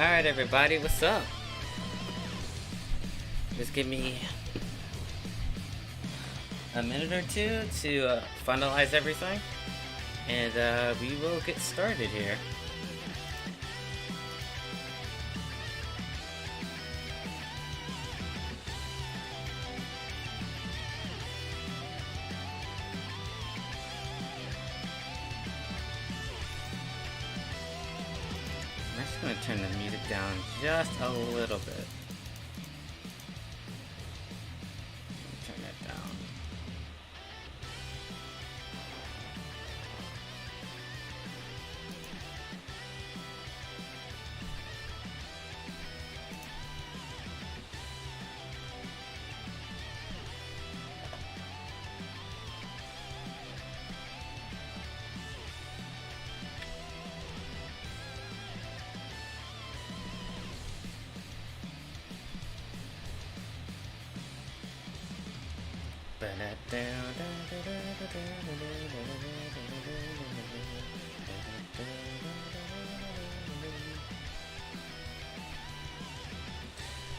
Alright everybody, what's up? Just give me a minute or two to finalize everything, and we will get started here. I'm just going to turn the music down just a little bit. Turn that down.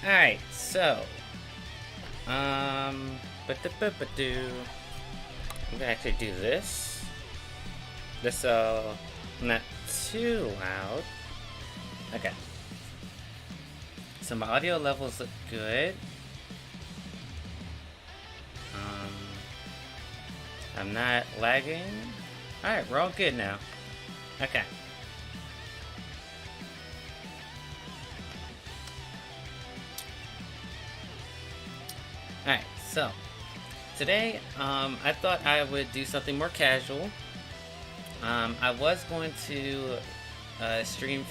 Alright, so I'm gonna actually do this so not too loud. Okay, so my audio levels look good. I'm not lagging. Alright, we're all good now. Okay. Alright, so today I thought I would do something more casual. I was going to stream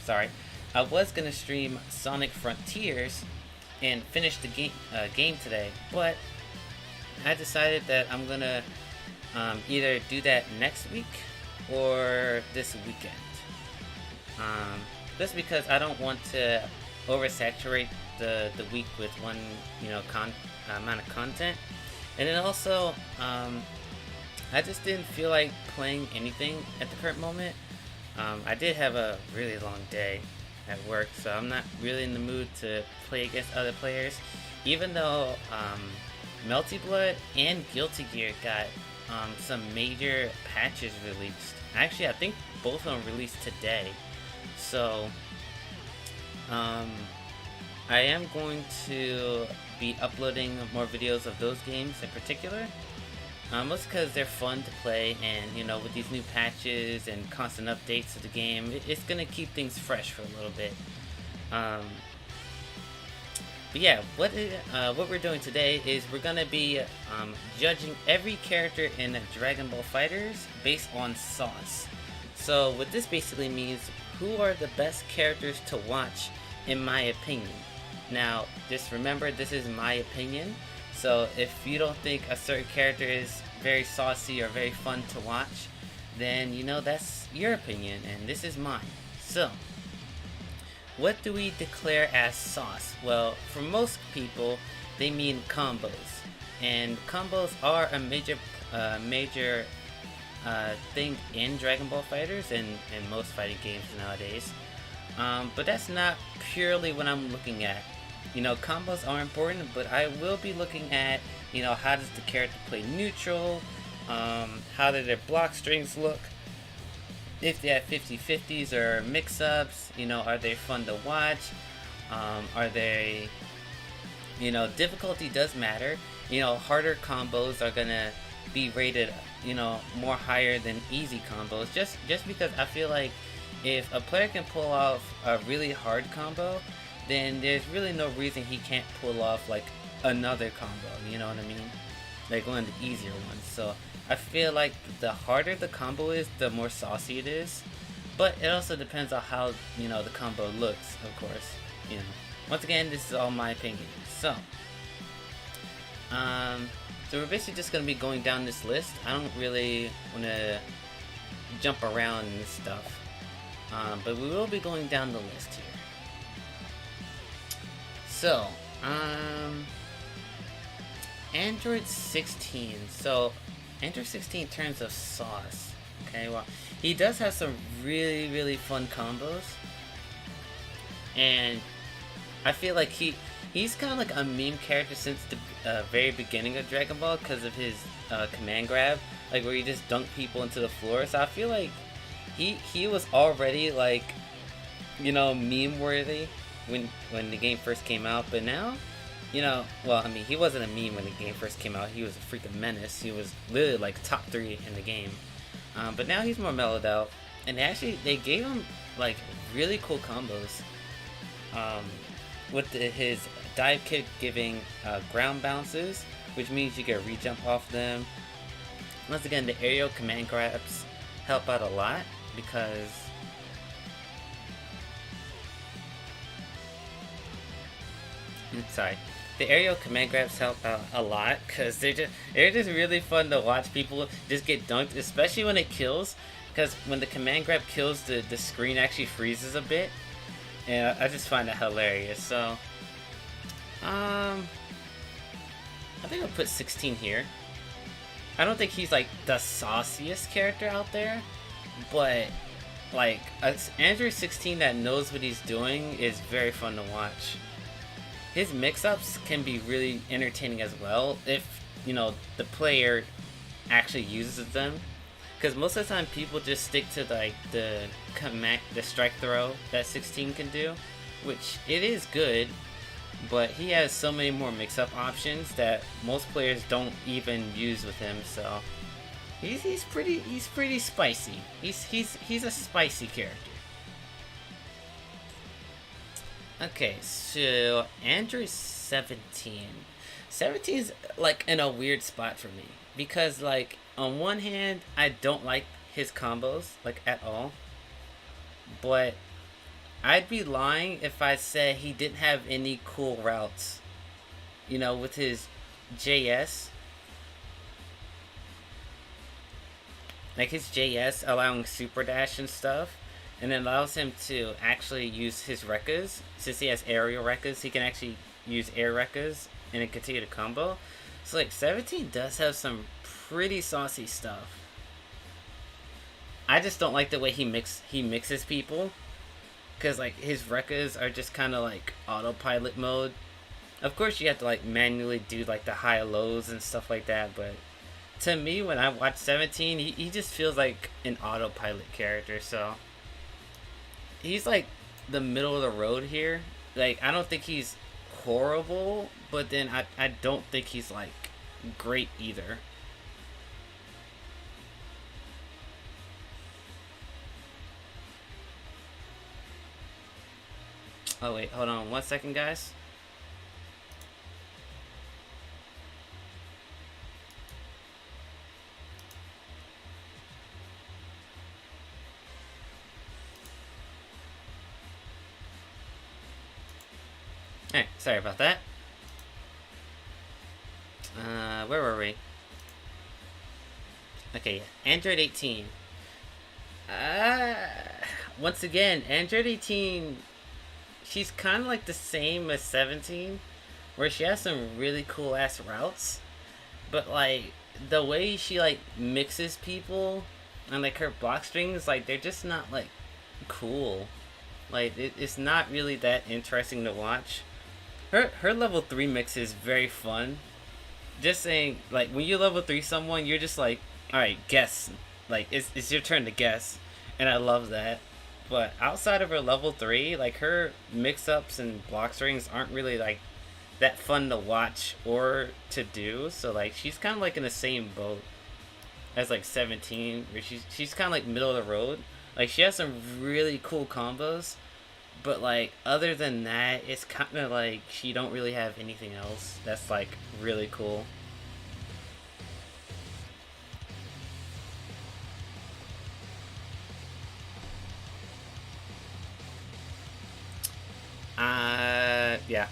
sorry. I was going to stream Sonic Frontiers and finish the game today, but I decided that I'm gonna either do that next week or this weekend. Just because I don't want to oversaturate the week with one amount of content, and then also I just didn't feel like playing anything at the current moment. I did have a really long day at work, so I'm not really in the mood to play against other players, even though Melty Blood and Guilty Gear got some major patches released. Actually, I think both of them released today. So I am going to be uploading more videos of those games in particular, mostly because they're fun to play, and with these new patches and constant updates to the game, it's gonna keep things fresh for a little bit. But yeah, what we're doing today is we're gonna be judging every character in Dragon Ball FighterZ based on Sause. So what this basically means, who are the best characters to watch in my opinion. Now, just remember, this is my opinion. So if you don't think a certain character is very saucy or very fun to watch, then that's your opinion, and this is mine. So what do we declare as sauce? Well, for most people, they mean combos, and combos are a major thing in Dragon Ball FighterZ and most fighting games nowadays. But that's not purely what I'm looking at. Combos are important, but I will be looking at, how does the character play neutral? How do their block strings look? If they have 50-50s or mix-ups, are they fun to watch? Are they, difficulty does matter. Harder combos are gonna be rated, more higher than easy combos. Just because I feel like if a player can pull off a really hard combo, then there's really no reason he can't pull off like another combo. You know what I mean? Like one of the easier ones. So I feel like the harder the combo is, the more saucy it is. But it also depends on how, the combo looks, of course. Once again, this is all my opinion. So we're basically just going to be going down this list. I don't really want to jump around and stuff. But we will be going down the list here. So, Android 16. So, Android 16 in terms of sauce. Okay, well, he does have some really fun combos, and I feel like he's kind of like a meme character since the very beginning of Dragon Ball because of his command grab, like where he just dunked people into the floor. So I feel like he was already like, you know, meme worthy when the game first came out, but now, you know, well, I mean, he wasn't a meme when the game first came out. He was a freaking menace. He was literally like top 3 in the game. But now he's more mellowed out, and they gave him like really cool combos. With his dive kick giving ground bounces, which means you get re-jump off them. Once again, the aerial command grabs help out a lot because the aerial command grabs help out a lot because they're just really fun to watch people just get dunked, especially when it kills. Because when the command grab kills, the screen actually freezes a bit, and I just find that hilarious. So, I think I'll put 16 here. I don't think he's like the sauciest character out there, but like Android 16 that knows what he's doing is very fun to watch. His mix-ups can be really entertaining as well if, you know, the player actually uses them. Because most of the time people just stick to like the strike throw that 16 can do, which it is good, but he has so many more mix-up options that most players don't even use with him. So he's pretty spicy. He's a spicy character. Okay, so Android 17. 17 is like in a weird spot for me because, like, on one hand, I don't like his combos like at all, but I'd be lying if I said he didn't have any cool routes. You know, with his JS, like his JS allowing super dash and stuff. And it allows him to actually use his Rekkas. Since he has aerial Rekkas, he can actually use air Rekkas and then continue to combo. So like 17 does have some pretty saucy stuff. I just don't like the way he mixes people. Cause like his Rekkas are just kinda like autopilot mode. Of course you have to like manually do like the high lows and stuff like that, but to me when I watch 17, he just feels like an autopilot character, so he's like the middle of the road here. Like, I don't think he's horrible, but then I don't think he's like great either. Oh wait, hold on 1 second, guys. Alright, sorry about that. Where were we? Okay, Android 18. Once again, Android 18, she's kind of like the same as 17, where she has some really cool ass routes, but like the way she like mixes people and like her block strings, like they're just not like cool. Like it's not really that interesting to watch. Her level 3 mix is very fun. Just saying, like, when you level 3 someone, you're just like, alright, guess. Like, it's your turn to guess. And I love that. But outside of her level 3, like, her mix-ups and block strings aren't really, like, that fun to watch or to do. So, like, she's kind of, like, in the same boat as, like, 17. Where she's kind of, like, middle of the road. Like, she has some really cool combos. But, like, other than that, it's kind of like she don't really have anything else that's, like, really cool. Yeah.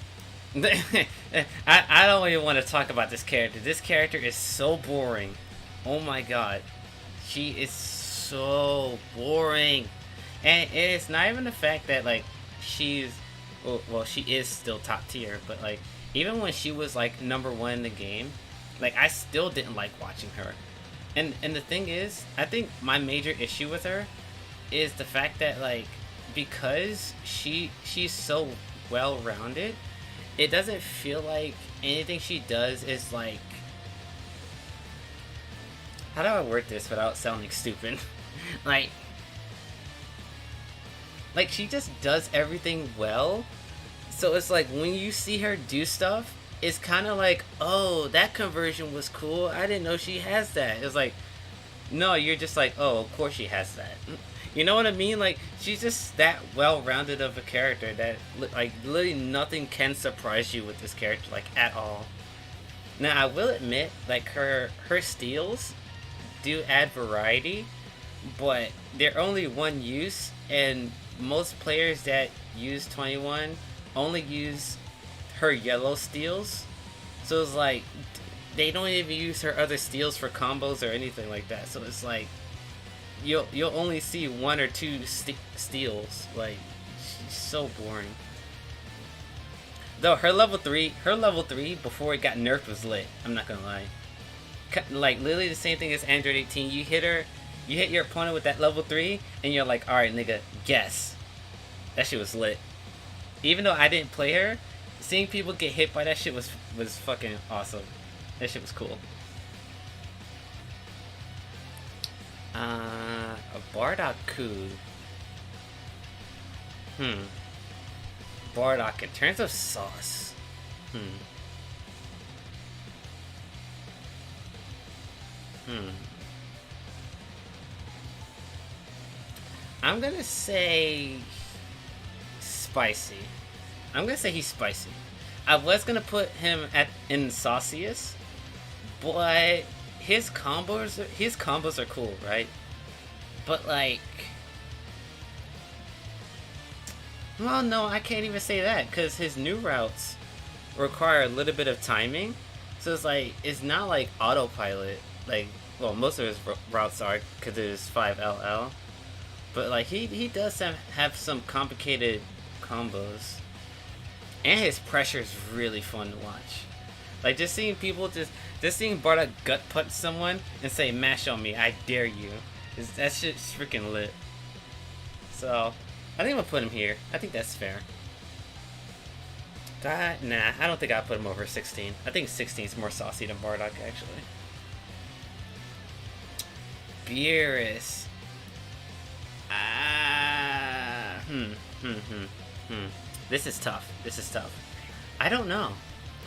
I don't even want to talk about this character. This character is so boring. Oh my god. She is so boring. And it's not even the fact that, like, she's well she is still top tier, but like even when she was like number 1 in the game, like I still didn't like watching her. And the thing is, I think my major issue with her is the fact that, like, because she's so well rounded, it doesn't feel like anything she does is like, how do I word this without sounding stupid? like like she just does everything well. So it's like when you see her do stuff, it's kind of like, oh, that conversion was cool. I didn't know she has that. It's like, no, you're just like, oh, of course she has that. You know what I mean? Like, she's just that well-rounded of a character that, like, literally nothing can surprise you with this character, like, at all. Now, I will admit, like, her steals do add variety, but they're only one use, and most players that use 21 only use her yellow steals. So it's like, they don't even use her other steals for combos or anything like that. So it's like, you'll only see one or two steals. Like, she's so boring. Though her level 3 before it got nerfed was lit. I'm not gonna lie. Like, literally the same thing as Android 18. You hit your opponent with that level 3, and you're like, alright, nigga, guess. That shit was lit. Even though I didn't play her, seeing people get hit by that shit was fucking awesome. That shit was cool. A Bardock coup. Bardock in terms of sauce. I'm gonna say spicy. I'm gonna say he's spicy. I was gonna put him in sauciest, but his combos are cool, right? But like, well, no, I can't even say that because his new routes require a little bit of timing. So it's like, it's not like autopilot. Like, well, most of his routes are because it is 5LL. But like, he does have some complicated combos. And his pressure is really fun to watch. Like, just seeing people just seeing Bardock gut punch someone and say, mash on me, I dare you. That shit's freaking lit. So, I think I'm gonna put him here. I think that's fair. Nah, I don't think I'll put him over 16. I think 16 is more saucy than Bardock, actually. Beerus. This is tough. I don't know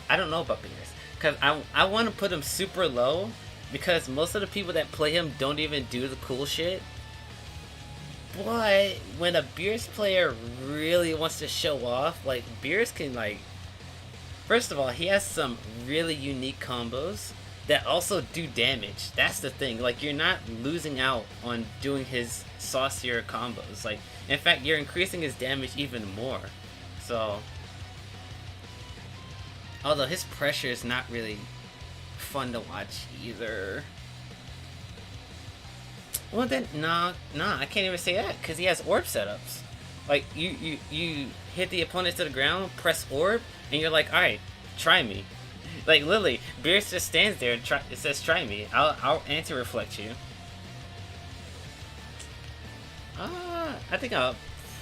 about Beerus. Because I want to put him super low, because most of the people that play him don't even do the cool shit. But when a Beerus player really wants to show off, like, Beerus can, like, first of all, he has some really unique combos that also do damage. That's the thing. Like, you're not losing out on doing his saucier combos. Like, in fact, you're increasing his damage even more. So, although his pressure is not really fun to watch either. Well then, nah, I can't even say that, because he has orb setups. Like, you hit the opponent to the ground, press orb, and you're like, alright, try me. Like, literally, Beerus just stands there and it says, try me. I'll anti-reflect you. I think I'll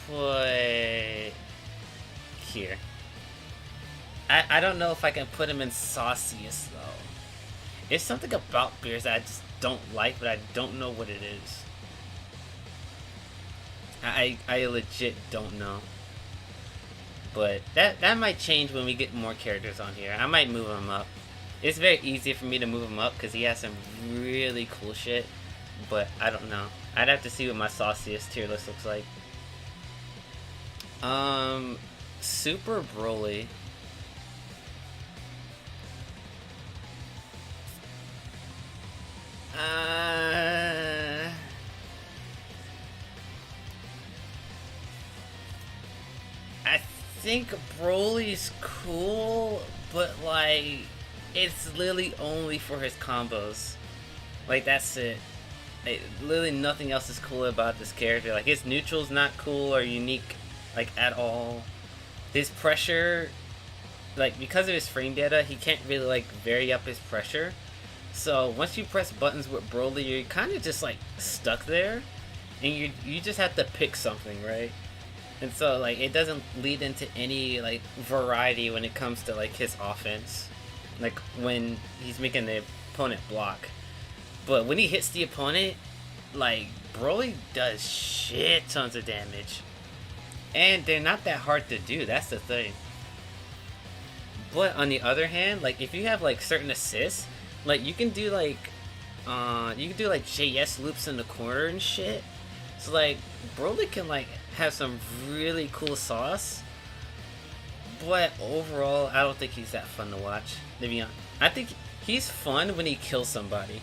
put here. I don't know if I can put him in sauciest, though. It's something about Beerus that I just don't like, but I don't know what it is. I legit don't know. But that might change when we get more characters on here. I might move him up. It's very easy for me to move him up because he has some really cool shit. But I don't know. I'd have to see what my sauciest tier list looks like. Super Broly. I think Broly's cool, but like, it's literally only for his combos. Like, that's it. Like, literally nothing else is cool about this character. Like, his neutral's not cool or unique, like, at all. His pressure, like, because of his frame data, he can't really, like, vary up his pressure. So once you press buttons with Broly, you're kind of just like stuck there, and you just have to pick something, right? And so like it doesn't lead into any like variety when it comes to like his offense, like when he's making the opponent block. But when he hits the opponent, like Broly does shit tons of damage, and they're not that hard to do. That's the thing. But on the other hand, like if you have like certain assists, like you can do like JS loops in the corner and shit. So like Broly can like have some really cool sauce, but overall I don't think he's that fun to watch, to be honest. I think he's fun when he kills somebody.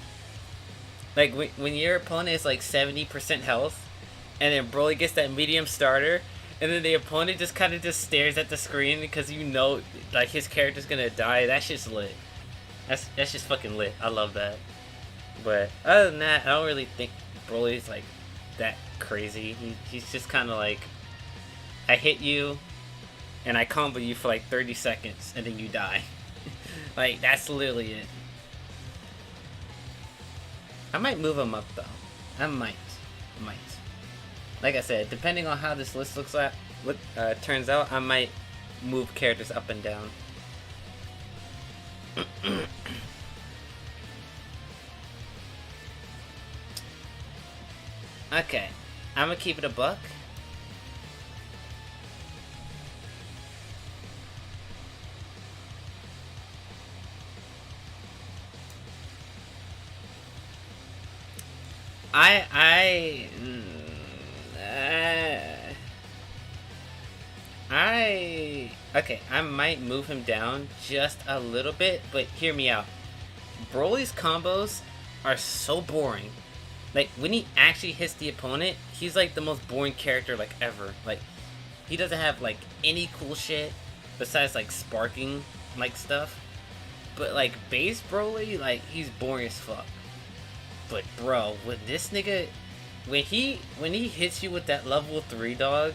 Like when your opponent is like 70% health, and then Broly gets that medium starter, and then the opponent just kind of just stares at the screen because you know like his character's gonna die. That shit's lit. That's just fucking lit. I love that. But other than that, I don't really think Broly's like that crazy. He's just kind of like, I hit you, and I combo you for like 30 seconds, and then you die. Like that's literally it. I might move him up though. I might. Like I said, depending on how this list turns out, I might move characters up and down. Okay, I'm gonna keep it a buck. Okay, I might move him down just a little bit, but hear me out. Broly's combos are so boring. Like, when he actually hits the opponent, he's like the most boring character like ever. Like, he doesn't have like any cool shit besides like sparking like stuff. But like base Broly, like he's boring as fuck. But bro, when this nigga, when he hits you with that level 3 dog,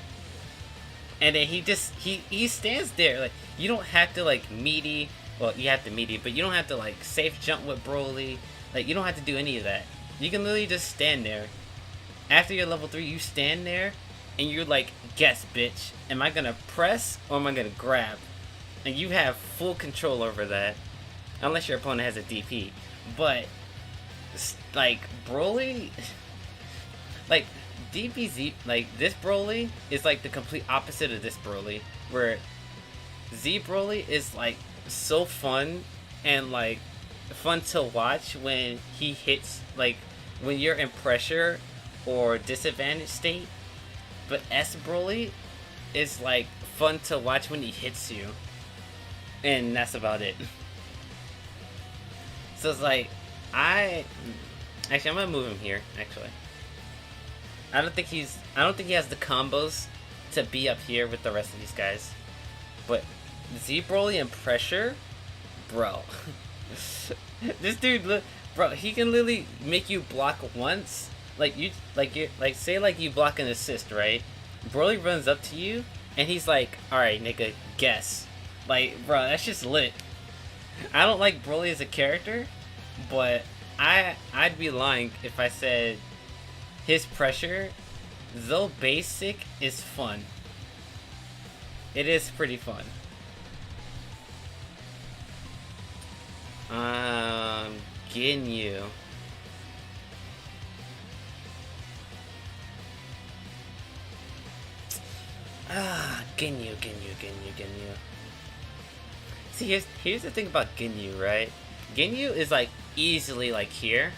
and then he stands there, like you don't have to like meaty, well you have to meaty, but you don't have to like safe jump with Broly, like you don't have to do any of that. You can literally just stand there. After you're level 3, you stand there, and you're like, guess bitch, am I gonna press or am I gonna grab? And you have full control over that, unless your opponent has a DP. But like Broly, like DBZ, like this Broly is like the complete opposite of this Broly, where Z Broly is like so fun and like fun to watch when he hits, like when you're in pressure or disadvantage state, but S Broly is like fun to watch when he hits you, and that's about it. So it's like I'm gonna move him here. Actually, I don't think he has the combos to be up here with the rest of these guys. But Z Broly and pressure, bro. This dude, bro, he can literally make you block once. Like say like you block an assist, right? Broly runs up to you and he's like, "All right, nigga, guess." Like, bro, that's just lit. I don't like Broly as a character, but I'd be lying if I said his pressure, though basic, is fun. It is pretty fun. Ginyu. Ginyu. See, here's the thing about Ginyu, right? Ginyu is like easily like here,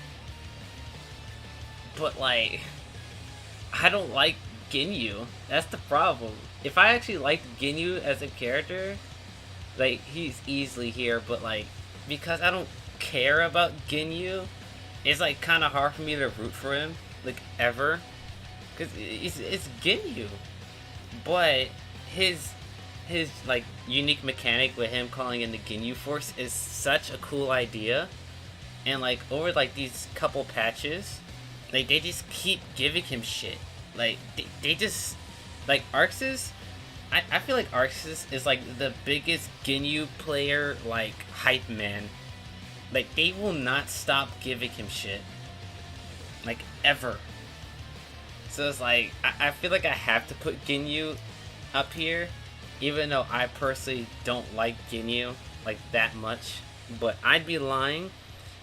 but like I don't like Ginyu. That's the problem. If I actually liked Ginyu as a character, like he's easily here, but like because I don't care about Ginyu, it's like kind of hard for me to root for him, like ever, because it's Ginyu. But his like unique mechanic with him calling in the Ginyu Force is such a cool idea, and like over like these couple patches, like they just keep giving him shit. Like they just like Arxis. I feel like Arxis is like the biggest Ginyu player like hype man Like, they will not stop giving him shit. Like, ever. So it's like, I feel like I have to put Ginyu up here, even though I personally don't like Ginyu, like, that much. But I'd be lying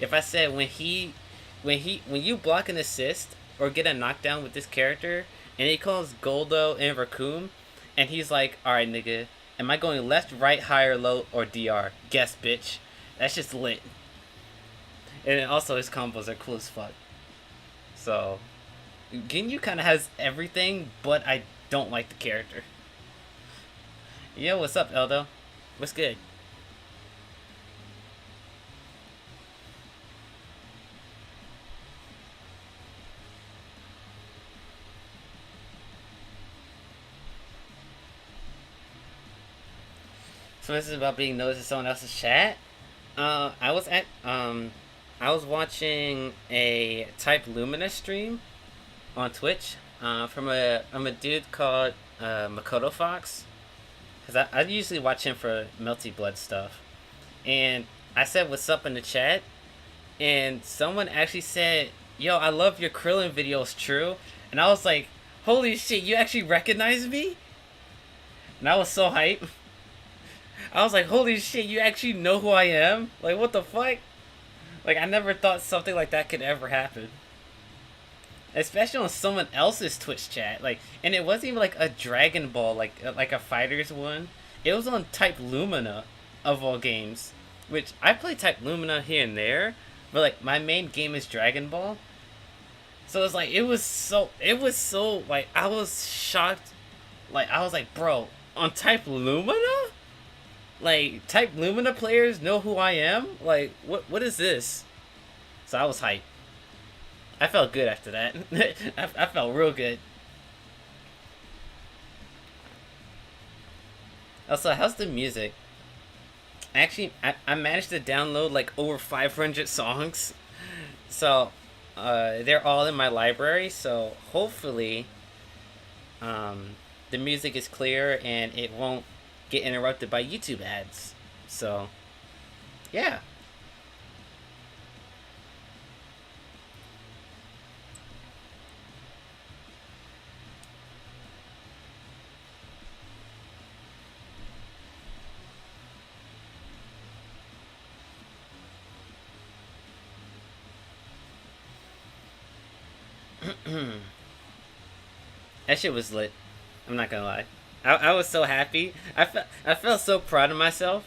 if I said when you block an assist or get a knockdown with this character, and he calls Goldo and Raccoon, and he's like, alright nigga, am I going left, right, higher, low, or DR? Guess, bitch. That's just lit. And also his combos are cool as fuck. So, Ginyu kind of has everything, but I don't like the character. Yo, what's up, Eldo? What's good? So this is about being noticed in someone else's chat. I was watching a Type Lumina stream on Twitch from a dude called Makoto Fox, because I usually watch him for Melty Blood stuff, and I said what's up in the chat, and someone actually said, yo, I love your Krillin videos, True. And I was like, holy shit, you actually recognize me? And I was so hype. I was like, holy shit, you actually know who I am? Like, what the fuck? Like, I never thought something like that could ever happen. Especially on someone else's Twitch chat. Like, and it wasn't even like a Dragon Ball, like a Fighters one. It was on Type Lumina, of all games. Which, I play Type Lumina here and there, but like, my main game is Dragon Ball. So it's like, it was so, like, I was shocked. Like, I was like, bro, on Type Lumina? Like, Type Lumina players know who I am? Like, what is this? So I was hyped. I felt good after that. I felt real good. Also, how's the music? Actually, I managed to download like over 500 songs. So, they're all in my library. So, hopefully, the music is clear and it won't get interrupted by YouTube ads. So, yeah. That shit was lit. I'm not gonna lie. I was so happy. I felt so proud of myself.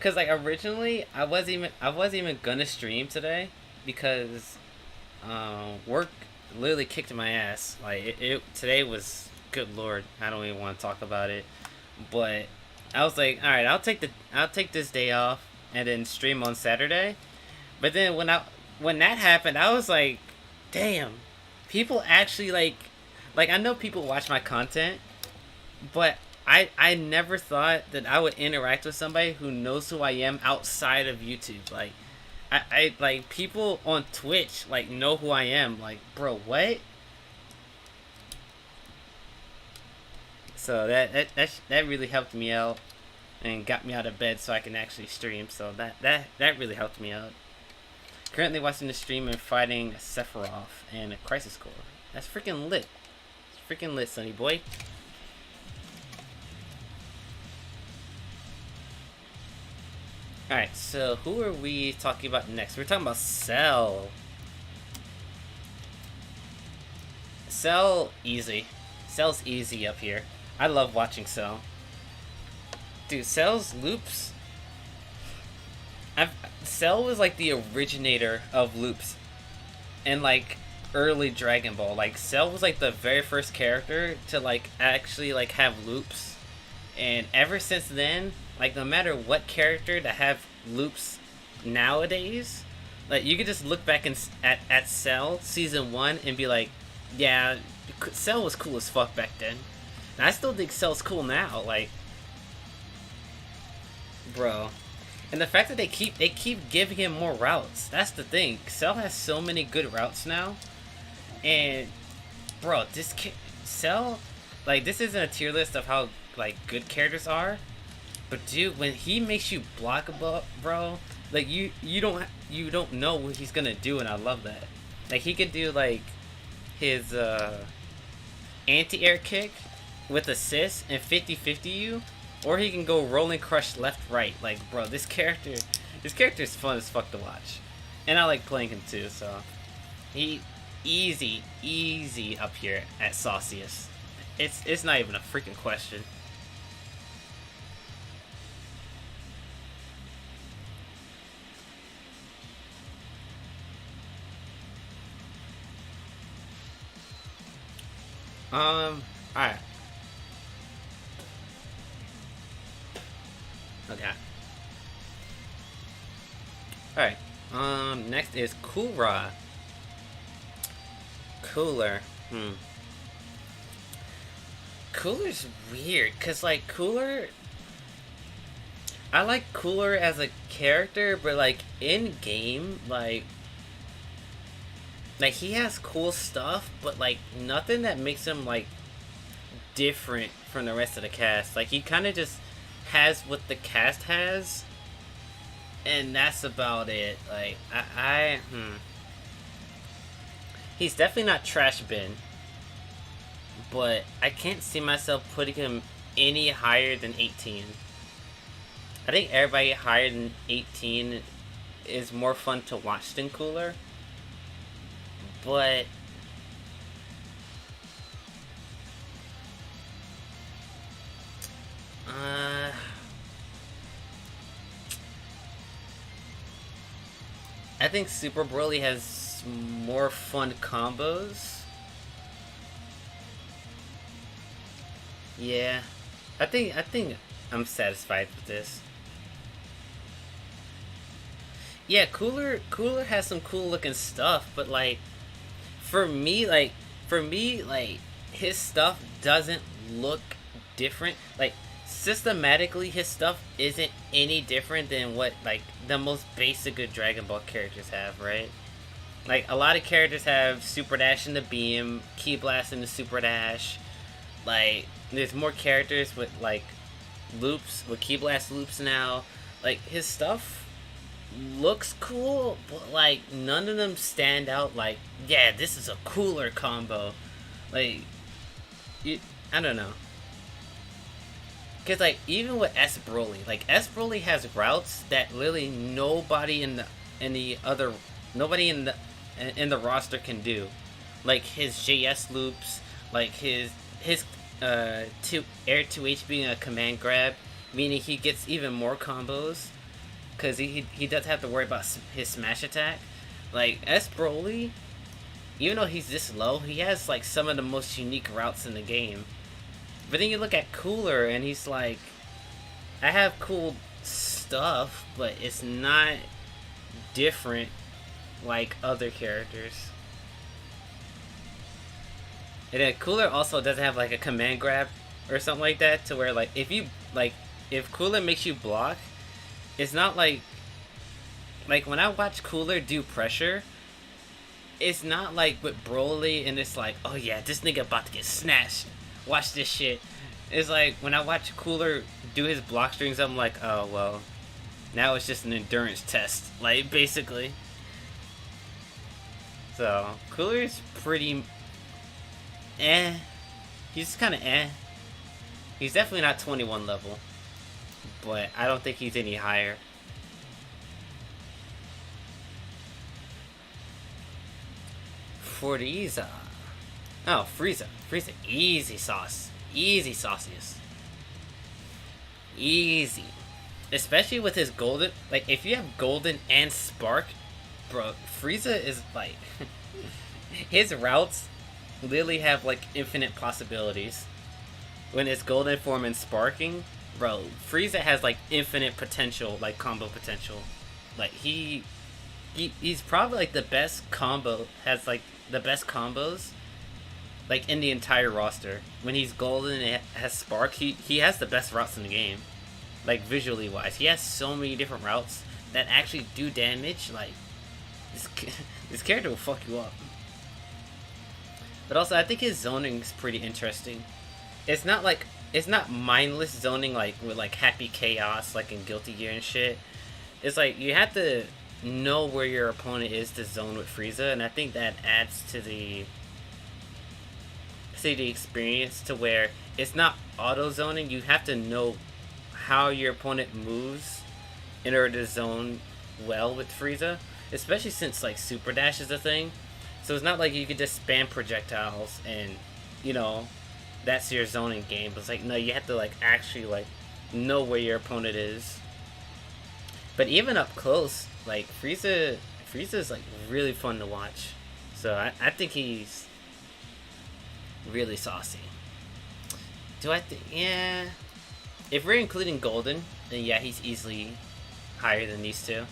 Cause like originally I wasn't even gonna stream today because work literally kicked my ass. Like it today was, good lord, I don't even want to talk about it. But I was like, all right, I'll take this day off and then stream on Saturday. But then when that happened, I was like, damn, people actually like I know people watch my content, but I never thought that I would interact with somebody who knows who I am outside of YouTube. Like, I like, people on Twitch, like, know who I am. Like, bro, what? So that really helped me out and got me out of bed so I can actually stream. So that really helped me out. Currently watching the stream and fighting Sephiroth and a Crisis Core. That's freaking lit. It's freaking lit, sonny boy. Alright, so who are we talking about next? We're talking about Cell. Cell, easy. Cell's easy up here. I love watching Cell. Dude, Cell's loops... Cell was like the originator of loops in like early Dragon Ball. Like, Cell was like the very first character to like actually like have loops. And ever since then, like, no matter what character to have loops nowadays, like, you could just look back at Cell Season 1 and be like, yeah, Cell was cool as fuck back then. And I still think Cell's cool now, like, bro. And the fact that they keep giving him more routes, that's the thing. Cell has so many good routes now. And, bro, Cell, like, this isn't a tier list of how, like, good characters are. But dude, when he makes you blockable, bro, like you don't know what he's gonna do, and I love that. Like he could do like his anti-air kick with assist and 50-50 you, or he can go rolling crush left right. Like bro, this character is fun as fuck to watch, and I like playing him too. So he easy up here at Sauciest. It's not even a freaking question. Alright. Okay. Alright. Next is Kura. Cooler. Cooler's weird, cause like Cooler, I like Cooler as a character, but like in game, like he has cool stuff, but like nothing that makes him like different from the rest of the cast. Like he kind of just has what the cast has, and that's about it. Like he's definitely not trash bin, but I can't see myself putting him any higher than 18. I think everybody higher than 18 is more fun to watch than Cooler, but I think Super Broly has more fun combos. Yeah, I think I'm satisfied with this. Yeah, Cooler has some cool looking stuff, but like for me like his stuff doesn't look different. Like systematically his stuff isn't any different than what like the most basic good Dragon Ball characters have, right? Like a lot of characters have Super Dash in the beam, Ki Blast in the Super Dash. Like there's more characters with like loops, with Ki Blast loops now. Like his stuff looks cool, but like none of them stand out like, yeah, this is a Cooler combo. Like I don't know. Cause like even with S Broly, like S Broly has routes that literally nobody in the roster can do. Like his JS loops, like his air 2H being a command grab, meaning he gets even more combos. Cause he doesn't have to worry about his smash attack. Like S Broly, even though he's this low, he has like some of the most unique routes in the game. But then you look at Cooler and he's like, I have cool stuff, but it's not different like other characters. And then Cooler also doesn't have like a command grab or something like that, to where like if Cooler makes you block, it's not like when I watch Cooler do pressure, it's not like with Broly and it's like, oh yeah, this nigga about to get snatched. Watch this shit. It's like when I watch Cooler do his block strings, I'm like, oh well, now it's just an endurance test, like basically. So Cooler's pretty He's kind of He's definitely not 21 level, but I don't think he's any higher. Frieza. Oh, Frieza, easy sauce. Easy sauciest. Easy. Especially with his golden, like if you have golden and spark, bro, Frieza is like his routes literally have like infinite possibilities. When it's golden form and sparking, bro, Frieza has like infinite potential, like combo potential. Like he's probably like the best combo, has like the best combos like in the entire roster. When he's golden and has spark, he has the best routes in the game. Like visually wise, he has so many different routes that actually do damage. Like this character will fuck you up. But also, I think his zoning is pretty interesting. It's not mindless zoning like with like Happy Chaos, like in Guilty Gear and shit. it's like you have to know where your opponent is to zone with Frieza, and I think that adds to the experience to where it's not auto zoning. You have to know how your opponent moves in order to zone well with Frieza, especially since like super dash is a thing. So it's not like you could just spam projectiles and you know that's your zoning game. But it's like no, you have to like actually like know where your opponent is. But even up close, like Frieza's like really fun to watch. So I think he's really saucy. Do I think? Yeah. If we're including Golden, then yeah, he's easily higher than these two.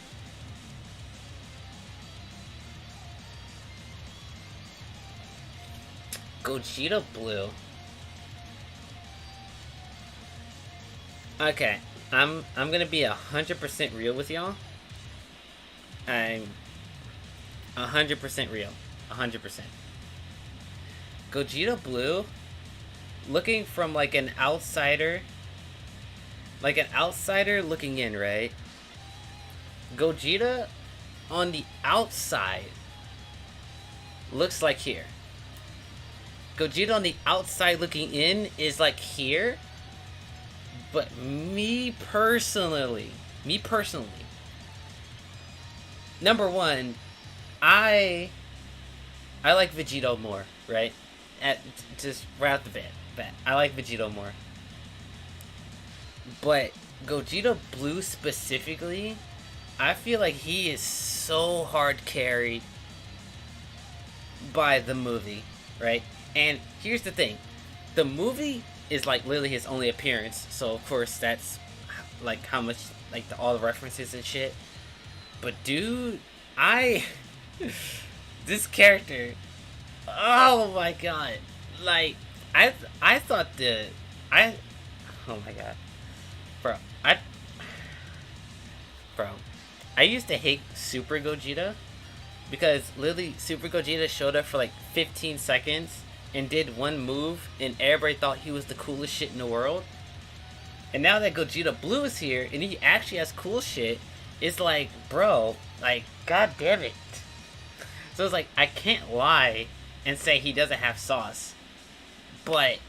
Gogeta Blue. Okay, I'm gonna be 100% real with y'all. I'm 100% real, 100%. Gogeta Blue, looking from like an outsider looking in, right? Gogeta on the outside looks like here. Gogeta on the outside looking in is like here. But me personally, number one, I like Vegito more, right? Just right out the bat, I like Vegito more. But Gogeta Blue specifically, I feel like he is so hard carried by the movie, right? And here's the thing, the movie is like literally his only appearance, so of course that's like how much like all the references and shit. But dude, this character, oh my god, like I thought oh my god, bro, I used to hate Super Gogeta because literally Super Gogeta showed up for like 15 seconds and did one move, and everybody thought he was the coolest shit in the world. And now that Gogeta Blue is here, and he actually has cool shit, it's like, bro, like, god damn it. So it's like, I can't lie and say he doesn't have sauce. But,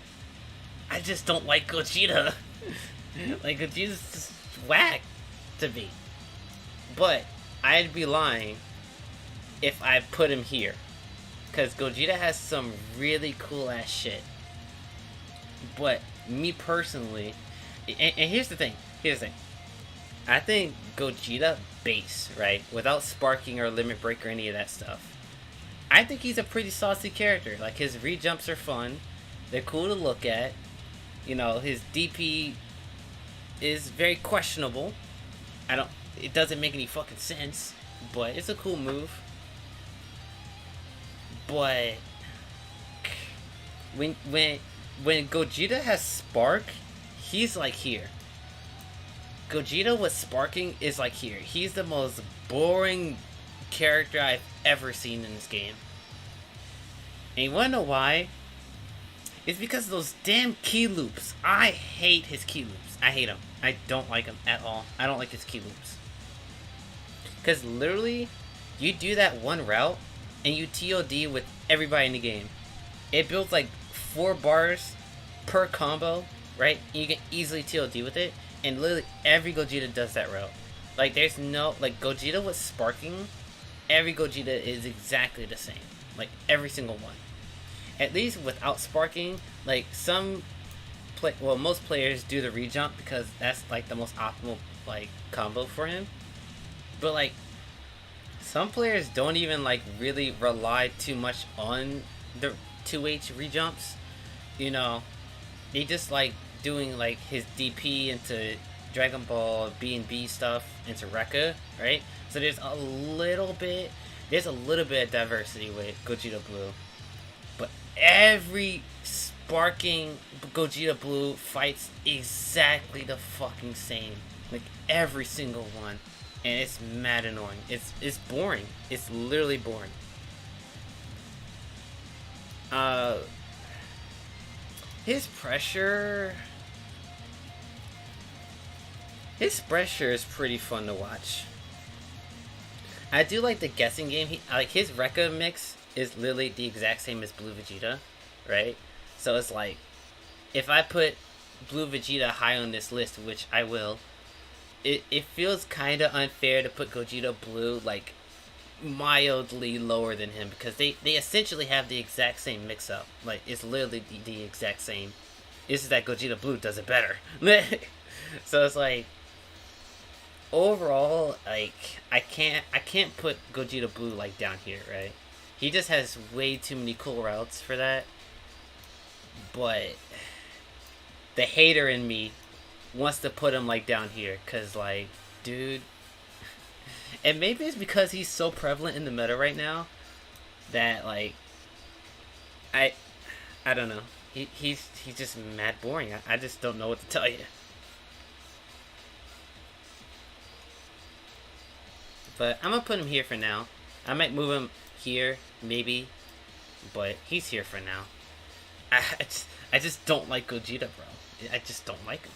I just don't like Gogeta. Like, Gogeta's just whack to me. But, I'd be lying if I put him here. Because Gogeta has some really cool ass shit. But me personally, and here's the thing. I think Gogeta base, right, without sparking or limit break or any of that stuff, I think he's a pretty saucy character. Like his re-jumps are fun. They're cool to look at. You know, his DP is very questionable. It doesn't make any fucking sense, but it's a cool move. But when Gogeta has Spark, he's like here. Gogeta with sparking is like here. He's the most boring character I've ever seen in this game. And you wanna know why? It's because of those damn key loops. I hate his key loops. I hate him. I don't like him at all. I don't like his key loops. Because literally, you do that one route, and you TOD with everybody in the game. It builds like 4 bars per combo, right? And you can easily TOD with it, and literally every Gogeta does that route. Like there's no, like Gogeta with sparking, every Gogeta is exactly the same. Like every single one. At least without sparking, like most players do the re-jump because that's like the most optimal like combo for him. But like some players don't even like really rely too much on the 2H re-jumps. You know, they just like doing like his DP into Dragon Ball B&B stuff into Rekka, right? So there's a little bit of diversity with Gogeta Blue. But every sparking Gogeta Blue fights exactly the fucking same. Like every single one. And it's mad annoying. It's boring. It's literally boring. His pressure, His pressure is pretty fun to watch. I do like the guessing game. Like his Rekka mix is literally the exact same as Blue Vegeta, right? So it's like, if I put Blue Vegeta high on this list, which I will, it feels kind of unfair to put Gogeta Blue like mildly lower than him, because they essentially have the exact same mix up. Like it's literally the exact same. It's just that Gogeta Blue does it better. So it's like, overall, like I can't put Gogeta Blue like down here, right? He just has way too many cool routes for that. But the hater in me wants to put him like down here, cause like, dude, and maybe it's because he's so prevalent in the meta right now that like I don't know. He's just mad boring. I just don't know what to tell you. But I'm gonna put him here for now. I might move him here, maybe, but he's here for now. I just don't like Gogeta, bro. I just don't like him.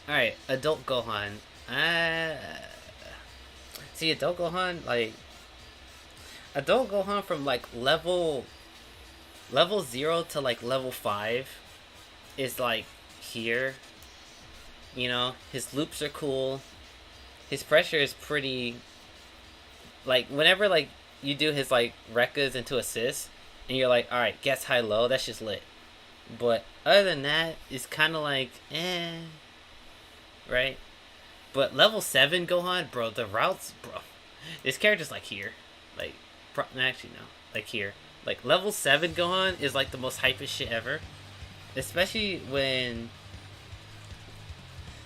Alright, Adult Gohan. See, Adult Gohan, like, Adult Gohan from like level 0 to like level 5 is like here. You know, his loops are cool. His pressure is pretty, like, whenever like you do his like Rekkas into assists and you're like, alright, guess high low, that's just lit. But other than that, it's kinda like right? But level 7 Gohan, bro, the routes, bro. This character's like here. Like, actually no. Like here. Like level 7 Gohan is like the most hypest shit ever. Especially when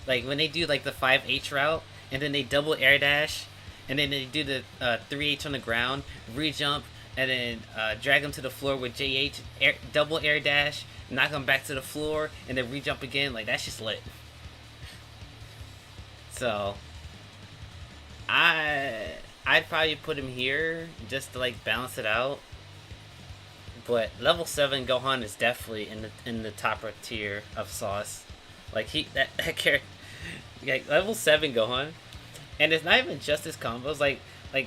they do like the 5H route, and then they double air dash, and then they do the 3H on the ground, re-jump, and then drag him to the floor with JH, double air dash, knock him back to the floor, and then re-jump again. Like, that's just lit. So I'd probably put him here just to like balance it out. But level 7 Gohan is definitely in the top tier of Sauce. Like that character, like level 7 Gohan, and it's not even just his combos. Like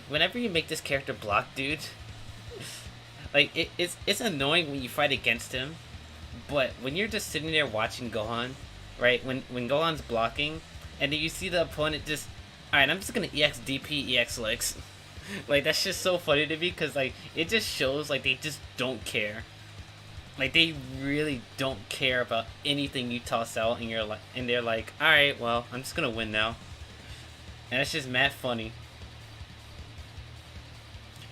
whenever you make this character block, dude, like it's annoying when you fight against him, but when you're just sitting there watching Gohan, right? When Gohan's blocking, and then you see the opponent just, alright, I'm just gonna EX DP EX Licks. Like, that's just so funny to me, because like it just shows like they just don't care. Like, they really don't care about anything you toss out, and they're like, all right, well, I'm just gonna win now, and it's just mad funny.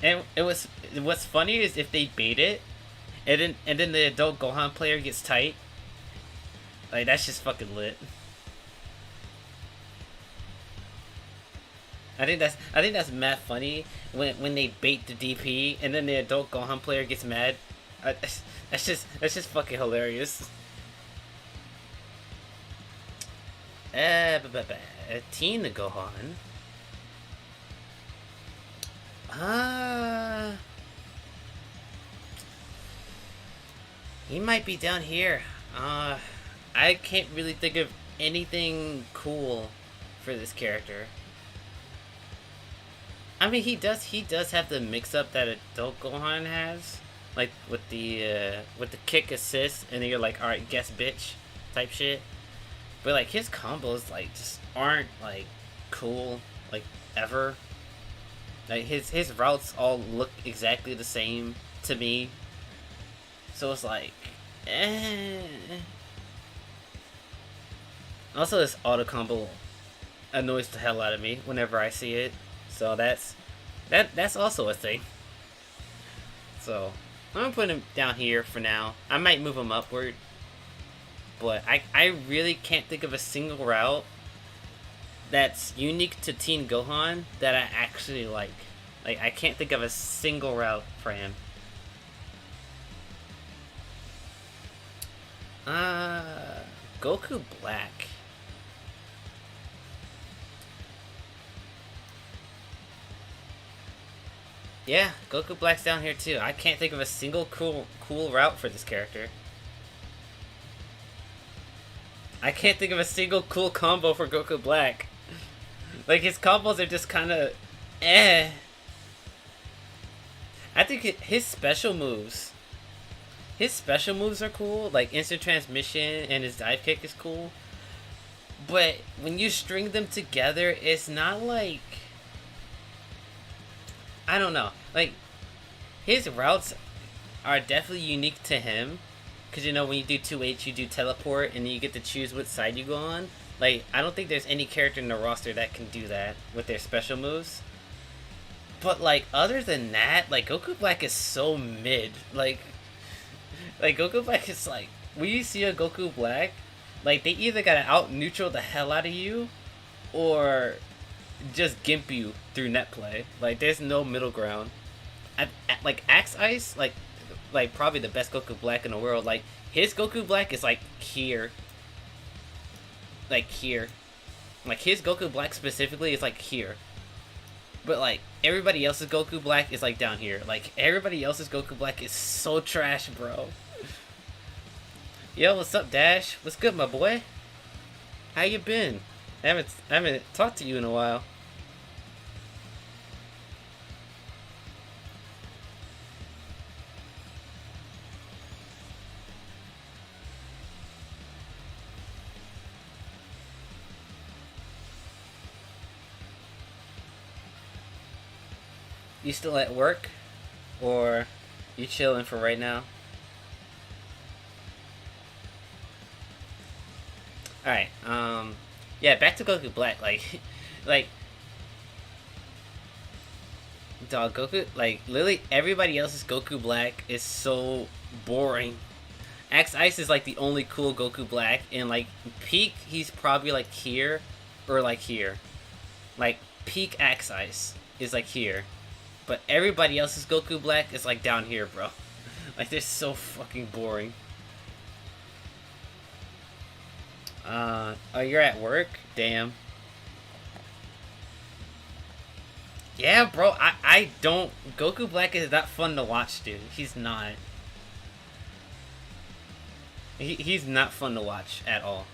And what's funny is if they bait it, and then the Adult Gohan player gets tight. Like, that's just fucking lit. I think that's mad funny when they bait the DP, and then the Adult Gohan player gets mad. That's just fucking hilarious. Teen Gohan. He might be down here. I can't really think of anything cool for this character. I mean, he does have the mix-up that Adult Gohan has. Like, with the kick assist, and then you're like, alright, guess bitch, type shit. But, like, his combos, like, just aren't, like, cool, like, ever. Like, his routes all look exactly the same to me. So it's like, Also, this auto combo annoys the hell out of me whenever I see it. So that's also a thing. So I'm gonna put him down here for now. I might move him upward, but I really can't think of a single route that's unique to Teen Gohan that I actually like. Like, I can't think of a single route for him. Goku Black. Yeah, Goku Black's down here too. I can't think of a single cool route for this character. I can't think of a single cool combo for Goku Black. Like, his combos are just kind of eh. I think his special moves. His special moves are cool, like instant transmission and his dive kick is cool. But when you string them together, it's not like, I don't know. Like, his routes are definitely unique to him. Because, you know, when you do 2H, you do teleport, and you get to choose what side you go on. Like, I don't think there's any character in the roster that can do that with their special moves. But, like, other than that, like, Goku Black is so mid. Like, Goku Black is like, when you see a Goku Black, like, they either gotta out-neutral the hell out of you, or just gimp you through net play. Like, there's no middle ground. Like, Axe Ice, like probably the best Goku Black in the world. Like, his Goku Black is like here. Like here. Like, his Goku Black specifically is like here. But like, everybody else's Goku Black is like down here. Like, everybody else's Goku Black is so trash, bro. Yo, what's up, Dash? What's good, my boy? How you been? I haven't talked to you in a while. You still at work? Or you chilling for right now? Alright, yeah, back to Goku Black, like, dog, Goku, like, literally everybody else's Goku Black is so boring. Axe Ice is, like, the only cool Goku Black, and, like, peak, he's probably, like, here, or, like, here. Like, peak Axe Ice is, like, here. But everybody else's Goku Black is, like, down here, bro. Like, they're so fucking boring. Oh, you're at work? Damn. Yeah, bro, I don't... Goku Black is not fun to watch, dude. He's not. He's not fun to watch at all.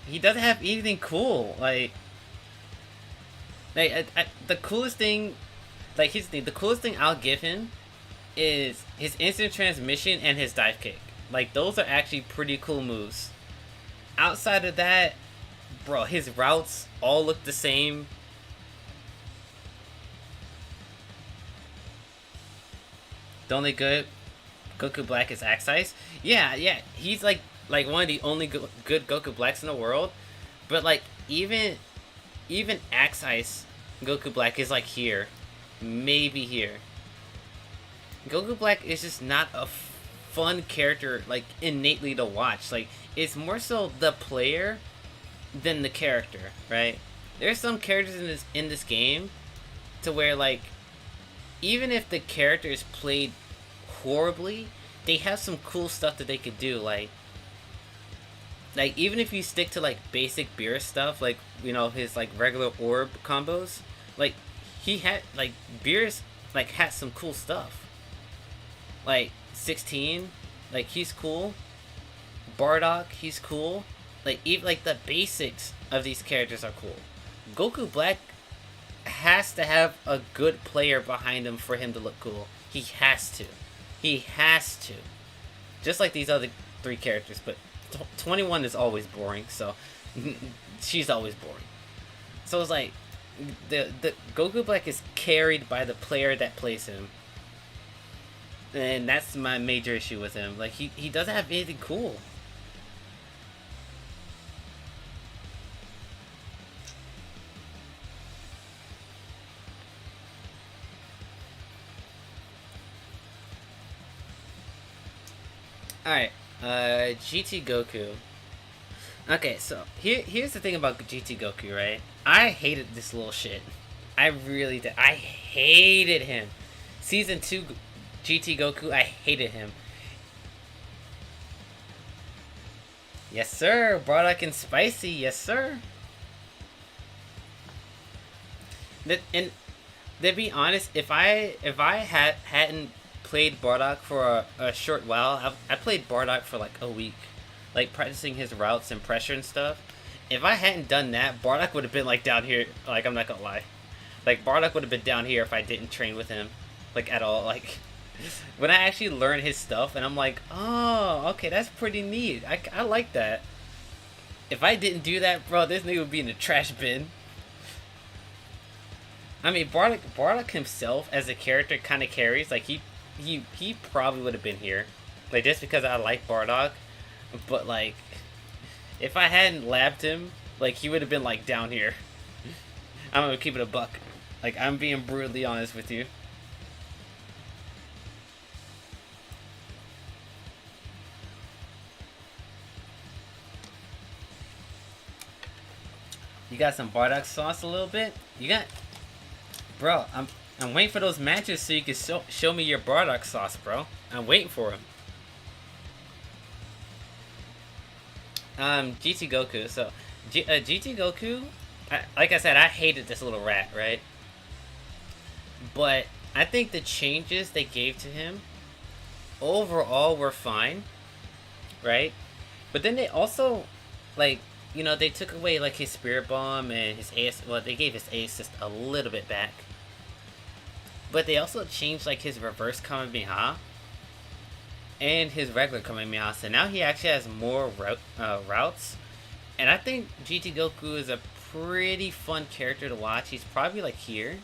He doesn't have anything cool. Like the coolest thing... Like, here's the thing. The coolest thing I'll give him is his instant transmission and his dive kick. Like, those are actually pretty cool moves. Outside of that, bro, his routes all look the same. The only good Goku Black is Axe Ice. Yeah, he's like one of the only good Goku Blacks in the world. But like, even Axe Ice Goku Black is like here, maybe here. Goku Black is just not a fun character, like, innately to watch. Like, it's more so the player than the character, right? There's some characters in this game to where, like, even if the character is played horribly, they have some cool stuff that they could do. Like even if you stick to, like, basic Beerus stuff, like, you know, his, like, regular orb combos, like, he had, like, Beerus, like, had some cool stuff. Like, 16, like, he's cool. Bardock, he's cool. Like, even, like, the basics of these characters are cool. Goku Black has to have a good player behind him for him to look cool. He has to. He has to. Just like these other three characters, but 21 is always boring, so she's always boring. So it's like, the Goku Black is carried by the player that plays him. And that's my major issue with him. Like, he doesn't have anything cool. Alright, GT Goku. Okay, so here's the thing about GT Goku, right? I hated this little shit. I really did. I hated him. Season 2 GT Goku, I hated him. Yes, sir. Bardock and Spicy, yes, sir. And to be honest, if I hadn't played Bardock for a short while, I played Bardock for like a week. like practicing his routes and pressure and stuff. If I hadn't done that, Bardock would have been like down here. Like, I'm not gonna lie, like Bardock would have been down here if I didn't train with him, like at all. Like when I actually learned his stuff, and I'm like, oh, okay, that's pretty neat. I like that. If I didn't do that, bro, this nigga would be in the trash bin. I mean, Bardock himself as a character kind of carries. Like he probably would have been here, like just because I like Bardock. But like, if I hadn't labbed him, like he would have been like down here. I'm gonna keep it a buck. Like I'm being brutally honest with you. You got some Bardock sauce a little bit? You got, bro. I'm waiting for those matches so you can show me your Bardock sauce, bro. I'm waiting for them. GT Goku. So, GT Goku. Like I said, I hated this little rat, right? But I think the changes they gave to him overall were fine, right? But then they also, like, you know, they took away like his Spirit Bomb and his AS. Well, they gave his A assist a little bit back, but they also changed like his reverse Kamehameha and his regular Kamehameha. So now he actually has more routes, and I think GT Goku is a pretty fun character to watch. He's probably like here.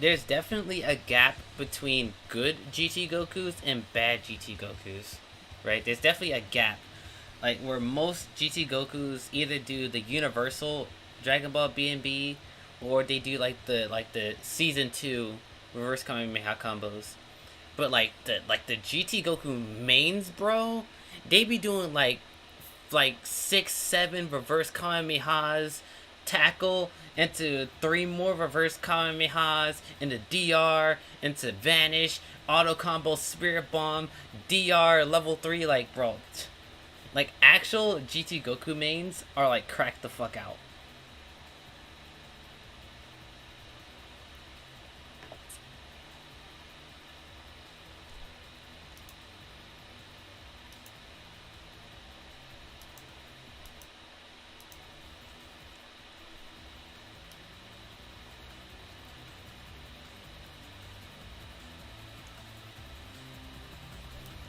There's definitely a gap between good GT Gokus and bad GT Gokus. Right? There's definitely a gap. Like where most GT Gokus either do the universal Dragon Ball BNB or they do like the season 2 reverse Kamehameha combos. But like the GT Goku mains, bro, they be doing like 6-7 reverse Kamehamehas, tackle into 3 more reverse Kamehamehas, into DR, into vanish, auto combo Spirit Bomb, DR level 3. Like, bro, like actual GT Goku mains are like cracked the fuck out.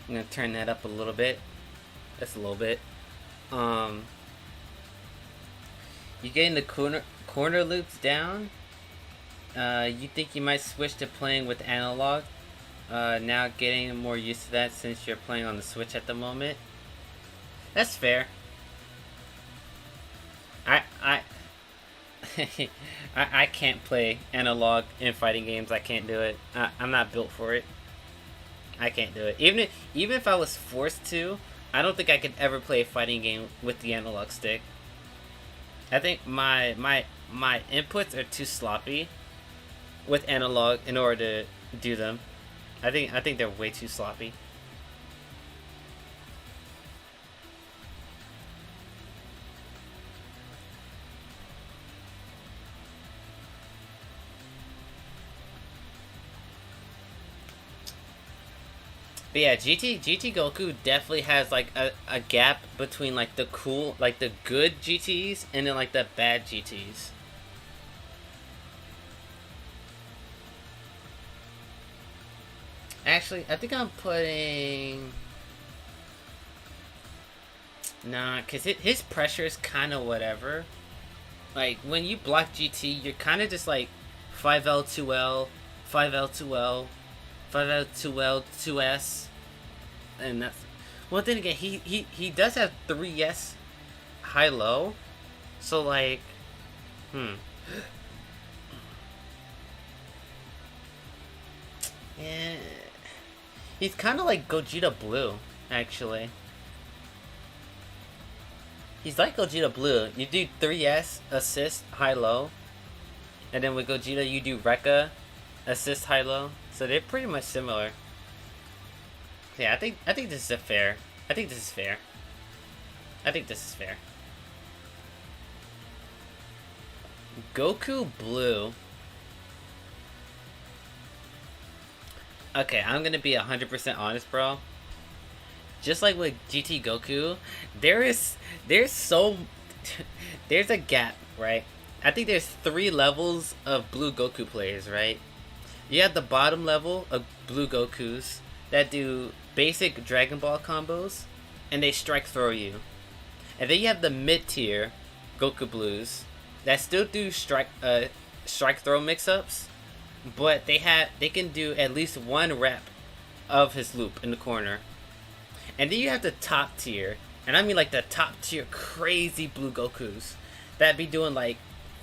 I'm gonna turn that up a little bit. That's a little bit. You getting the corner loops down? You think you might switch to playing with analog? Now getting more used to that since you're playing on the Switch at the moment. That's fair. I I can't play analog in fighting games. I can't do it. I'm not built for it. I can't do it. Even if I was forced to, I don't think I could ever play a fighting game with the analog stick. I think my inputs are too sloppy with analog in order to do them. I think they're way too sloppy. But yeah, GT Goku definitely has like a gap between like the cool, like the good GTs and then like the bad GTs. Actually, I think I'm putting... Nah, because his pressure is kind of whatever. Like, when you block GT, you're kind of just like 5L, 2L, 5L, 2L, 5L, 2L, 2S. And that's... Well, then again, he does have 3S high-low. So, like... Yeah... He's kind of like Gogeta Blue, actually. He's like Gogeta Blue. You do 3S, assist, high-low. And then with Gogeta, you do Rekka, assist, high-low. So they're pretty much similar. Yeah, I think this is fair. I think this is fair. I think this is fair. Goku Blue. Okay, I'm gonna be 100% honest, bro. Just like with GT Goku, there's so there's a gap, right? I think there's 3 levels of blue Goku players, right? You have the bottom level of blue Gokus that do basic Dragon Ball combos, and they strike throw you. And then you have the mid tier Goku Blues that still do strike throw mix ups, but they can do at least one rep of his loop in the corner. And then you have the top tier, and I mean like the top tier crazy blue Gokus that be doing like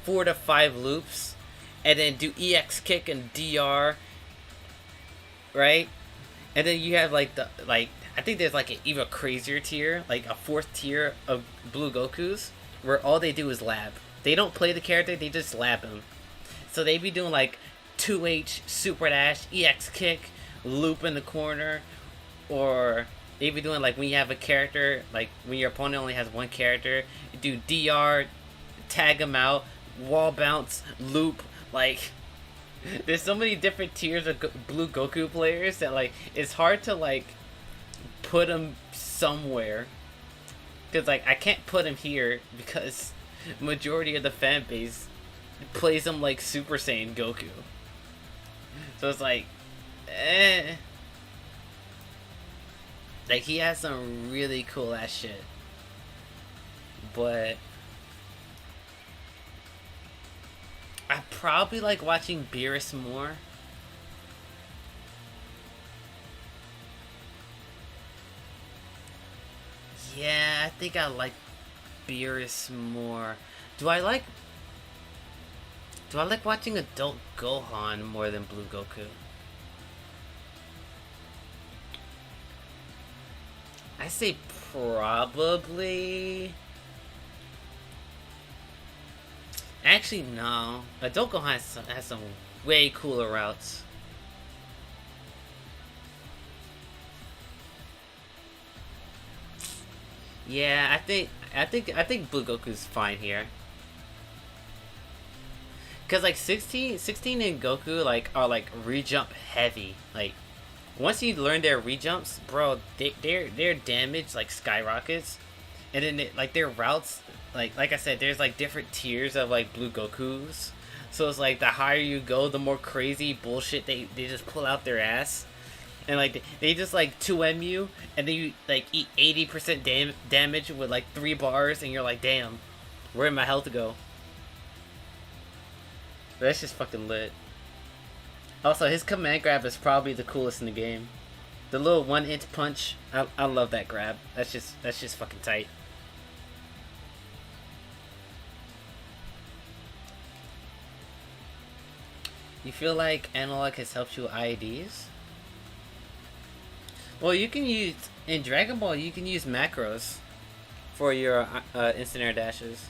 4 to 5 loops, and then do EX kick and DR, right? And then you have like I think there's like an even crazier tier, like a 4th tier of blue Gokus, where all they do is lab. They don't play the character, they just lab him. So they be doing like 2H super dash, EX kick, loop in the corner, or they be doing like when you have a character, like when your opponent only has one character, you do DR, tag him out, wall bounce, loop. Like, there's so many different tiers of blue Goku players that like it's hard to like put them somewhere, because like I can't put him here because majority of the fan base plays him like Super Saiyan Goku. So it's like, like he has some really cool ass shit, but I probably like watching Beerus more. Yeah, I think I like Beerus more. Do I like watching Adult Gohan more than Blue Goku? I say probably. Actually, no. Adult Gohan has some way cooler routes. Yeah, I think Blue Goku's fine here. Cause like 16 and Goku like are like rejump heavy. Like once you learn their rejumps, bro, their damage like skyrockets, and then like their routes, like I said, there's like different tiers of like blue Gokus. So it's like the higher you go, the more crazy bullshit they just pull out their ass, and like they just like 2M you, and then you like eat 80% damage with like 3 bars, and you're like, damn, where'd my health go? That's just fucking lit. Also, his command grab is probably the coolest in the game. The little 1-inch punch, I love that grab. That's just fucking tight. You feel like analog has helped you with IEDs? Well, you can use in Dragon Ball. You can use macros for your instant air dashes.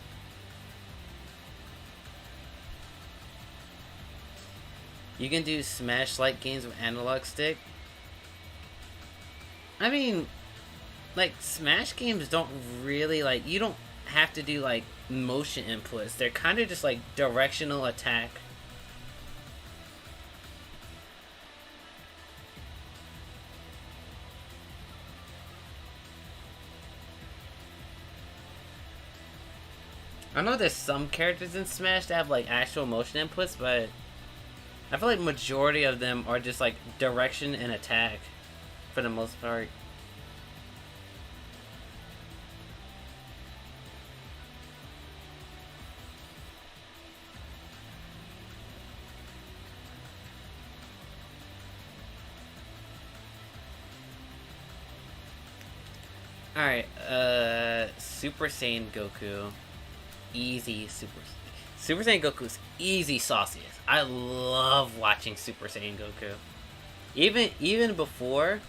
You can do smash-like games with analog stick. I mean, like, Smash games don't really, like, you don't have to do, like, motion inputs. They're kind of just, like, directional attack. I know there's some characters in Smash that have, like, actual motion inputs, but I feel like majority of them are just like direction and attack for the most part. Alright, Super Saiyan Goku. Easy Super Saiyan Goku's easy sauciest. I love watching Super Saiyan Goku. Even before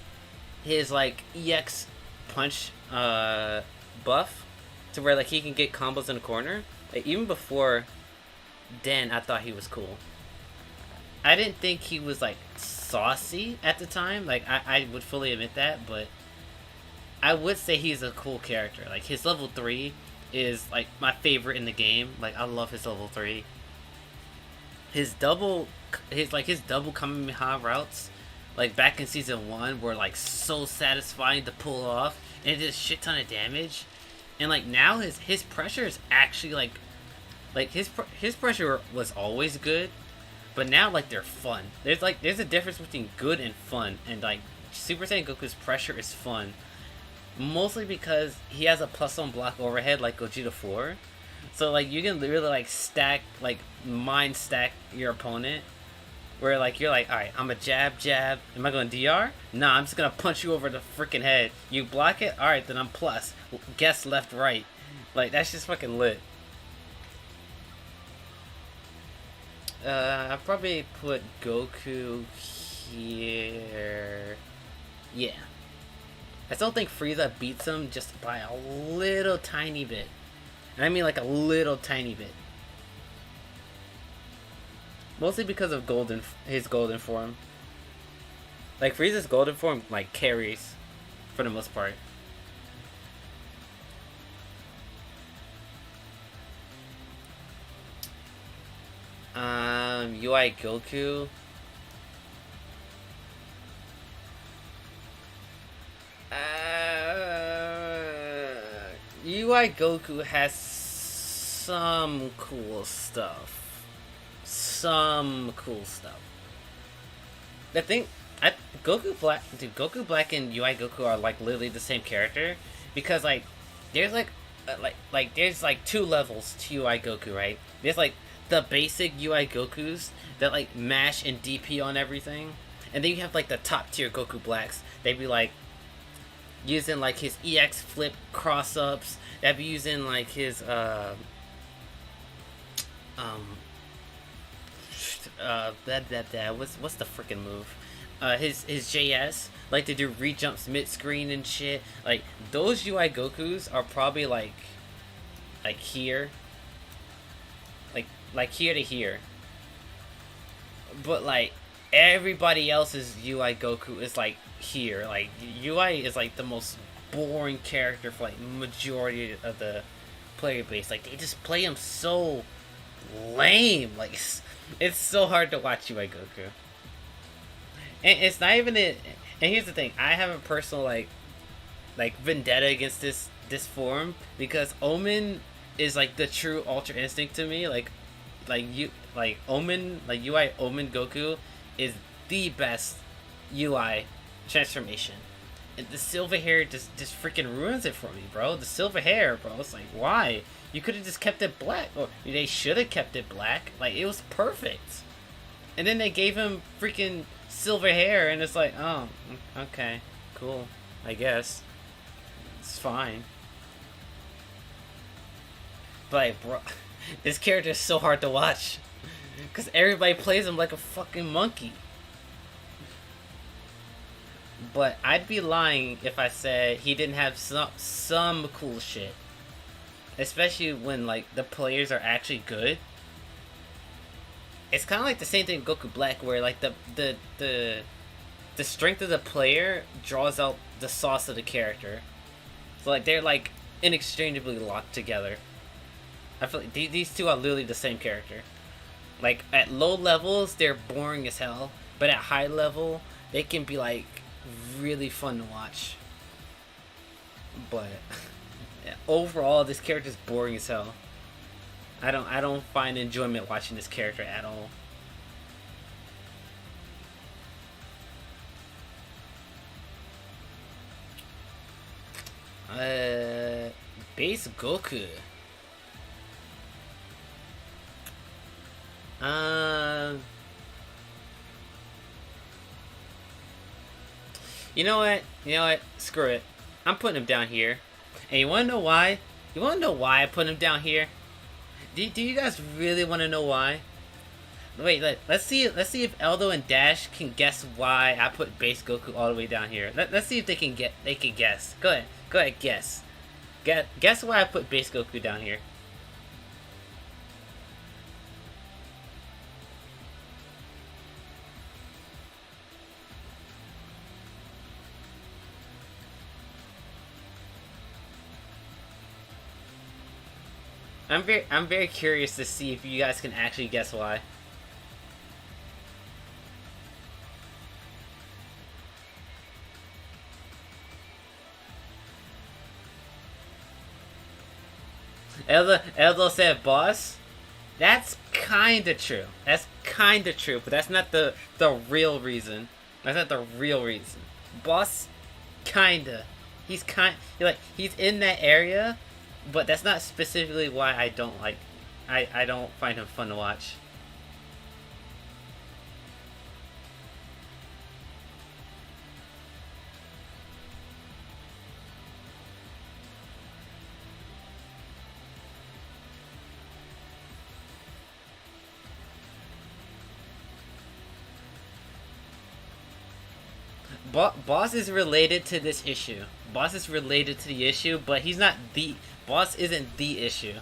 his like EX punch buff, to where like he can get combos in the corner. Like even before then, I thought he was cool. I didn't think he was like saucy at the time. Like I would fully admit that, but I would say he's a cool character. Like his level 3 is like my favorite in the game. Like I love his level 3. His double Kamehameha routes like back in season 1 were like so satisfying to pull off, and it did a shit ton of damage. And like now his pressure is actually like his pressure was always good, but now like they're fun. There's a difference between good and fun, and like Super Saiyan Goku's pressure is fun, mostly because he has a +1 block overhead like Gogeta 4. So like you can really like stack, like mind stack your opponent, where like you're like, all right, I'm a jab. Am I going DR? Nah, I'm just gonna punch you over the freaking head. You block it, all right, then I'm plus. Guess left, right. Like that's just fucking lit. I probably put Goku here. Yeah. I still think Frieza beats him just by a little tiny bit. And I mean like a little tiny bit. Mostly because of his golden form. Like Frieza's golden form like carries for the most part. UI Goku. UI Goku has some cool stuff. The thing, Goku Black and UI Goku are like literally the same character, because like there's there's like 2 levels to UI Goku, right? There's like the basic UI Gokus that like mash and DP on everything, and then you have like the top tier Goku Blacks. They'd be like using like his EX flip cross ups. They'd be using like his what's the freaking move? His JS, like to do re-jumps mid-screen and shit. Like those UI Gokus are probably like here, like here to here. But like everybody else's UI Goku is like here. Like UI is like the most boring character for like majority of the player base. Like they just play him so lame. Like it's so hard to watch UI Goku. And it's not even it. And here's the thing: I have a personal like vendetta against this form, because Omen is like the true Ultra Instinct to me. Like Omen, like UI Omen Goku is the best UI transformation. And the silver hair just freaking ruins it for me, bro. The silver hair, bro. It's like, why? You could have just kept it black, or they should have kept it black. Like it was perfect. And then they gave him freaking silver hair, and it's like, oh, okay, cool, I guess it's fine. But like, bro, this character is so hard to watch because everybody plays him like a fucking monkey. But I'd be lying if I said he didn't have some cool shit, especially when like the players are actually good. It's kind of like the same thing with Goku Black, where like the strength of the player draws out the sauce of the character. So like they're like inextricably locked together. I feel like these two are literally the same character. Like at low levels they're boring as hell, but at high level they can be like really fun to watch. But yeah, overall this character is boring as hell. I don't find enjoyment watching this character at all. Base Goku. You know what? Screw it. I'm putting him down here. And you wanna know why? You wanna know why I put him down here? Do you guys really want to know why? Wait, let's see if Eldo and Dash can guess why I put base Goku all the way down here. Let's see if they can guess. Go ahead, guess. Guess why I put base Goku down here. I'm very curious to see if you guys can actually guess why. Eldo said boss. That's kinda true. That's kinda true, but that's not the real reason. That's not the real reason. Boss, kinda. He's in that area, but that's not specifically why I don't like. I don't find him fun to watch. Boss is related to this issue. Boss is related to the issue, but he's not the boss. Isn't the issue.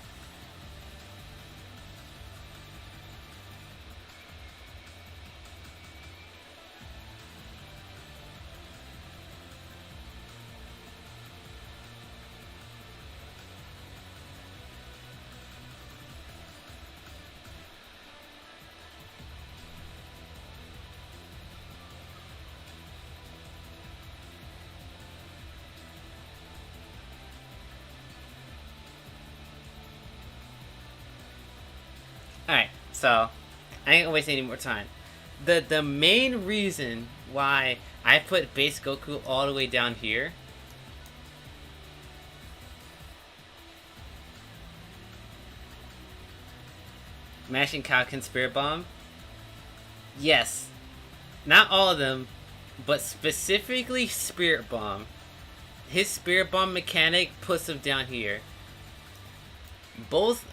All right, so I ain't gonna waste any more time. The main reason why I put base Goku all the way down here. Mashing Kalkin Spirit Bomb. Yes, not all of them, but specifically Spirit Bomb. His Spirit Bomb mechanic puts him down here. Both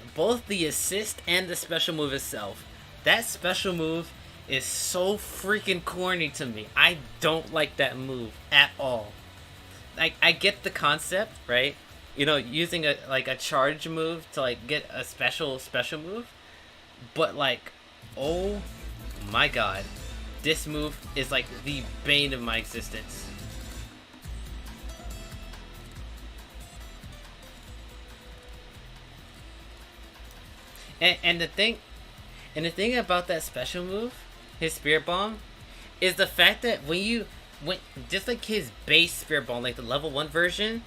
the assist and the special move itself. That special move is so freaking corny to me. I don't like that move at all. Like, I get the concept, right? You know, using a charge move to like get a special move, but like, oh my god, this move is like the bane of my existence. And the thing about that special move, his Spirit Bomb, is the fact that when just like his base Spirit Bomb, like the level 1 version,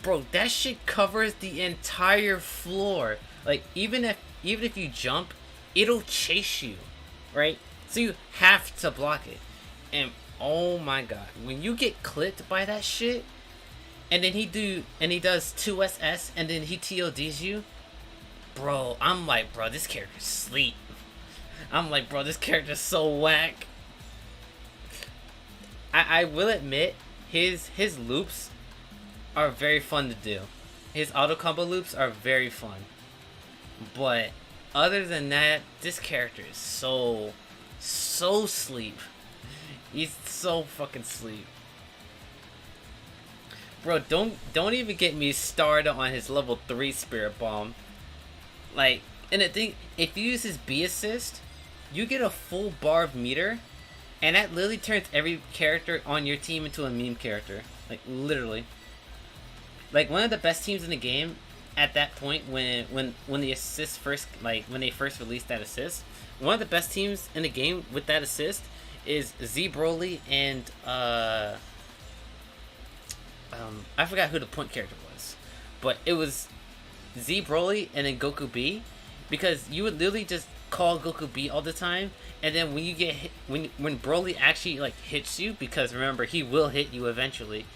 bro, that shit covers the entire floor. Like even if you jump, it'll chase you, right? So you have to block it. And oh my god, when you get clipped by that shit, and then he does 2SS and then he TODs you, bro, I'm like, bro, this character's sleep. I'm like, bro, this character's so whack. I will admit, his loops are very fun to do. His auto combo loops are very fun. But other than that, this character is so sleep. He's so fucking sleep. Bro, don't even get me started on his level 3 Spirit Bomb. Like, and the thing, if you use his B assist, you get a full bar of meter, and that literally turns every character on your team into a meme character. Like, literally. Like, one of the best teams in the game at that point, when the assist first, like, when they first released that assist, one of the best teams in the game with that assist is Z Broly and, I forgot who the point character was, but it was Z Broly and then Goku B, because you would literally just call Goku B all the time, and then when you get hit, when Broly actually like hits you, because remember he will hit you eventually.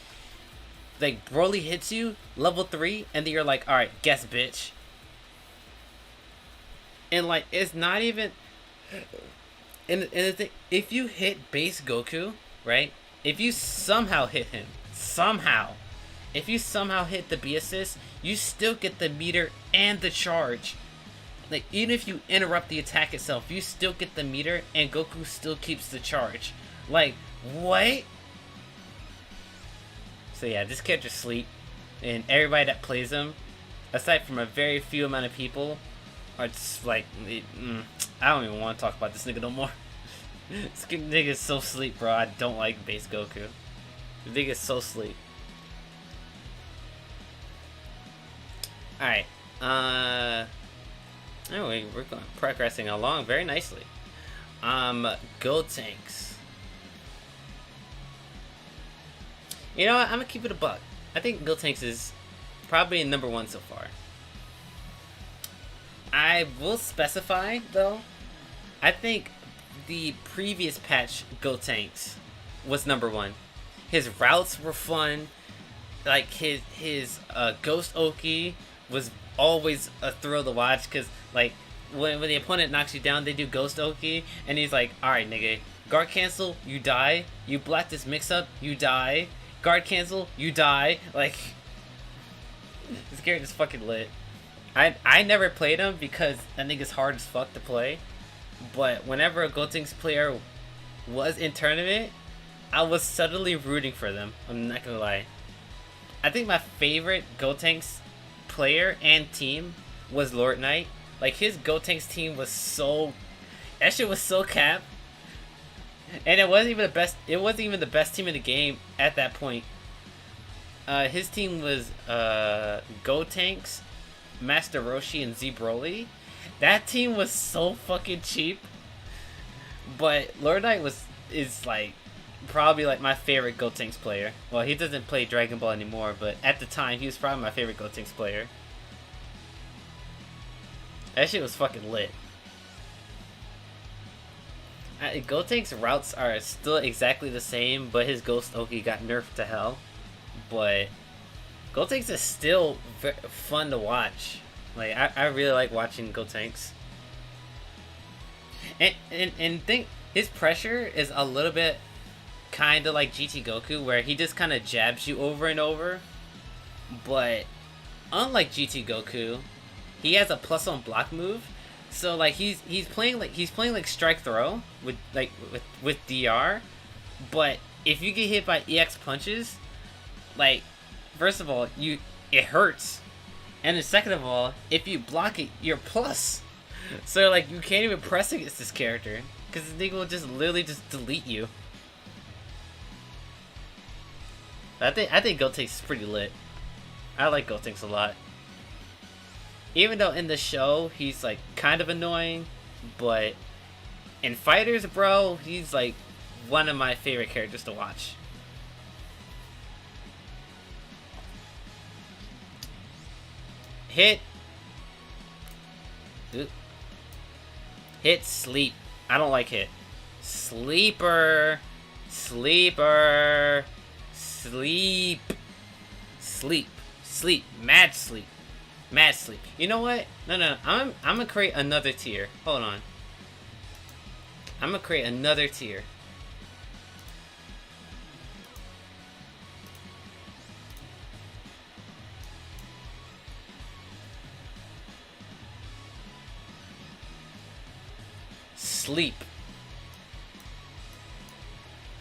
Like Broly hits you level 3, and then you're like, all right, guess bitch. And like it's not even. And the thing, if you hit base Goku, right? If you somehow hit him, if you somehow hit the B assist, you still get the meter and the charge. Like, even if you interrupt the attack itself, you still get the meter and Goku still keeps the charge. Like, what? So yeah, this character's sleep. And everybody that plays him, aside from a very few amount of people, are just like, I don't even want to talk about this nigga no more. This nigga's so sleep, bro. I don't like base Goku. The nigga's so sleep. Alright, anyway, we're progressing along very nicely. Gold Tanks. You know what, I'm gonna keep it a buck. I think Gold Tanks is probably number 1 so far. I will specify though. I think the previous patch Gotenks was number one. His routes were fun. Like his Ghost Oki was always a thrill to watch because like when the opponent knocks you down, they do Ghost Oki, and he's like, all right, nigga, guard cancel, you die. You block this mix up, you die. Guard cancel, you die. Like this character's fucking lit. I never played him because I think it's hard as fuck to play. But whenever a Gotenks player was in tournament, I was subtly rooting for them. I'm not gonna lie. I think my favorite Gotenks player and team was Lord Knight. Like his Gotenks team was so, that shit was so cap, and it wasn't even the best. It wasn't even the best team in the game at that point. His team was Gotenks, Master Roshi, and Z Broly. That team was so fucking cheap. But Lord Knight is like probably like my favorite Gotenks player. Well, he doesn't play Dragon Ball anymore, but at the time he was probably my favorite Gotenks player. That shit was fucking lit. Gotenks routes are still exactly the same, but his Ghost Oki got nerfed to hell. But Gotenks is still fun to watch. Like I really like watching Gotenks. And think his pressure is a little bit kind of like GT Goku, where he just kind of jabs you over and over. But unlike GT Goku, he has a plus on block move. So like he's playing like strike throw with DR. But if you get hit by EX punches, like first of all, it hurts. And then second of all, if you block it, you're plus. So like you can't even press against this character because the nigga will just literally just delete you. I think Gotenks is pretty lit. I like Gotenks a lot. Even though in the show he's like kind of annoying, but in fighters, bro, he's like one of my favorite characters to watch. Hit sleep. I don't like hit. Sleeper. Sleep. Mad sleep. You know what? No. I'm gonna create another tier. Hold on. I'm gonna create another tier. Sleep.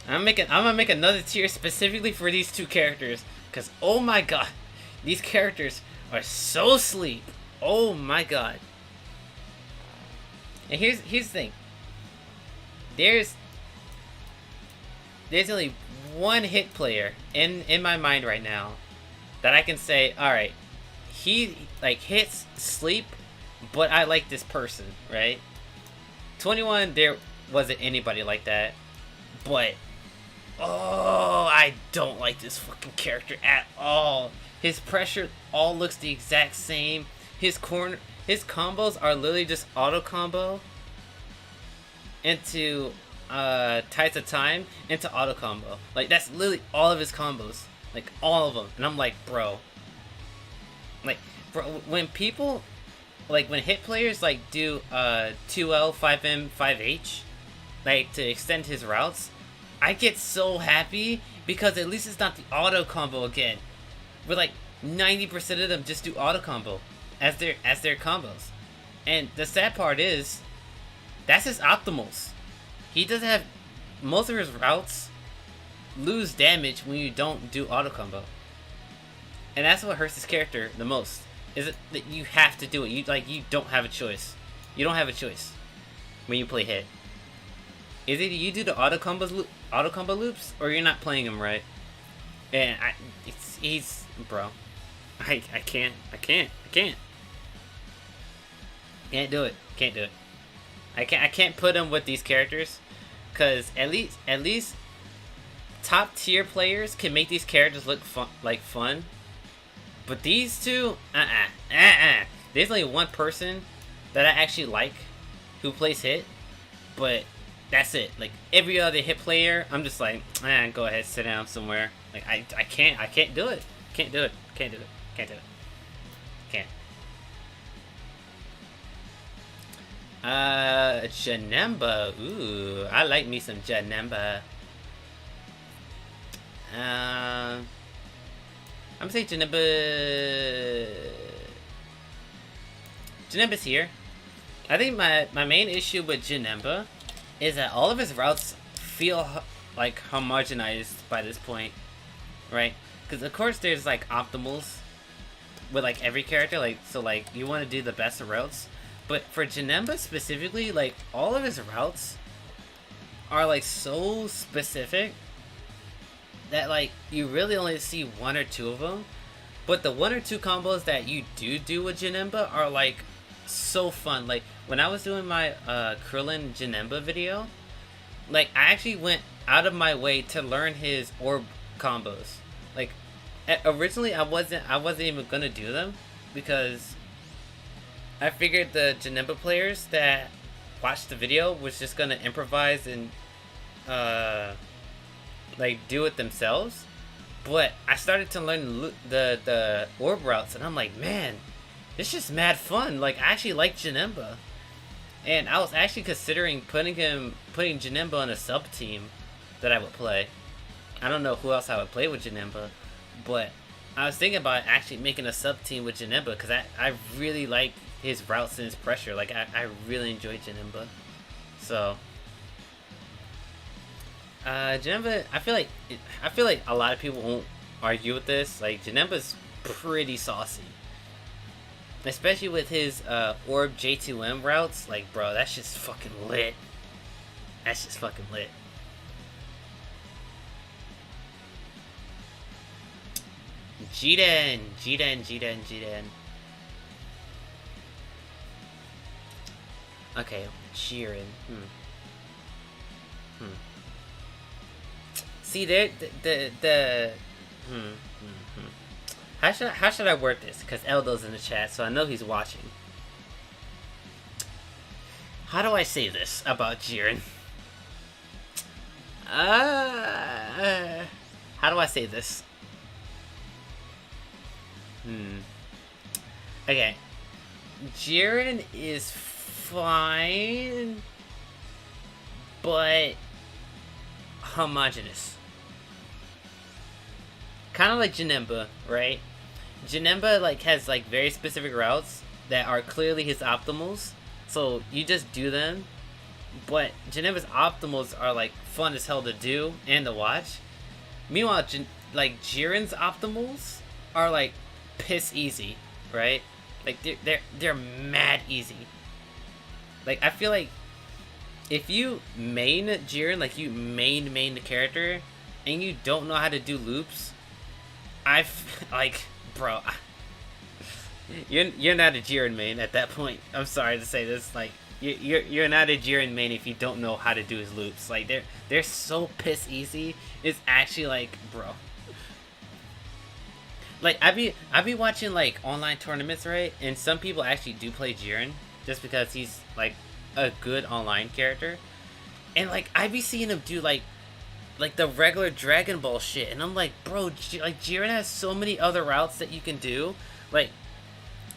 I'm gonna make another tier specifically for these two characters, cause oh my god, these characters are so sleep. Oh my god. And here's the thing. There's only one hit player in my mind right now that I can say, all right, he like hits sleep, but I like this person, right? 21, there wasn't anybody like that, but oh, I don't like this fucking character at all. His pressure all looks the exact same. His combos are literally just auto combo into Tides of Time into auto combo. Like that's literally all of his combos, like all of them. And I'm like, bro, when people. Like, when hit players, like, do 2L, 5M, 5H, like, to extend his routes, I get so happy because at least it's not the auto combo again. Where, like, 90% of them just do auto combo as their combos. And the sad part is, that's his optimals. He doesn't have... Most of his routes lose damage when you don't do auto combo. And that's what hurts his character the most. Is it that you have to do it? You don't have a choice. You don't have a choice when you play hit. Is it you do the auto combo loops, or you're not playing them right? And he's bro. I can't do it. I can't put him with these characters, cause at least top tier players can make these characters look fun. But these two, There's only one person that I actually like who plays hit, but that's it. Like every other hit player, I'm just like, go ahead, sit down somewhere. Like I can't do it. Can't do it. Can't do it. Can't do it. Can't. Janemba. Ooh, I like me some Janemba. I'm gonna say Janemba. Janemba's here. I think my main issue with Janemba is that all of his routes feel like homogenized by this point, right? Because of course there's like optimals with like every character, like so like you want to do the best of routes, but for Janemba specifically, like all of his routes are like so specific that like you really only see one or two of them, but the one or two combos that you do with Janemba are like so fun. Like when I was doing my Krillin Janemba video, like I actually went out of my way to learn his orb combos. Like originally I wasn't even gonna do them because I figured the Janemba players that watched the video was just gonna improvise and like do it themselves. But I started to learn the orb routes, and I'm like, man, this is just mad fun. Like I actually like Janemba, and I was actually considering putting Janemba on a sub team that I would play. I don't know who else I would play with Janemba, but I was thinking about actually making a sub team with Janemba because I really like his routes and his pressure. Like I really enjoy Janemba. So Janemba, I feel like a lot of people won't argue with this. Like Janemba's pretty saucy, especially with his orb J2M routes. Like bro, that's just fucking lit. That's just fucking lit. Jiden. Okay, Jiren. See there, How should I word this? Because Eldo's in the chat, so I know he's watching. How do I say this about Jiren? How do I say this? Okay. Jiren is fine, but homogeneous. Kind of like Janemba, right? Janemba like has like very specific routes that are clearly his optimals, so you just do them. But Janemba's optimals are like fun as hell to do and to watch. Meanwhile, like Jiren's optimals are like piss easy, right? Like they're mad easy. Like I feel like if you main Jiren, like you main the character, and you don't know how to do loops, like bro, you're not a Jiren main at that point. I'm sorry to say this, like you're not a Jiren main if you don't know how to do his loops. Like they're so piss easy. It's actually like, bro. Like I be watching like online tournaments, right? And some people actually do play Jiren just because he's like a good online character, and like I be seeing him do like the regular Dragon Ball shit, and I'm like, bro, like Jiren has so many other routes that you can do. Like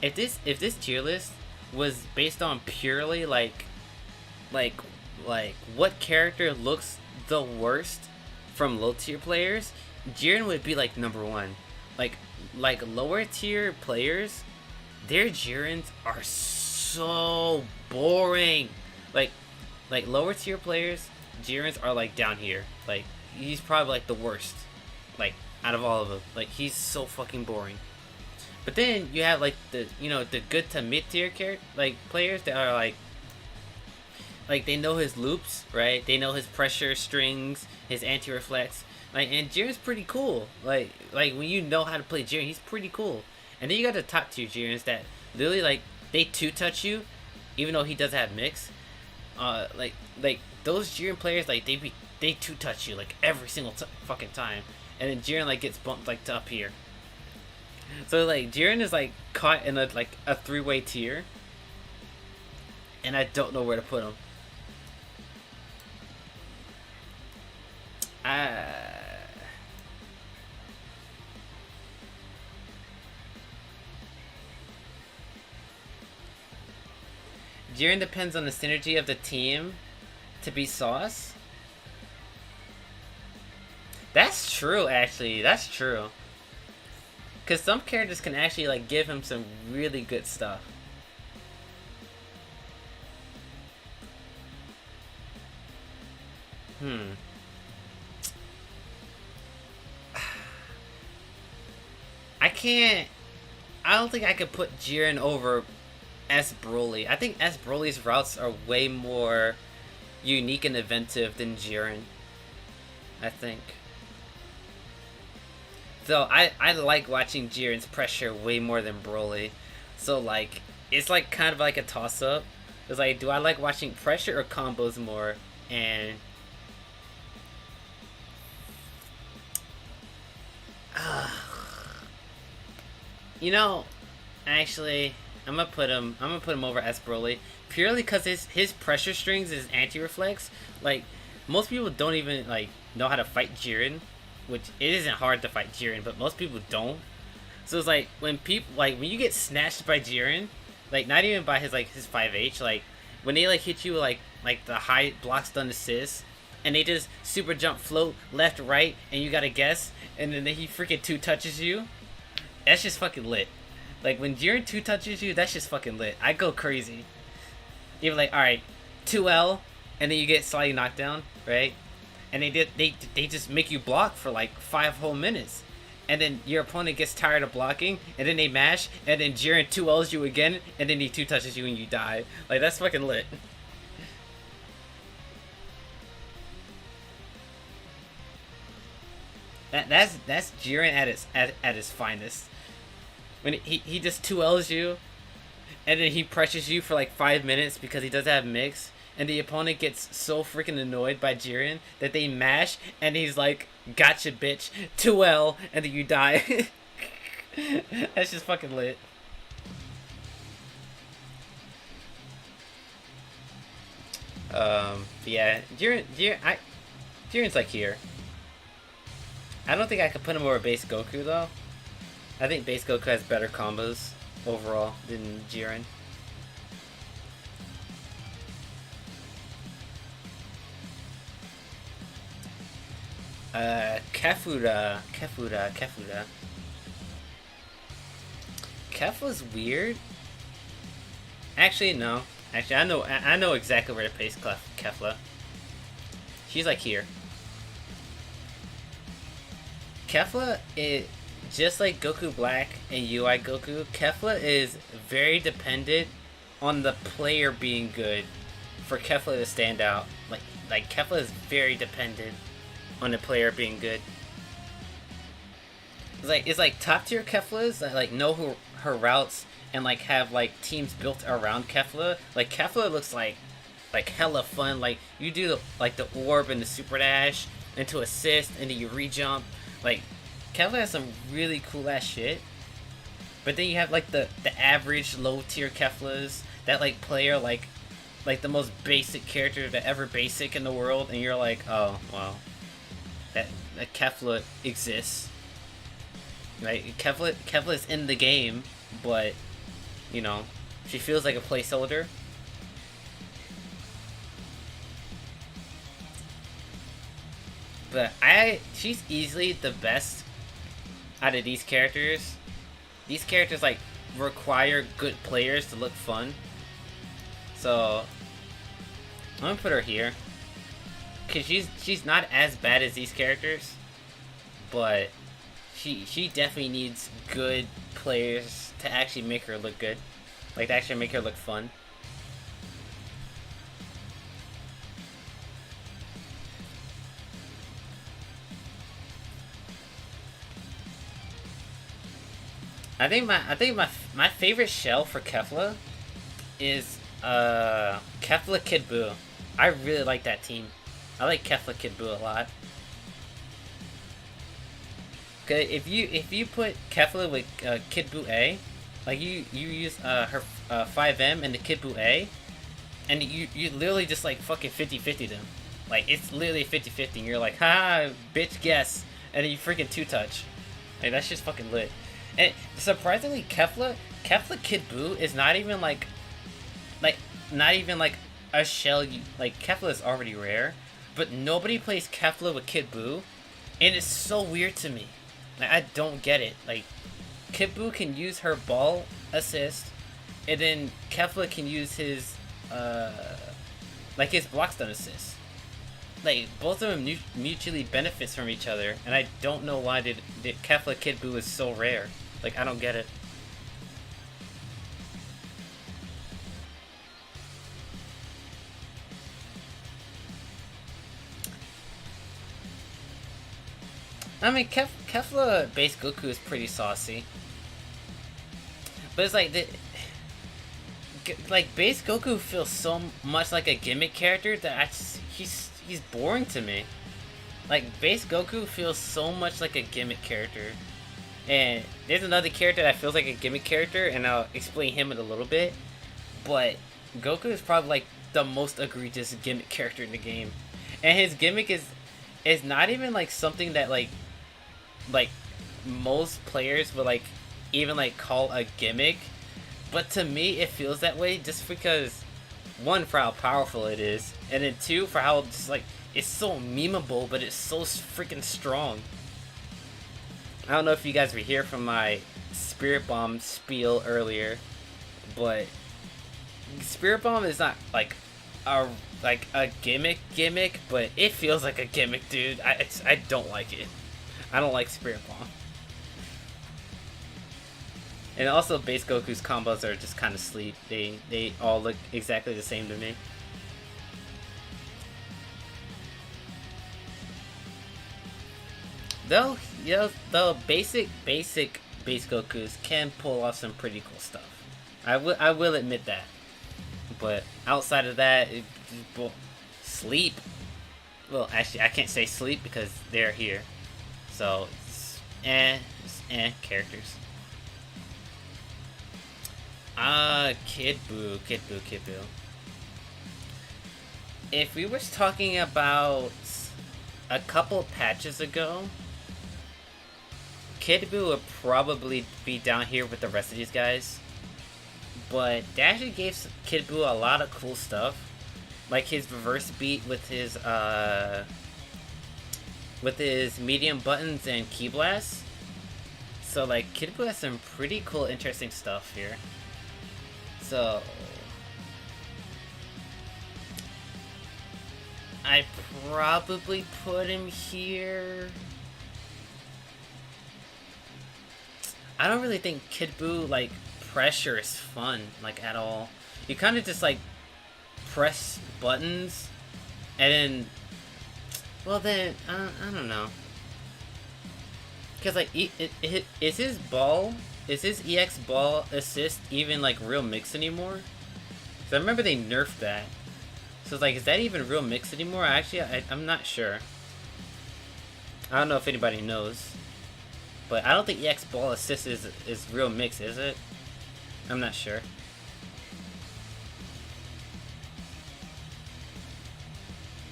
if this tier list was based on purely like what character looks the worst from low tier players, Jiren would be like number one. Like lower tier players, their Jirens are so boring. Like lower tier players, Jirens are like down here. Like he's probably like the worst, like out of all of them. Like he's so fucking boring. But then you have like the good to mid tier players that are like they know his loops, right? They know his pressure strings, his anti-reflex. Like, and Jiren's pretty cool. Like when you know how to play Jiren, he's pretty cool. And then you got the top tier Jirens that literally like they two touch you, even though he doesn't have mix. Like those Jiren players, like they two touch you like every single fucking time, and then Jiren like gets bumped like to up here. So like Jiren is like caught in a three-way tier, and I don't know where to put him. Jiren depends on the synergy of the team to be Sause. That's true, actually. That's true. Because some characters can actually like give him some really good stuff. I don't think I could put Jiren over S. Broly. I think S. Broly's routes are way more unique and inventive than Jiren. I think. So I like watching Jiren's pressure way more than Broly. So like it's like kind of like a toss up. It's like, do I like watching pressure or combos more? And you know, actually, I'm gonna put him over S. Broly purely because his pressure strings is anti-reflex. Like most people don't even like know how to fight Jiren, which it isn't hard to fight Jiren, but most people don't. So it's like when when you get snatched by Jiren, like not even by his 5H, like when they like hit you like the high block stun assist, and they just super jump float left right, and you gotta guess, and then he freaking 2-touches you. That's just fucking lit. Like when Jiren 2-touches you, that's just fucking lit. I go crazy. You're like, all right, 2L, and then you get slightly knocked down, right? And they just make you block for like 5 whole minutes, and then your opponent gets tired of blocking, and then they mash, and then Jiren 2Ls you again, and then he 2-touches you and you die. Like that's fucking lit. That's Jiren at his finest. When he just 2Ls you, and then he pressures you for like 5 minutes because he doesn't have mix, and the opponent gets so freaking annoyed by Jiren that they mash, and he's like, gotcha bitch, 2L, and then you die. That's just fucking lit. Yeah, Jiren's like here. I don't think I could put him over base Goku though. I think base Goku has better combos overall than Jiren. Kefura. Kefla's weird. Actually, no. Actually, I know exactly where to place Kefla. She's like here. Kefla is just like Goku Black and UI Goku. Kefla is very dependent on the player being good for Kefla to stand out. Like Kefla is very dependent on the player being good. It's like top tier Keflas that like know her routes and like have like teams built around Kefla. Like Kefla looks like hella fun. Like you do the orb and the super dash into assist and then you re-jump. Like Kefla has some really cool ass shit. But then you have like the average low tier Keflas that like player like the most basic character that ever basic in the world, and you're like, oh wow, that Kefla exists. Right? Kefla is in the game, but you know, she feels like a placeholder. But she's easily the best out of these characters. These characters like require good players to look fun. So I'm gonna put her here. Cause she's not as bad as these characters, but she definitely needs good players to actually make her look good. Like to actually make her look fun. I think my favorite shell for Kefla is Kefla Kid Buu. I really like that team. I like Kefla Kid Buu a lot. Okay, if you put Kefla with Kid Buu A, like you use her 5M and the Kid Buu A, and you literally just like fucking 50-50 them. Like it's literally 50-50 and you're like, ha, bitch, guess, and then you freaking two touch. Like that's just fucking lit. And surprisingly, Kefla Kid Buu is not even like not even like a shell. Like Kefla is already rare, but nobody plays Kefla with Kid Buu, and it's so weird to me. Like I don't get it. Like Kid Buu can use her ball assist, and then Kefla can use his like his block stun assist. Like both of them mutually benefits from each other, and I don't know why did Kefla Kid Buu is so rare. Like I don't get it. I mean, Kefla base Goku is pretty saucy, but it's like like base Goku feels so much like a gimmick character that he's boring to me. Like base Goku feels so much like a gimmick character, and there's another character that feels like a gimmick character, and I'll explain him in a little bit. But Goku is probably like the most egregious gimmick character in the game, and his gimmick is not even like something that like most players would like even like call a gimmick, but to me it feels that way just because, one, for how powerful it is, and then two, for how just like it's so memeable, but it's so freaking strong. I don't know if you guys were here from my Spirit Bomb spiel earlier, but Spirit Bomb is not like a gimmick, but it feels like a gimmick, dude. I don't like it. I don't like Spirit Bomb. And also base Goku's combos are just kind of sleek. They all look exactly the same to me. Though, you know, the basic base Gokus can pull off some pretty cool stuff. I will admit that. But outside of that, sleep. Well, actually, I can't say sleep because they're here. So, characters. Kid Buu. If we were talking about a couple patches ago, Kid Buu would probably be down here with the rest of these guys. But they actually gave Kid Buu a lot of cool stuff. Like his reverse beat with his medium buttons and key blasts. So like Kid Buu has some pretty cool, interesting stuff here. So I probably put him here. I don't really think Kid Buu like pressure is fun like at all. You kind of just like press buttons and then, well then I don't know, because like is his EX ball assist even like real mix anymore? Because I remember they nerfed that, so it's like, is that even real mix anymore? Actually, I'm not sure. I don't know if anybody knows, but I don't think EX ball assist is real mix, is it? I'm not sure.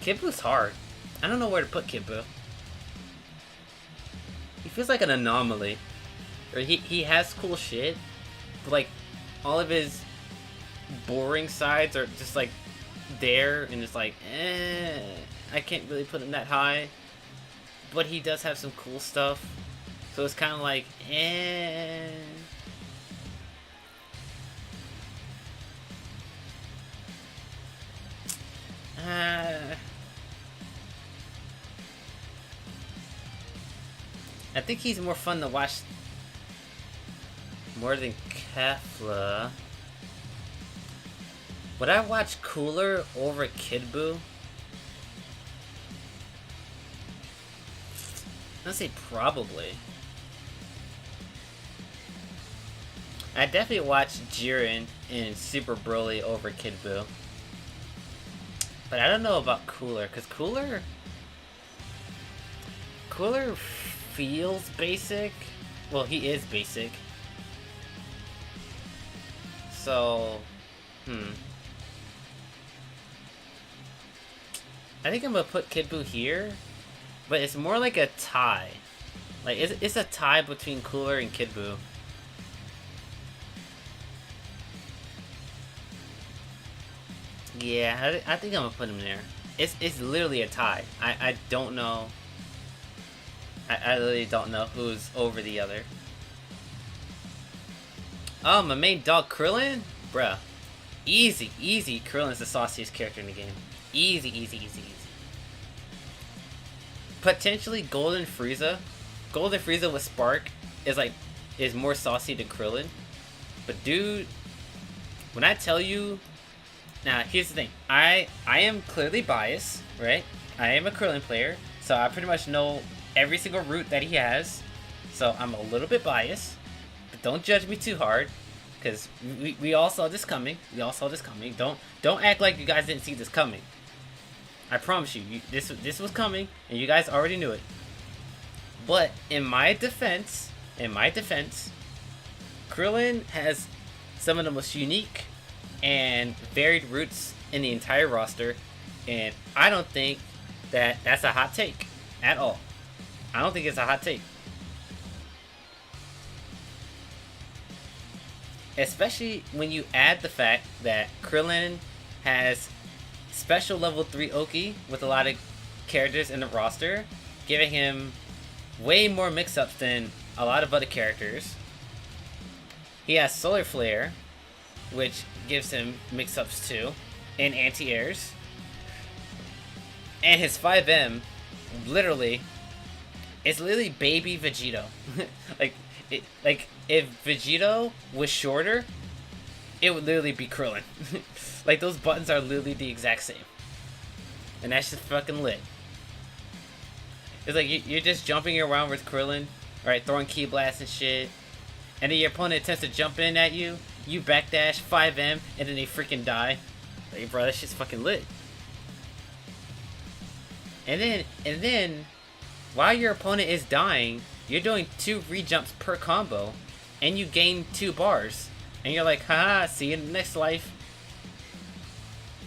Kid Buu's hard. I don't know where to put Kid Buu. He feels like an anomaly. Or he has cool shit, but like all of his boring sides are just like there, and it's like, I can't really put him that high. But he does have some cool stuff, so it's kind of like, I think he's more fun to watch more than Kefla. Would I watch Cooler over Kid Buu? I'd say probably. I definitely watch Jiren in Super Broly over Kid Buu. But I don't know about Cooler, because Cooler feels basic. Well, he is basic. So, I think I'm gonna put Kid Buu here, but it's more like a tie. Like, it's a tie between Cooler and Kid Buu. Yeah, I think I'm gonna put him there. It's literally a tie. I don't know. I literally don't know who's over the other. Oh, my main dog Krillin? Bruh. Easy, easy. Krillin's the sauciest character in the game. Easy, easy, easy, easy. Potentially Golden Frieza. Golden Frieza with Spark is more saucy than Krillin. But dude, when I tell you, now here's the thing. I am clearly biased, right? I am a Krillin player, so I pretty much know every single route that he has. So I'm a little bit biased. But don't judge me too hard, because we all saw this coming. We all saw this coming. Don't act like you guys didn't see this coming. I promise you, this was coming, and you guys already knew it. But in my defense, Krillin has some of the most unique and varied routes in the entire roster, and I don't think that that's a hot take at all. I don't think it's a hot take. Especially when you add the fact that Krillin has special level 3 Oki with a lot of characters in the roster, giving him way more mix-ups than a lot of other characters. He has Solar Flare, which gives him mix-ups too, and anti-airs. And his 5M, literally, is literally baby Vegito. like if Vegito was shorter, it would literally be Krillin. Like, those buttons are literally the exact same. And that's just fucking lit. It's like you're just jumping around with Krillin, right, throwing Ki Blasts and shit, and then your opponent attempts to jump in at you, you backdash 5M, and then they freaking die. Like, bro, that shit's fucking lit. And then, while your opponent is dying, you're doing 2 re-jumps per combo, and you gain 2 bars. And you're like, haha, see you in the next life.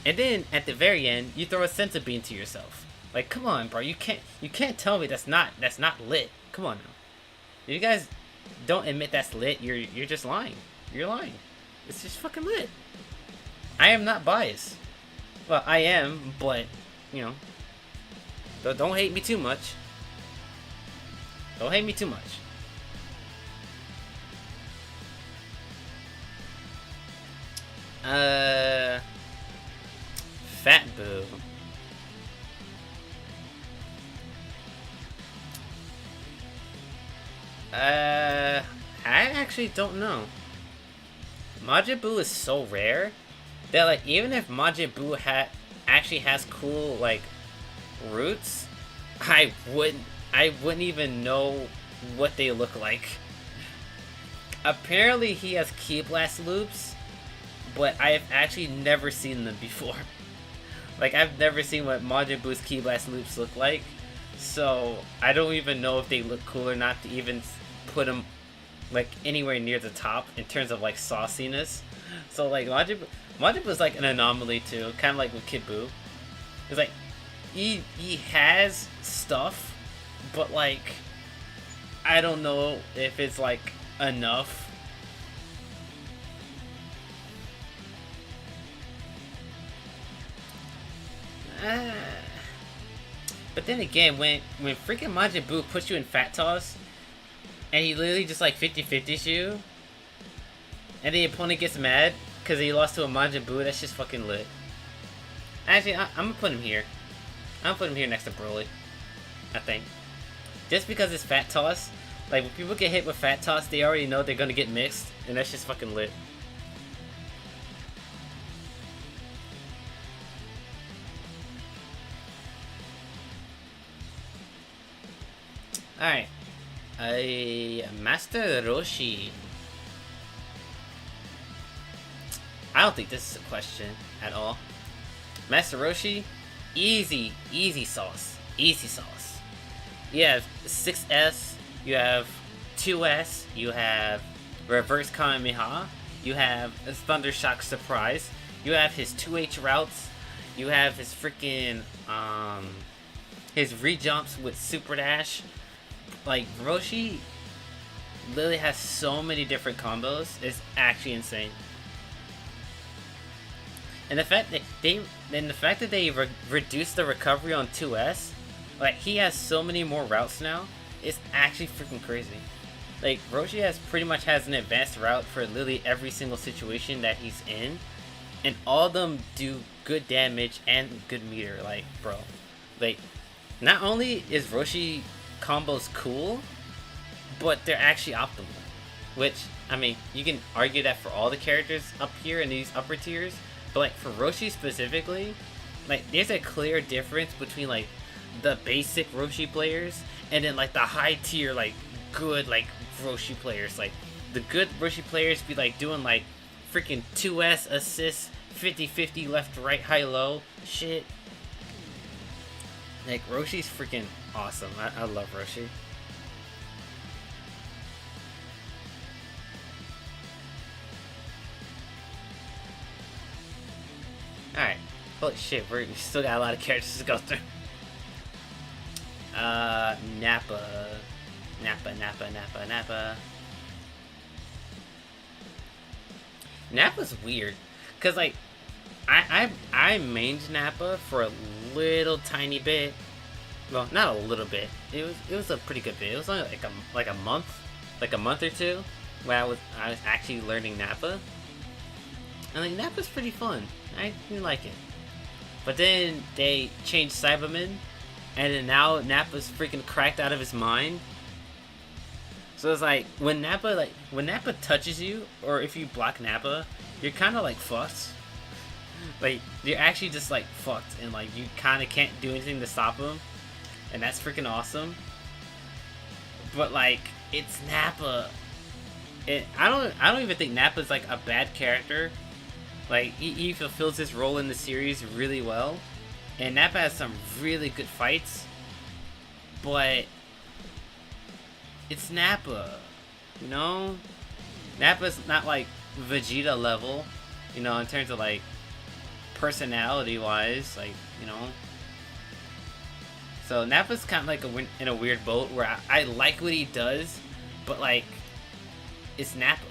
And then, at the very end, you throw a Senzu Bean to yourself. Like, come on, bro, you can't tell me that's not lit. Come on now. If you guys don't admit that's lit, you're just lying. You're lying. It's just fucking lit. I am not biased. Well, I am, but, you know, don't hate me too much. Don't hate me too much. Fat Boo. I actually don't know. Majin Buu is so rare that, like, even if Majin Buu actually has cool, like, routes, I wouldn't even know what they look like. Apparently he has Ki Blast loops, but I have actually never seen them before. Like, I've never seen what Majin Buu's Ki Blast loops look like, so I don't even know if they look cool or not to even put them, like, anywhere near the top in terms of, like, sauciness. So, like, Majin Buu's like an anomaly too, kind of like with Kid Buu. It's like, he has stuff, but, like, I don't know if it's, like, enough. But then again, when freaking Majin Buu puts you in Fat Toss, and he literally just, like, 50-50s you, and the opponent gets mad because he lost to a Majin Buu, that's just fucking lit. Actually, I'm gonna put him here. I'm gonna put him here next to Broly, I think. Just because it's Fat Toss, like, when people get hit with Fat Toss, they already know they're gonna get mixed, and that's just fucking lit. Alright. Master Roshi. I don't think this is a question at all. Master Roshi, easy sauce. Easy sauce. You have 6S, you have 2S, you have Reverse Kamehameha, you have Thunder Shock Surprise, you have his 2H routes, You have his freaking his re-jumps with super dash. Like Roshi literally has so many different combos. It's actually insane. And the fact that they reduced the recovery on 2S, like he has so many more routes now, it's actually freaking crazy. Like Roshi pretty much has an advanced route for literally every single situation that he's in, and all of them do good damage and good meter. Like bro, like not only is Roshi combos cool, but they're actually optimal. Which I mean, you can argue that for all the characters up here in these upper tiers. But like for Roshi specifically, like there's a clear difference between like the basic Roshi players and then like the high tier like good like Roshi players. Like the good Roshi players be like doing like freaking 2S assists, 50-50 left to right, high low shit. Like Roshi's freaking awesome. I love Roshi. Alright. Holy shit, we still got a lot of characters to go through. Nappa. Nappa's weird. Cause like I mained Nappa for a little tiny bit. Well, not a little bit. It was a pretty good bit. It was only like a month or two when I was actually learning Nappa. And like Nappa's pretty fun. I really like it. But then they changed Cyberman, and then now Nappa's freaking cracked out of his mind. So it's like when Nappa touches you, or if you block Nappa, you're kind of like fucked. Like you're actually just like fucked, and like you kind of can't do anything to stop him, and that's freaking awesome. But like it's Nappa. I don't even think Nappa's like a bad character. Like, he fulfills his role in the series really well. And Nappa has some really good fights. But it's Nappa. You know? Nappa's not like Vegeta level. You know, in terms of like personality wise. Like, you know. So Nappa's kind of like in a weird boat where I like what he does. But like, it's Nappa.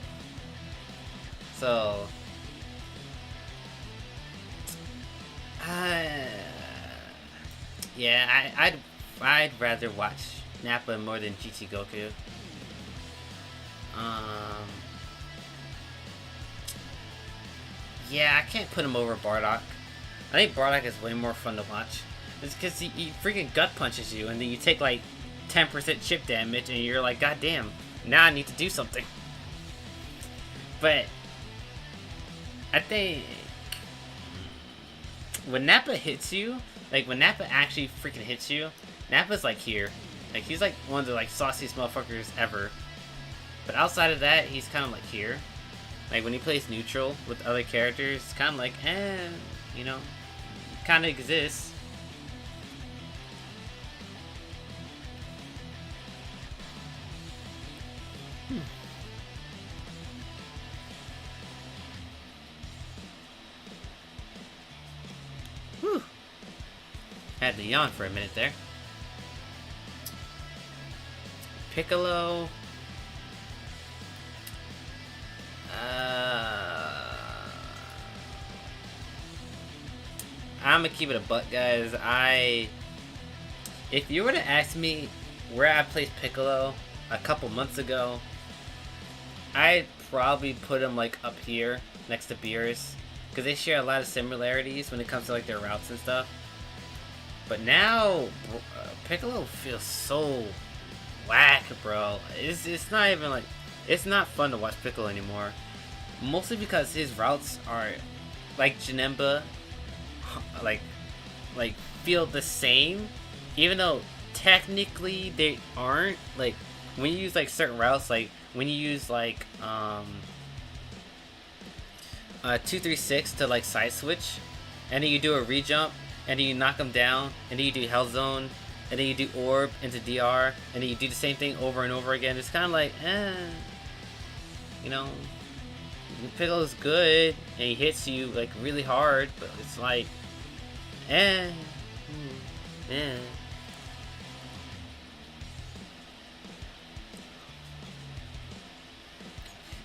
So... yeah, I'd rather watch Nappa more than GT Goku. Yeah, I can't put him over Bardock. I think Bardock is way more fun to watch. It's because he freaking gut punches you, and then you take like 10% chip damage, and you're like, God damn, now I need to do something. But I think when Nappa hits you, like when Nappa actually freaking hits you, Nappa's like here. Like he's like one of the like sauciest motherfuckers ever. But outside of that, he's kind of like here. Like when he plays neutral with other characters, it's kind of like, you know, kind of exists. Whew. Had to yawn for a minute there. Piccolo. I'm gonna keep it a buck, guys. If you were to ask me where I placed Piccolo a couple months ago, I'd probably put him like up here next to Beerus, because they share a lot of similarities when it comes to like their routes and stuff. But now Piccolo feels so whack, bro. It's not even like, it's not fun to watch Piccolo anymore. Mostly because his routes are like Janemba, like feel the same, even though technically they aren't. Like when you use like certain routes, like when you use like 236 to like side switch, and then you do a re-jump, and then you knock them down, and then you do Hell Zone, and then you do Orb into DR, and then you do the same thing over and over again. It's kind of like, you know, Piccolo's good, and he hits you like really hard, but it's like, Eh. Eh.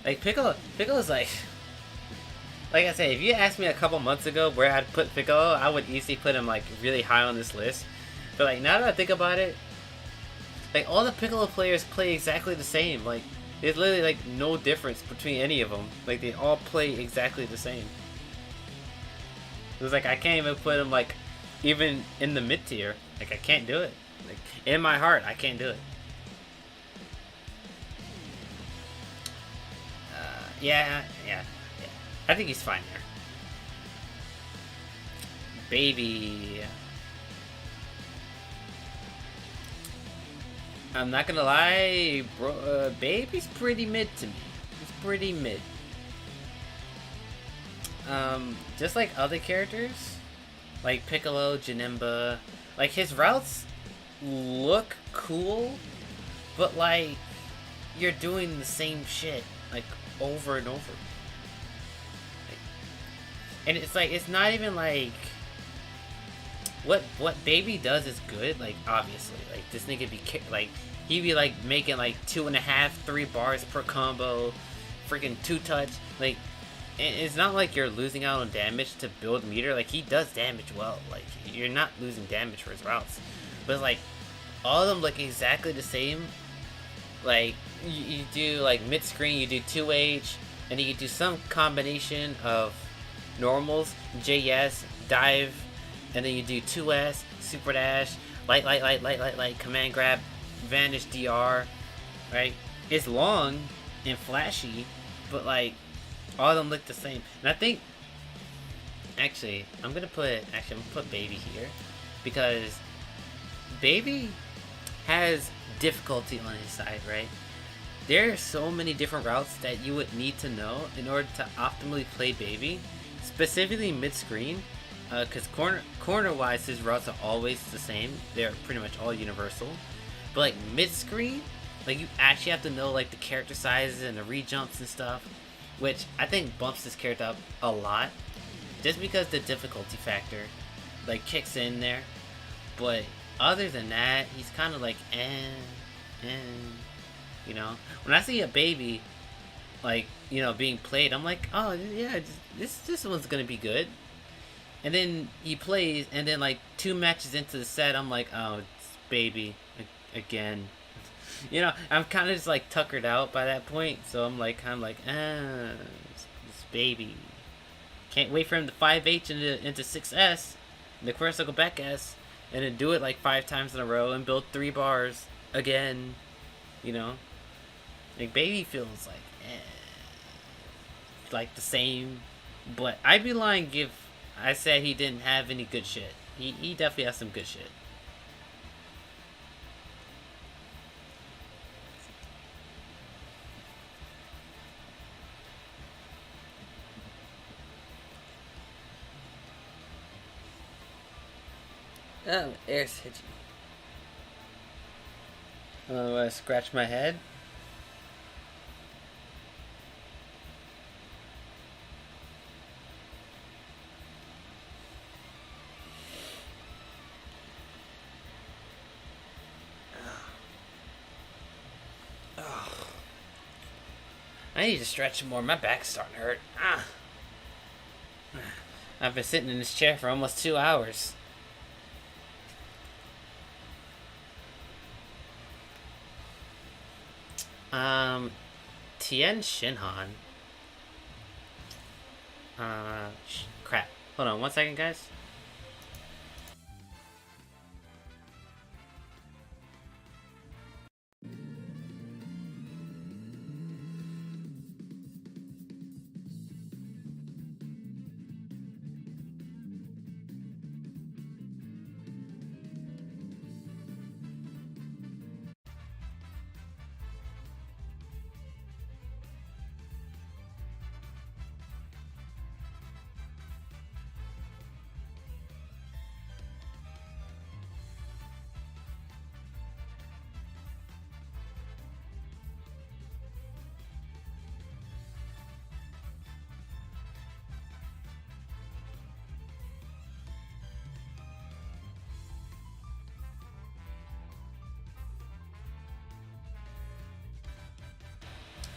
Like Piccolo's like I said, if you asked me a couple months ago where I'd put Piccolo, I would easily put him like really high on this list. But like now that I think about it, like all the Piccolo players play exactly the same. Like there's literally like no difference between any of them. Like they all play exactly the same. It was like I can't even put him like even in the mid tier. Like I can't do it. Like in my heart, I can't do it. Yeah. I think he's fine there. Baby. I'm not gonna lie, bro. Baby's pretty mid to me. He's pretty mid. Just like other characters, like Piccolo, Janemba, like his routes look cool, but like you're doing the same shit like over and over. And it's like, it's not even like what Baby does is good. Like obviously, like this nigga be like he be like making like 2.5, 3 bars per combo, freaking 2-touch. Like it's not like you're losing out on damage to build meter. Like he does damage well. Like you're not losing damage for his routes, but it's like all of them look exactly the same. Like you do like mid screen, you do 2H, and then you do some combination of normals, JS, dive, and then you do 2S, super dash, light, command grab, vanish DR, right? It's long and flashy, but like all of them look the same. And I think actually I'm gonna put Baby here because Baby has difficulty on his side, right? There are so many different routes that you would need to know in order to optimally play Baby. Specifically mid-screen, because corner-wise his routes are always the same. They're pretty much all universal. But like mid-screen, like you actually have to know like the character sizes and the re-jumps and stuff, which I think bumps this character up a lot, just because the difficulty factor like kicks in there. But other than that, he's kind of like you know. When I see a Baby like, you know, being played, I'm like, oh yeah, this one's gonna be good. And then he plays, and then like 2 matches into the set, I'm like, oh, it's Baby again. You know, I'm kind of just like tuckered out by that point, so I'm like, it's Baby. Can't wait for him to 5H into 6S, and of course I'll go back S, and then do it like 5 times in a row and build 3 bars again. You know, like Baby feels like the same, but I'd be lying if I said he didn't have any good shit. He definitely has some good shit. Oh, air's hit you. Oh, I scratch my head. I need to stretch more. My back's starting to hurt. I've been sitting in this chair for almost 2 hours. Tien Shinhan. Crap. Hold on 1 second, guys.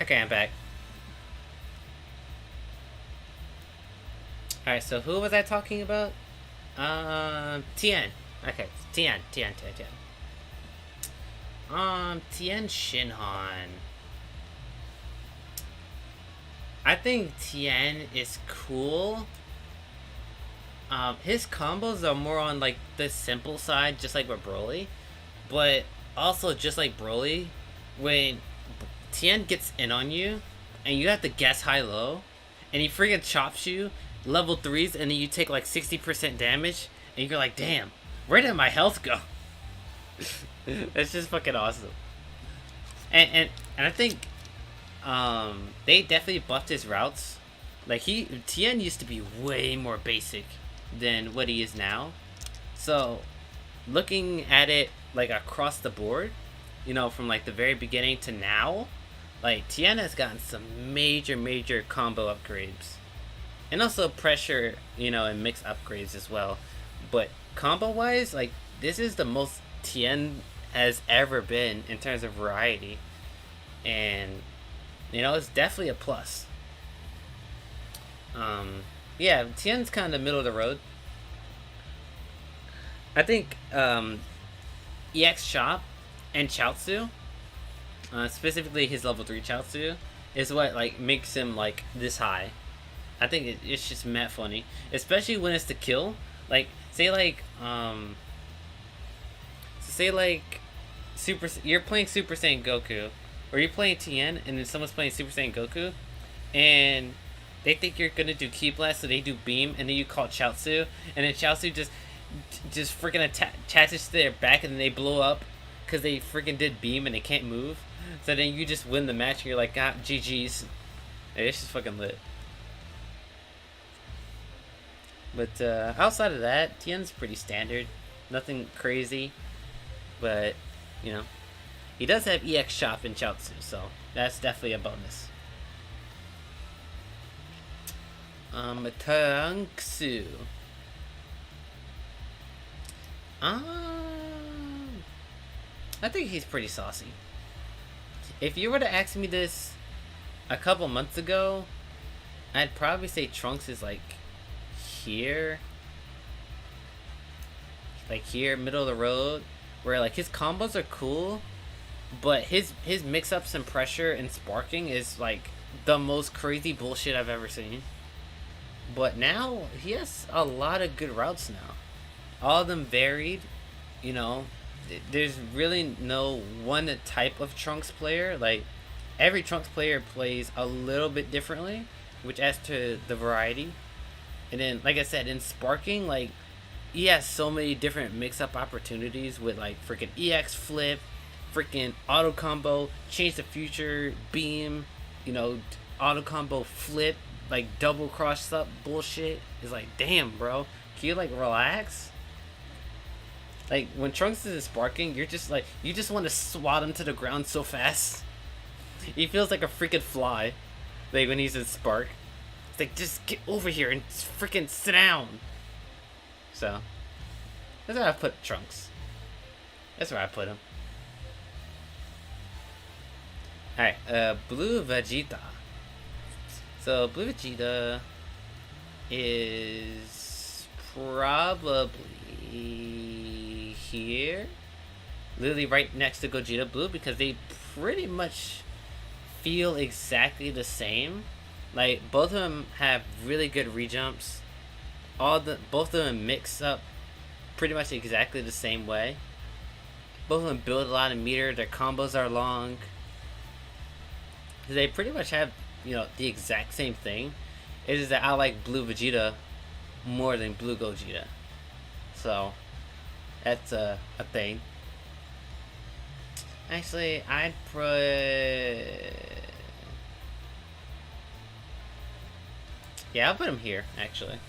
Okay, I'm back. Alright, so who was I talking about? Tien. Okay, Tien. Tien Shinhan. I think Tien is cool. His combos are more on like the simple side, just like with Broly. But also, just like Broly, when Tien gets in on you, and you have to guess high low, and he freaking chops you level threes, and then you take like 60% damage, and you're like, damn, where did my health go? That's just fucking awesome. And I think they definitely buffed his routes. Like Tien used to be way more basic than what he is now. So looking at it like across the board, you know, from like the very beginning to now, like Tien has gotten some major combo upgrades. And also pressure, you know, and mix upgrades as well. But combo wise, like this is the most Tien has ever been in terms of variety. And you know, it's definitely a plus. Yeah, Tien's kind of middle of the road. I think EX Shop and Chaozu, specifically his level 3 Chaozu, is what like makes him like this high. I think it's just mad funny, especially when it's the kill. Like say like you're playing Super Saiyan Goku, or you're playing Tien, and then someone's playing Super Saiyan Goku, and they think you're gonna do Ki Blast, so they do Beam, and then you call Chaozu, and then Chaozu just freaking attaches to their back, and then they blow up because they freaking did Beam and they can't move. So then you just win the match, and you're like, ah, GG's. It's just fucking lit. But outside of that, Tien's pretty standard. Nothing crazy. But, you know, he does have EX Shop and Chaozu, so that's definitely a bonus. Tangsu. I think he's pretty saucy. If you were to ask me this a couple months ago, I'd probably say Trunks is like here, middle of the road, where like his combos are cool, but his mix-ups and pressure and sparking is like the most crazy bullshit I've ever seen. But now he has a lot of good routes now, all of them varied. You know, there's really no one type of Trunks player. Like every Trunks player plays a little bit differently, which adds to the variety. And then, like I said, in sparking, like he has so many different mix-up opportunities with like freaking EX flip, freaking auto combo, change the future, beam, you know, auto combo flip, like double cross up bullshit. It's like, damn, bro, can you like relax? Like when Trunks is sparking, you're just like, you just want to swat him to the ground so fast. He feels like a freaking fly, like when he's in spark. It's like, just get over here and freaking sit down. So that's where I put Trunks. That's where I put him. Alright, Blue Vegeta. So Blue Vegeta is probably here. Literally right next to Gogeta Blue, because they pretty much feel exactly the same. Like both of them have really good rejumps. Both of them mix up pretty much exactly the same way. Both of them build a lot of meter. Their combos are long. They pretty much have, you know, the exact same thing. It is that I like Blue Vegeta more than Blue Gogeta. So that's a thing. Actually, I'd put... Yeah, I'll put him here, actually.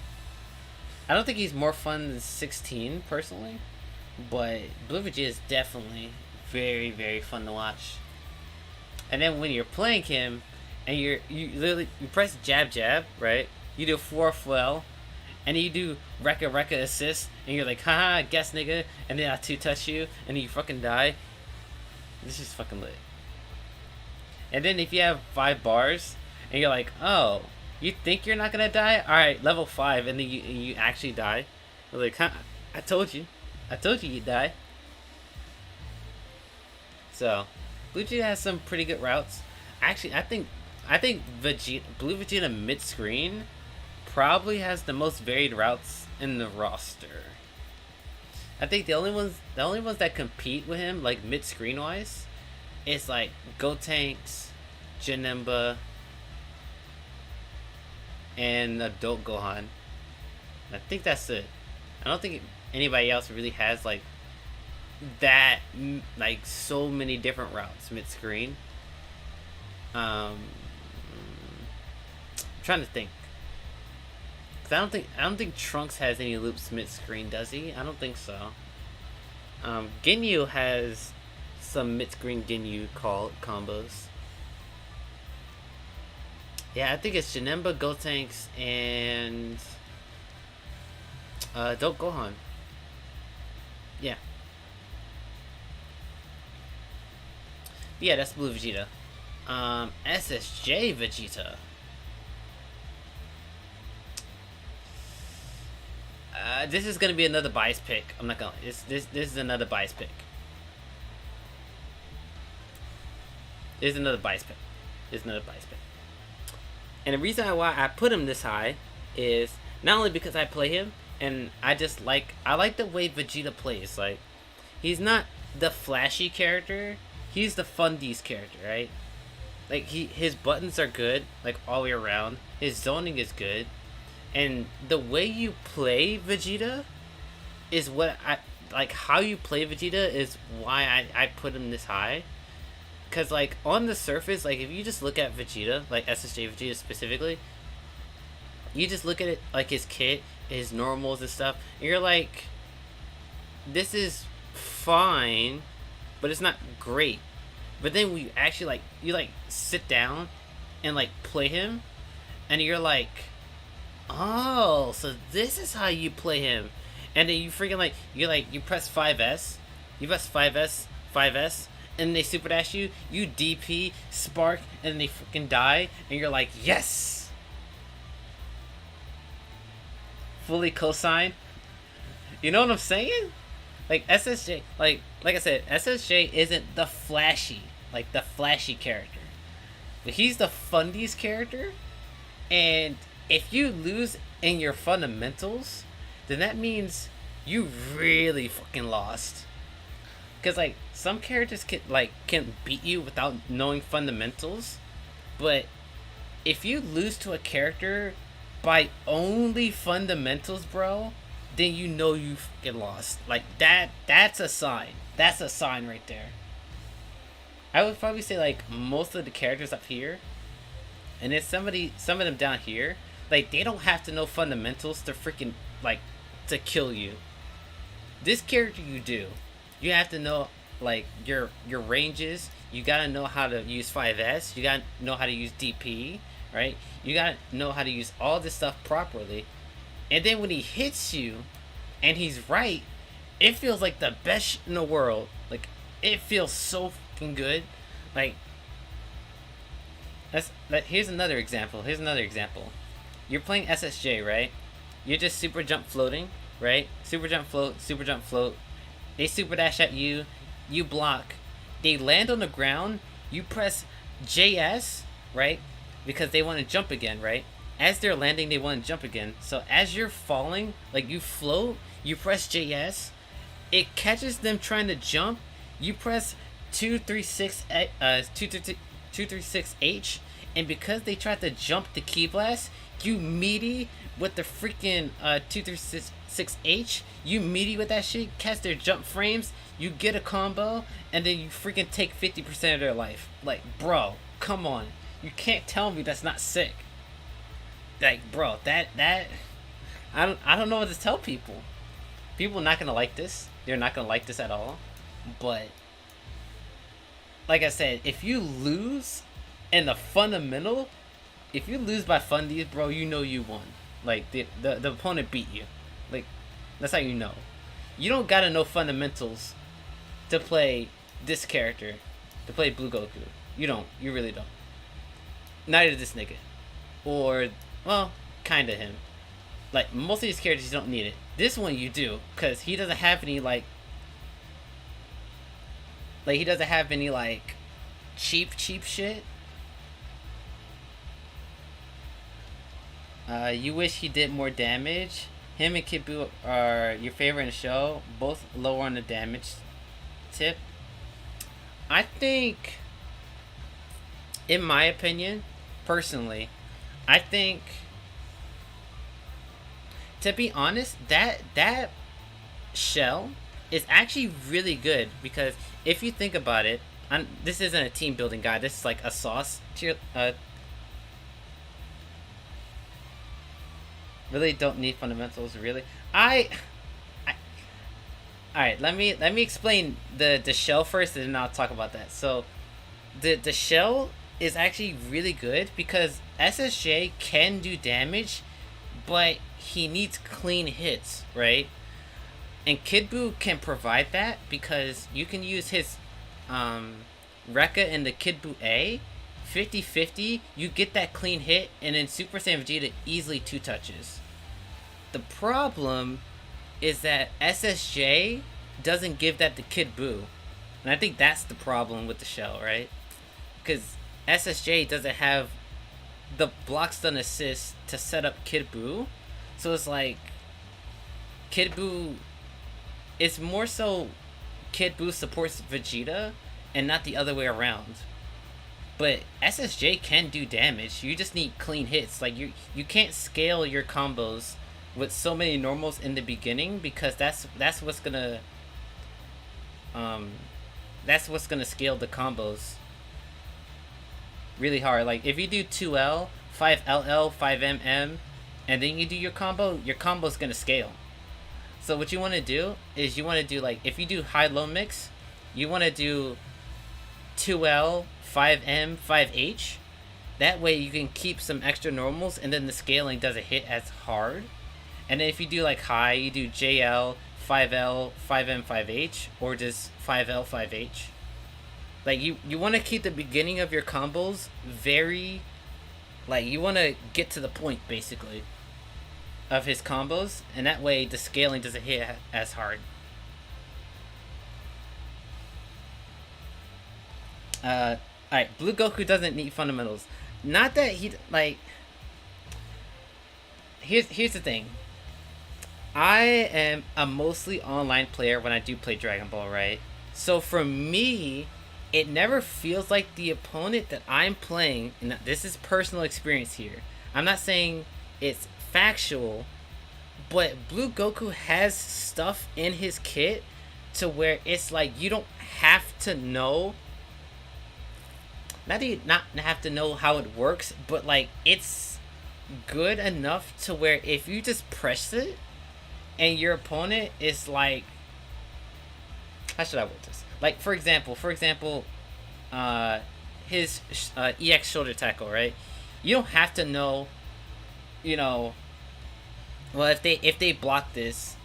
I don't think he's more fun than 16, personally. But Blue Vegeta is definitely very, very fun to watch. And then when you're playing him, and you literally, you press jab, right? You do 4 L, and then you do Rekka assist, and you're like, haha, guess nigga, and then I 2-touch you, and then you fucking die. This is fucking lit. And then if you have 5 bars, and you're like, oh, you think you're not gonna die? All right, level 5, and then you actually die. You're like, huh, I told you you'd die. So, Blue Vegeta has some pretty good routes. Actually, I think Blue Vegeta mid screen probably has the most varied routes in the roster. I think the only ones that compete with him, like mid screen wise, is like Gotenks, Janemba, and Adult Gohan. I think that's it. I don't think anybody else really has like that, like so many different routes mid screen. I'm trying to think. Cause I don't think Trunks has any loops mid screen, does he? I don't think so. Ginyu has some mid screen Ginyu combos. Yeah, I think it's Janemba, Gotenks, and Adult Gohan. Yeah. Yeah, that's Blue Vegeta. SSJ Vegeta. This is gonna be another bias pick. I'm not gonna. This is another bias pick. This is another bias pick. And the reason why I put him this high is not only because I play him, and I like the way Vegeta plays. Like, he's not the flashy character. He's the fundies character, right? Like, his buttons are good, like all the way around. His zoning is good. And the way you play Vegeta is what I like. How you play Vegeta is why I put him this high. Cause like on the surface, like if you just look at Vegeta, like SSJ Vegeta specifically, you just look at it like his kit, his normals and stuff, and you're like, this is fine, but it's not great. But then we actually you sit down and like play him, and you're like, oh, so this is how you play him. And then you freaking you press 5S, and they super dash you, you DP, spark, and then they freaking die, and you're like, yes! Fully cosign. You know what I'm saying? Like SSJ, like I said, SSJ isn't the flashy character. But he's the fundies character, and if you lose in your fundamentals, then that means you really fucking lost. Cause like some characters can beat you without knowing fundamentals, but if you lose to a character by only fundamentals, bro, then you know you fucking lost. Like that's a sign. That's a sign right there. I would probably say like most of the characters up here, and then some of them down here, like they don't have to know fundamentals to freaking to kill you. This character you do. You have to know like your ranges. You gotta know how to use 5S. You gotta know how to use DP, right? You gotta know how to use all this stuff properly. And then when he hits you, and he's right, it feels like the best shit in the world. Like it feels so fucking good. Like here's another example. You're playing SSJ, right? You're just super jump floating, right? Super jump float. They super dash at you, you block. They land on the ground, you press JS, right? Because they want to jump again, right? As they're landing, they want to jump again. So as you're falling, like you float, you press JS. It catches them trying to jump. You press 236H, and because they tried to jump the key blast, you meaty with the freaking 236H, you meaty with that shit, catch their jump frames, you get a combo, and then you freaking take 50% of their life. Like, bro, come on. You can't tell me that's not sick. Like, bro, that I don't know what to tell people. People are not gonna like this. They're not gonna like this at all. But like I said, if you lose in the fundamental, if you lose by fundies, bro, you know you won. Like the opponent beat you. Like that's how you know. You don't gotta know fundamentals to play this character, to play Blue Goku. You don't. You really don't. Neither this nigga. Or, well, kinda him. Like, most of these characters you don't need it. This one you do, because he doesn't have any, like, he doesn't have any, like, cheap shit. You wish he did more damage. Him and Kid Buu are your favorite in the show. Both lower on the damage tip. I think, in my opinion, personally, I think, to be honest, that shell is actually really good, because if you think about it, this isn't a team building guide. This is like a sauce tier. Really don't need fundamentals. Really, all right. Let me explain the shell first, and then I'll talk about that. So, the shell is actually really good because SSJ can do damage, but he needs clean hits, right? And Kid Buu can provide that because you can use his Rekka in the Kid Buu A 50-50, you get that clean hit, and then Super Saiyan Vegeta easily 2 touches. The problem is that SSJ doesn't give that to Kid Buu. And I think that's the problem with the shell, right? Because SSJ doesn't have the block stun assist to set up Kid Buu. So it's like, Kid Buu, it's more so Kid Buu supports Vegeta and not the other way around. But SSJ can do damage. You just need clean hits. Like, you can't scale your combos with so many normals in the beginning, because that's what's gonna scale the combos really hard. Like, if you do 2L, 5LL, 5MM, and then you do your combo's gonna scale. So what you want to do is you want to do, like, if you do high-low mix, you want to do 2L, 5M, 5H. That way you can keep some extra normals, and then the scaling doesn't hit as hard. And then if you do like high, you do JL, 5L, 5M, 5H, or just 5L, 5H. Like, you want to keep the beginning of your combos very, like, you want to get to the point, basically, of his combos, and that way the scaling doesn't hit as hard. Alright, Blue Goku doesn't need fundamentals. Not that he, like, here's the thing. I am a mostly online player when I do play Dragon Ball, right? So for me, it never feels like the opponent that I'm playing, and this is personal experience here, I'm not saying it's factual, but Blue Goku has stuff in his kit to where it's like, you don't have to know, not have to know how it works, but like, it's good enough to where if you just press it and your opponent is like, how should I word this? Like, for example, his EX shoulder tackle, right? You don't have to know, well, if they block this,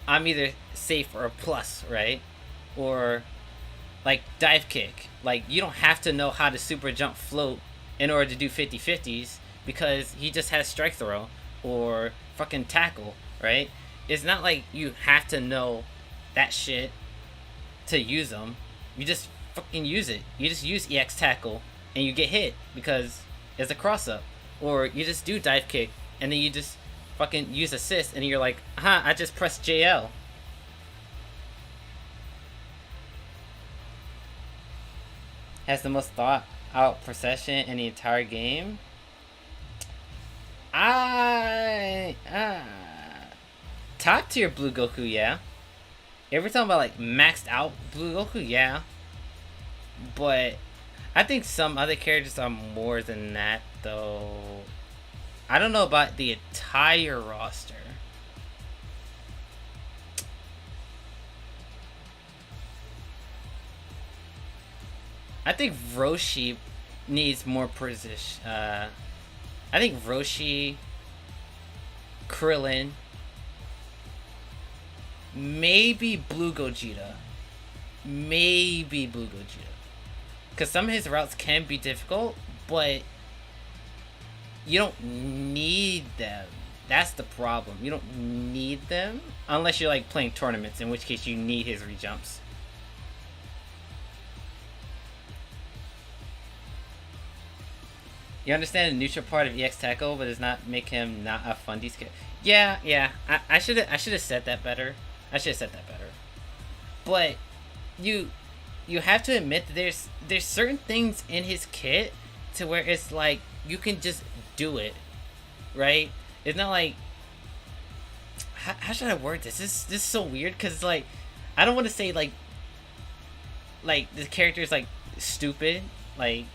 I'm either safe or a plus, right? Or like dive kick. Like, you don't have to know how to super jump float in order to do 50-50s, because he just has strike throw or fucking tackle, right? It's not like you have to know that shit to use them. You just fucking use it. You just use EX tackle and you get hit because it's a cross up. Or you just do dive kick and then you just fucking use assist and you're like, I just pressed JL. Has the most thought out procession in the entire game. Top tier Blue Goku, yeah. If we're talking about like maxed out Blue Goku, yeah. But I think some other characters are more than that, though. I don't know about the entire roster. I think Roshi needs more precision. I think Roshi, Krillin, maybe Blue Gogeta. because some of his routes can be difficult, but you don't need them. That's the problem. You don't need them unless you're like playing tournaments, in which case you need his rejumps. You understand the neutral part of EX tackle, but does not make him not a fundies kid. Yeah. I should have said that better. But you have to admit that there's certain things in his kit to where it's like you can just do it, right? It's not like, how should I word this? This is so weird because like I don't want to say like the character is like stupid, like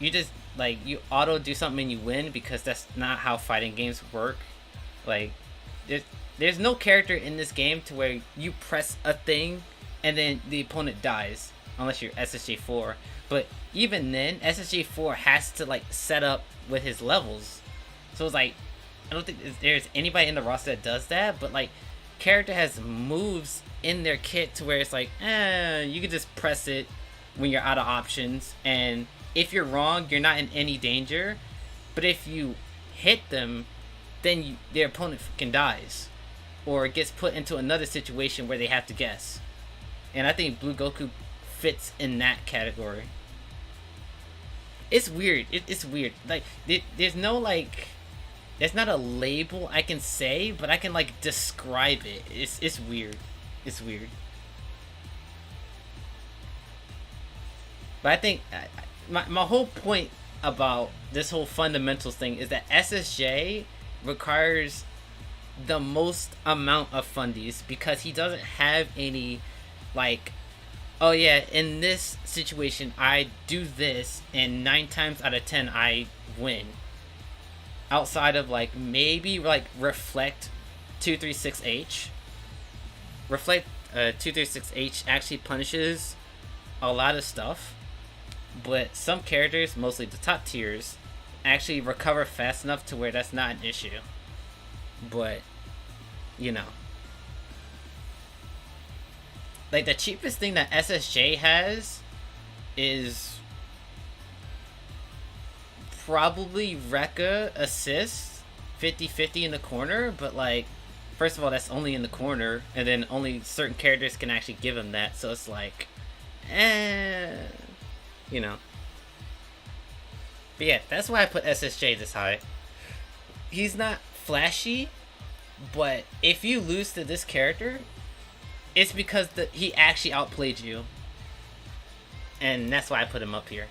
you just like you auto do something and you win, because that's not how fighting games work. Like there's no character in this game to where you press a thing and then the opponent dies unless you're SSJ4. But even then, SSJ4 has to like set up with his levels. So it's like I don't think there's anybody in the roster that does that, but like character has moves in their kit to where it's like, you can just press it when you're out of options, and if you're wrong, you're not in any danger. But if you hit them, then their opponent fucking dies, or gets put into another situation where they have to guess. And I think Blue Goku fits in that category. It's weird. It's weird. Like there's no like, there's not a label I can say, but I can like describe it. It's weird. It's weird. But I think my whole point about this whole fundamentals thing is that SSJ requires the most amount of fundies, because he doesn't have any like, oh yeah, in this situation I do this and 9 times out of 10 I win. Outside of like maybe like Reflect 236H. Reflect 236H actually punishes a lot of stuff, but some characters, mostly the top tiers, actually recover fast enough to where that's not an issue. But you know, like the cheapest thing that SSJ has is probably Rekka assist 50-50 in the corner, but like first of all that's only in the corner, and then only certain characters can actually give him that, so it's like you know. But yeah, that's why I put SSJ this high. He's not flashy, but if you lose to this character, it's because he actually outplayed you, and that's why I put him up here.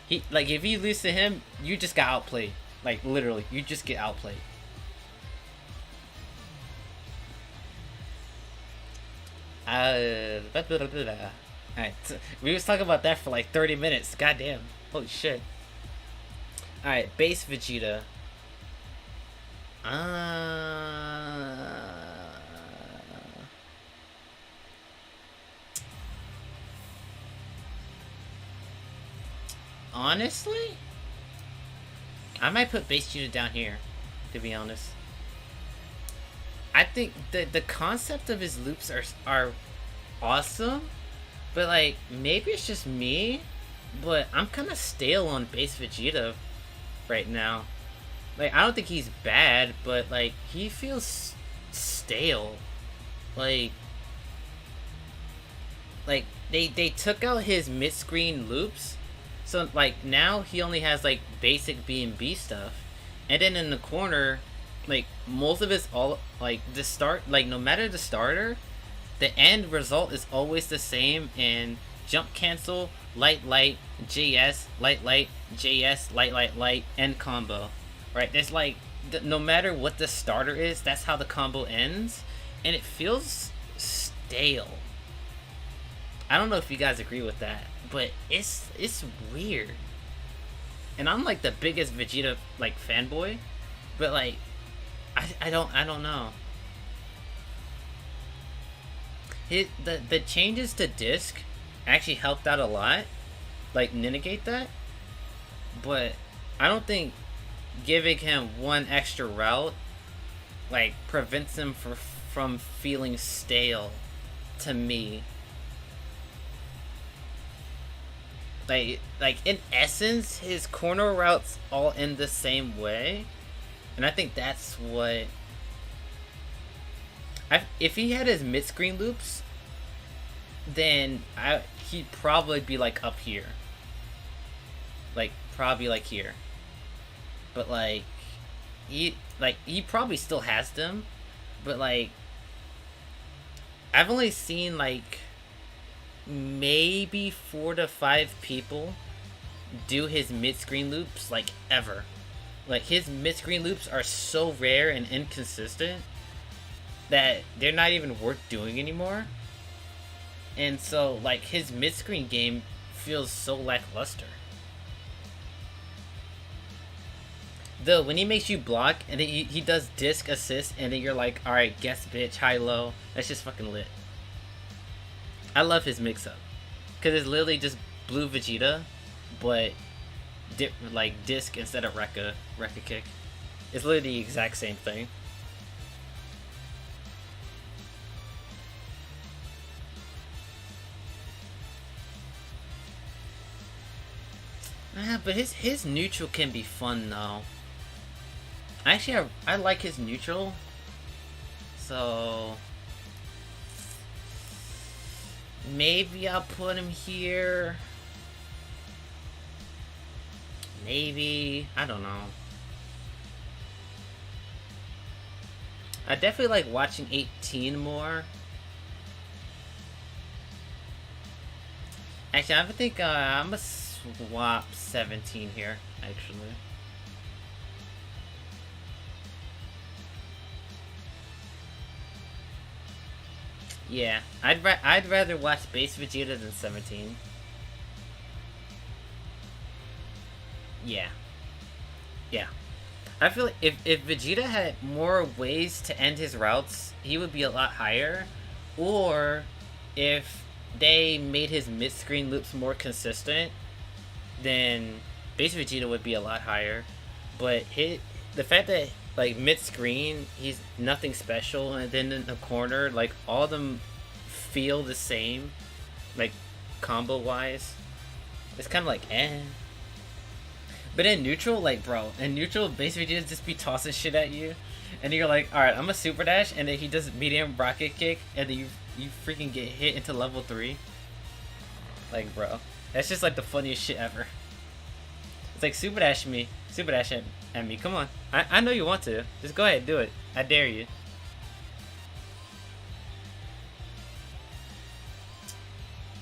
He like, if you lose to him, you just got outplayed. Like literally, you just get outplayed. Alright, so we was talking about that for like 30 minutes. Goddamn, holy shit. Alright, base Vegeta. Honestly, I might put base Vegeta down here, to be honest. I think the concept of his loops are awesome, but like maybe it's just me, but I'm kind of stale on base Vegeta right now. Like I don't think he's bad, but like he feels stale. Like they took out his mid-screen loops, so like now he only has like basic B&B stuff, and then in the corner, like most of it's all like the start, like no matter the starter, the end result is always the same in jump cancel, light JS, light JS, light end combo, right? There's like no matter what the starter is, that's how the combo ends, and it feels stale. I don't know if you guys agree with that, but it's weird. And I'm like the biggest Vegeta like fanboy, but like I don't know. The changes to disc actually helped out a lot, like mitigate that, but I don't think giving him one extra route like prevents him from feeling stale to me. like in essence, his corner routes all end the same way, and I think that's what. If he had his mid screen loops, then he'd probably be like up here, like probably like here, but he probably still has them, but like I've only seen like maybe 4 to 5 people do his mid-screen loops like ever. Like his mid-screen loops are so rare and inconsistent that they're not even worth doing anymore. And so like his mid-screen game feels so lackluster. Though when he makes you block and then he does disc assist and then you're like, alright, guess bitch, high low, that's just fucking lit. I love his mix-up, because it's literally just blue Vegeta, but like disc instead of Rekka kick. It's literally the exact same thing. But his neutral can be fun though. Actually, I like his neutral, so maybe I'll put him here. Maybe. I don't know. I definitely like watching 18 more. Actually, I think I'm gonna swap 17 here, actually. Yeah, I'd rather watch base Vegeta than 17. Yeah. Yeah. I feel like if Vegeta had more ways to end his routes, he would be a lot higher. Or if they made his mid-screen loops more consistent, then base Vegeta would be a lot higher. But the fact that like mid-screen he's nothing special, and then in the corner like all of them feel the same, like combo wise, it's kind of like eh. But in neutral, like bro, in neutral base Vegeta just be tossing shit at you, and you're like, all right, I'm a super dash, and then he does medium rocket kick, and then you freaking get hit into level 3. Like bro, that's just like the funniest shit ever. It's like super dash me at me. Come on, I know you want to. Just go ahead, do it. I dare you.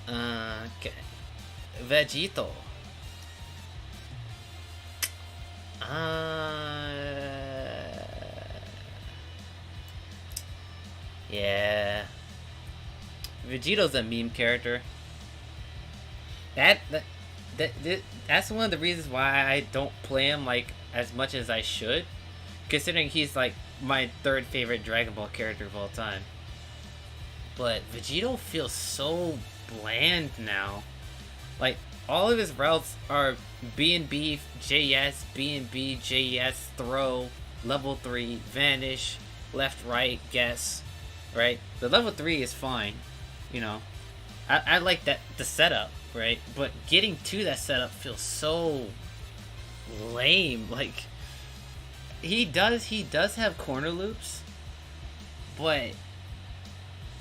Okay, Vegito. Yeah. Vegito's a meme character. That's one of the reasons why I don't play him like as much as I should, considering he's like my 3rd favorite Dragon Ball character of all time. But Vegito feels so bland now. Like all of his routes are B&B, JS, B&B, JS, throw, level 3, vanish, left, right, guess, right? The level 3 is fine, you know. I like that, the setup, right? But getting to that setup feels so lame. Like, he does have corner loops, but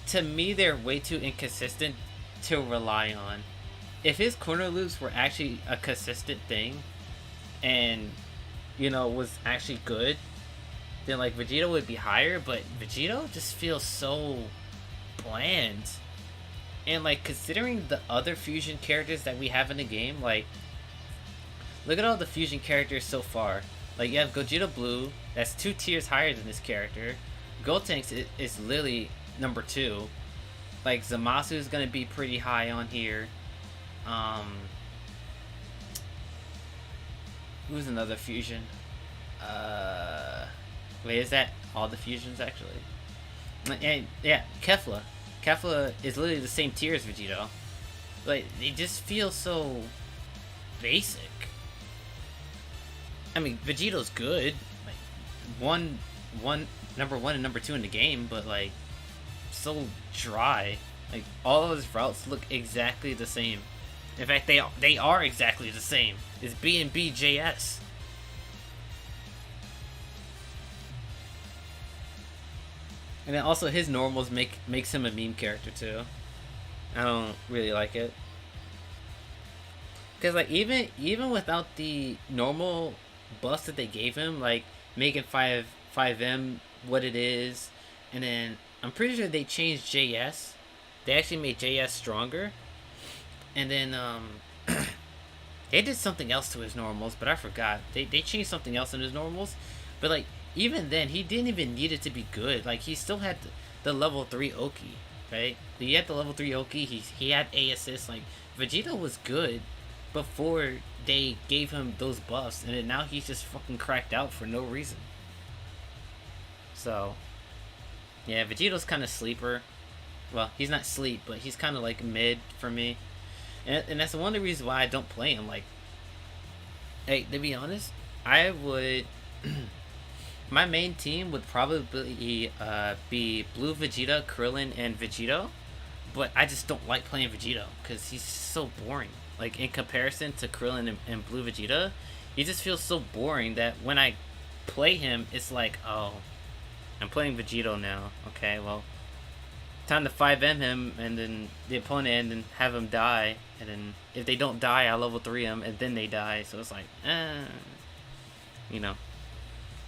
to me they're way too inconsistent to rely on. If his corner loops were actually a consistent thing and, you know, was actually good, then like Vegito would be higher, but Vegito just feels so bland. And like considering the other fusion characters that we have in the game, like look at all the fusion characters so far. Like you have Gogeta Blue, that's 2 tiers higher than this character. Gotenks is literally number 2. Like Zamasu is gonna be pretty high on here. Who's another fusion? Wait, is that all the fusions actually? And yeah, Kefla. Kefla is literally the same tier as Vegito. Like, they just feel so basic. I mean, Vegito's good. Like, number 1 and number 2 in the game, but like, so dry. Like, all of his routes look exactly the same. In fact, they are exactly the same. It's BNBJS. And then also his normals makes him a meme character too. I don't really like it. Cause like even without the normal buffs that they gave him, like making 5M what it is, and then I'm pretty sure they changed JS. They actually made JS stronger, and then they did something else to his normals, but I forgot. They changed something else in his normals, but like even then he didn't even need it to be good. Like he still had the level 3 Oki, right? He had the level 3 Oki. He had A assist. Like Vegeta was good before they gave him those buffs, and then now he's just fucking cracked out for no reason. So yeah, Vegeto's kind of sleeper. Well, he's not sleep, but he's kind of like mid for me, and that's one of the reasons why I don't play him. Like, hey, to be honest, I would. My main team would probably be Blue Vegeta, Krillin, and Vegito, but I just don't like playing Vegito because he's so boring. Like in comparison to Krillin and Blue Vegeta, he just feels so boring that when I play him, it's like, oh, I'm playing Vegito now. Okay, well, time to 5M him and then the opponent and then have him die, and then if they don't die, I level 3 him and then they die. So it's like, you know.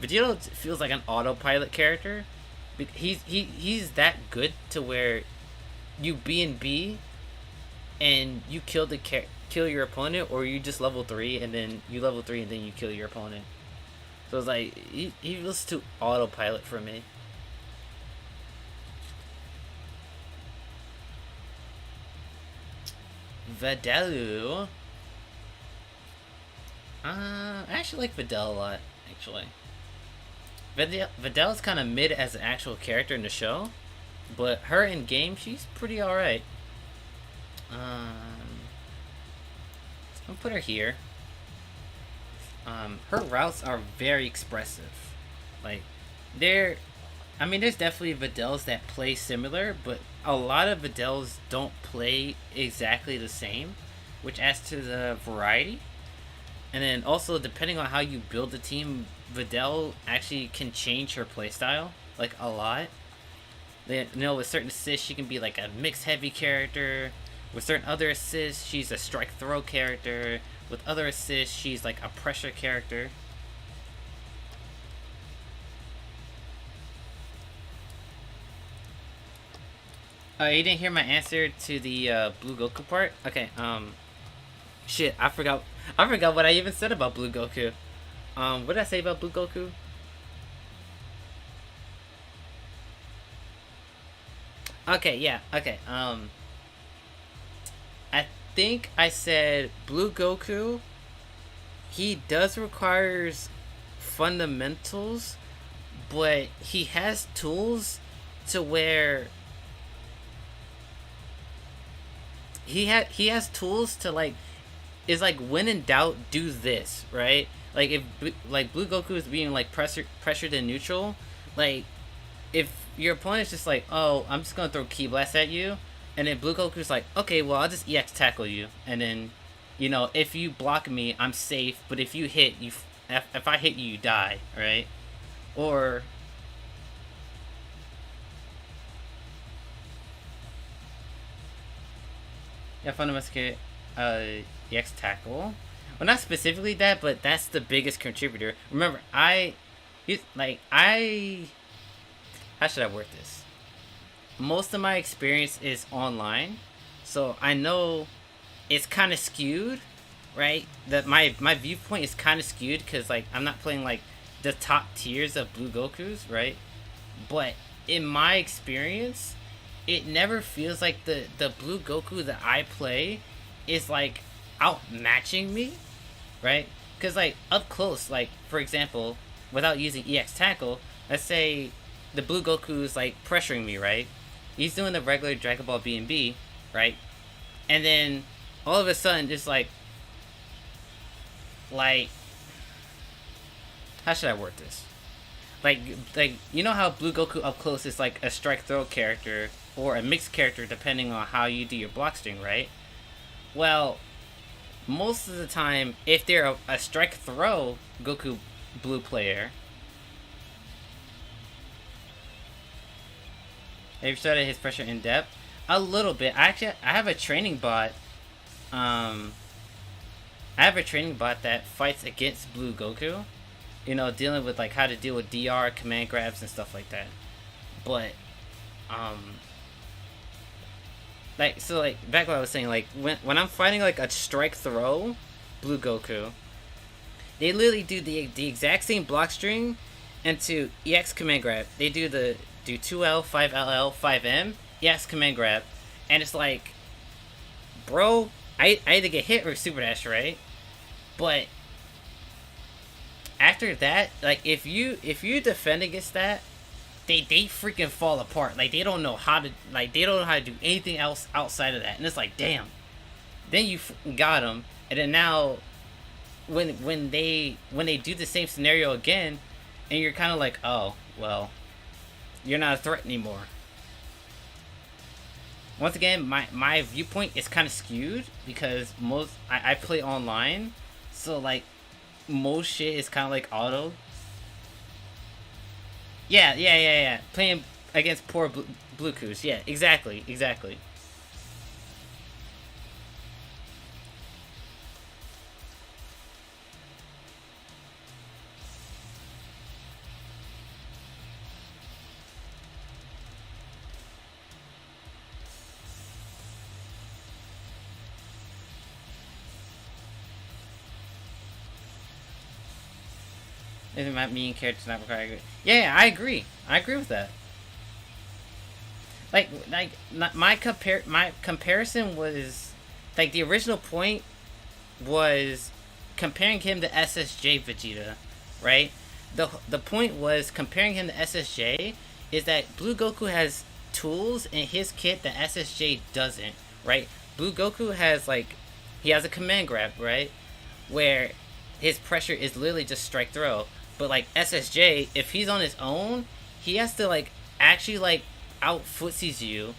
Vegito feels like an autopilot character. He's that good to where you B and you kill your opponent, or you just level 3 and then you level 3 and then you kill your opponent. So it's like he feels too autopilot for me. Videl. I actually like Videl a lot, actually. Videl's kind of mid as an actual character in the show, but her in game, she's pretty alright. I'll put her here. Her routes are very expressive. Like, there's definitely Videls that play similar, but a lot of Videls don't play exactly the same, which adds to the variety. And then also, depending on how you build the team, Videl actually can change her playstyle, like, a lot. With certain assists, she can be like a mixed heavy character. With certain other assists, she's a strike throw character. With other assists, she's like a pressure character. You didn't hear my answer to the Blue Goku part? Okay, shit, I forgot what I even said about Blue Goku. What did I say about Blue Goku? Okay, yeah, okay. I think I said Blue Goku, he does requires fundamentals, but he has tools to where he has tools to, like, is like, when in doubt, do this, right? Like, if like Blue Goku is being like pressured in neutral, like, if your opponent's just like, oh, I'm just gonna throw Ki Blast at you, and then Blue Goku's like, okay, well, I'll just EX tackle you, and then, if you block me, I'm safe, but if you hit, if I hit you, you die, right? Or yeah, fundamental EX tackle. Well, not specifically that, but that's the biggest contributor. Remember, how should I word this? Most of my experience is online, so I know it's kind of skewed, right? That my viewpoint is kind of skewed because, like, I'm not playing like the top tiers of Blue Gokus, right? But in my experience, it never feels like the Blue Goku that I play is like outmatching me, right? Because, like, up close, like, for example, without using EX tackle, let's say the Blue Goku is like pressuring me, right? He's doing the regular Dragon Ball B&B, right? And then all of a sudden, just like how should I word this? Like how Blue Goku up close is like a strike throw character or a mixed character depending on how you do your block string, right? Well, most of the time, if they're a strike throw Goku Blue player, have you studied his pressure in depth? A little bit. I have a training bot. I have a training bot that fights against Blue Goku. You know, dealing with like how to deal with DR, command grabs, and stuff like that. But, like, so like back what I was saying, like when I'm fighting like a strike throw Blue Goku, they literally do the exact same block string into EX command grab. They do 2L, 5LL, 5M, EX command grab, and it's like, bro, I either get hit or super dash, right? But after that, like if you defend against that, they freaking fall apart. Like they don't know how to do anything else outside of that, and it's like, damn. Then you got them, and then now when they do the same scenario again, and you're kind of like, oh well, you're not a threat anymore. Once again, my viewpoint is kind of skewed because I play online, so like most shit is kind of like auto. Yeah. Playing against poor Blue Coos. Yeah, exactly. It might mean characters not required. Yeah, I agree. I agree with that. Like my comparison was like the original point was comparing him to SSJ Vegeta, right? The point was comparing him to SSJ is that Blue Goku has tools in his kit that SSJ doesn't, right? Blue Goku has like he has a command grab, right? Where his pressure is literally just strike throw. But like SSJ, if he's on his own, he has to like actually like out footsies you,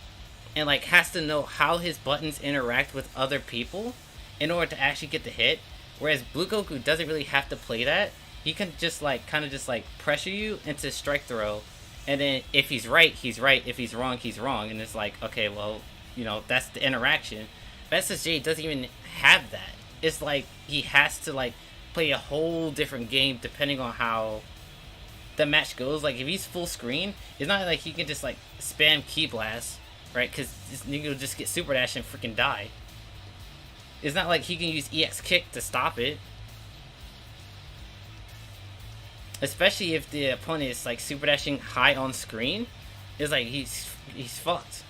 and like has to know how his buttons interact with other people in order to actually get the hit. Whereas Blue Goku doesn't really have to play that. He can just like kind of just like pressure you into strike throw, and then if he's right, he's right. If he's wrong, he's wrong. And it's like, okay, well, you know, that's the interaction. But SSJ doesn't even have that. It's like he has to like play a whole different game depending on how the match goes. Like if he's full screen, it's not like he can just like spam key blast, right? Because this nigga will just get super dash and freaking die. It's not like he can use EX kick to stop it, especially if the opponent is like super dashing high on screen. It's like he's fucked.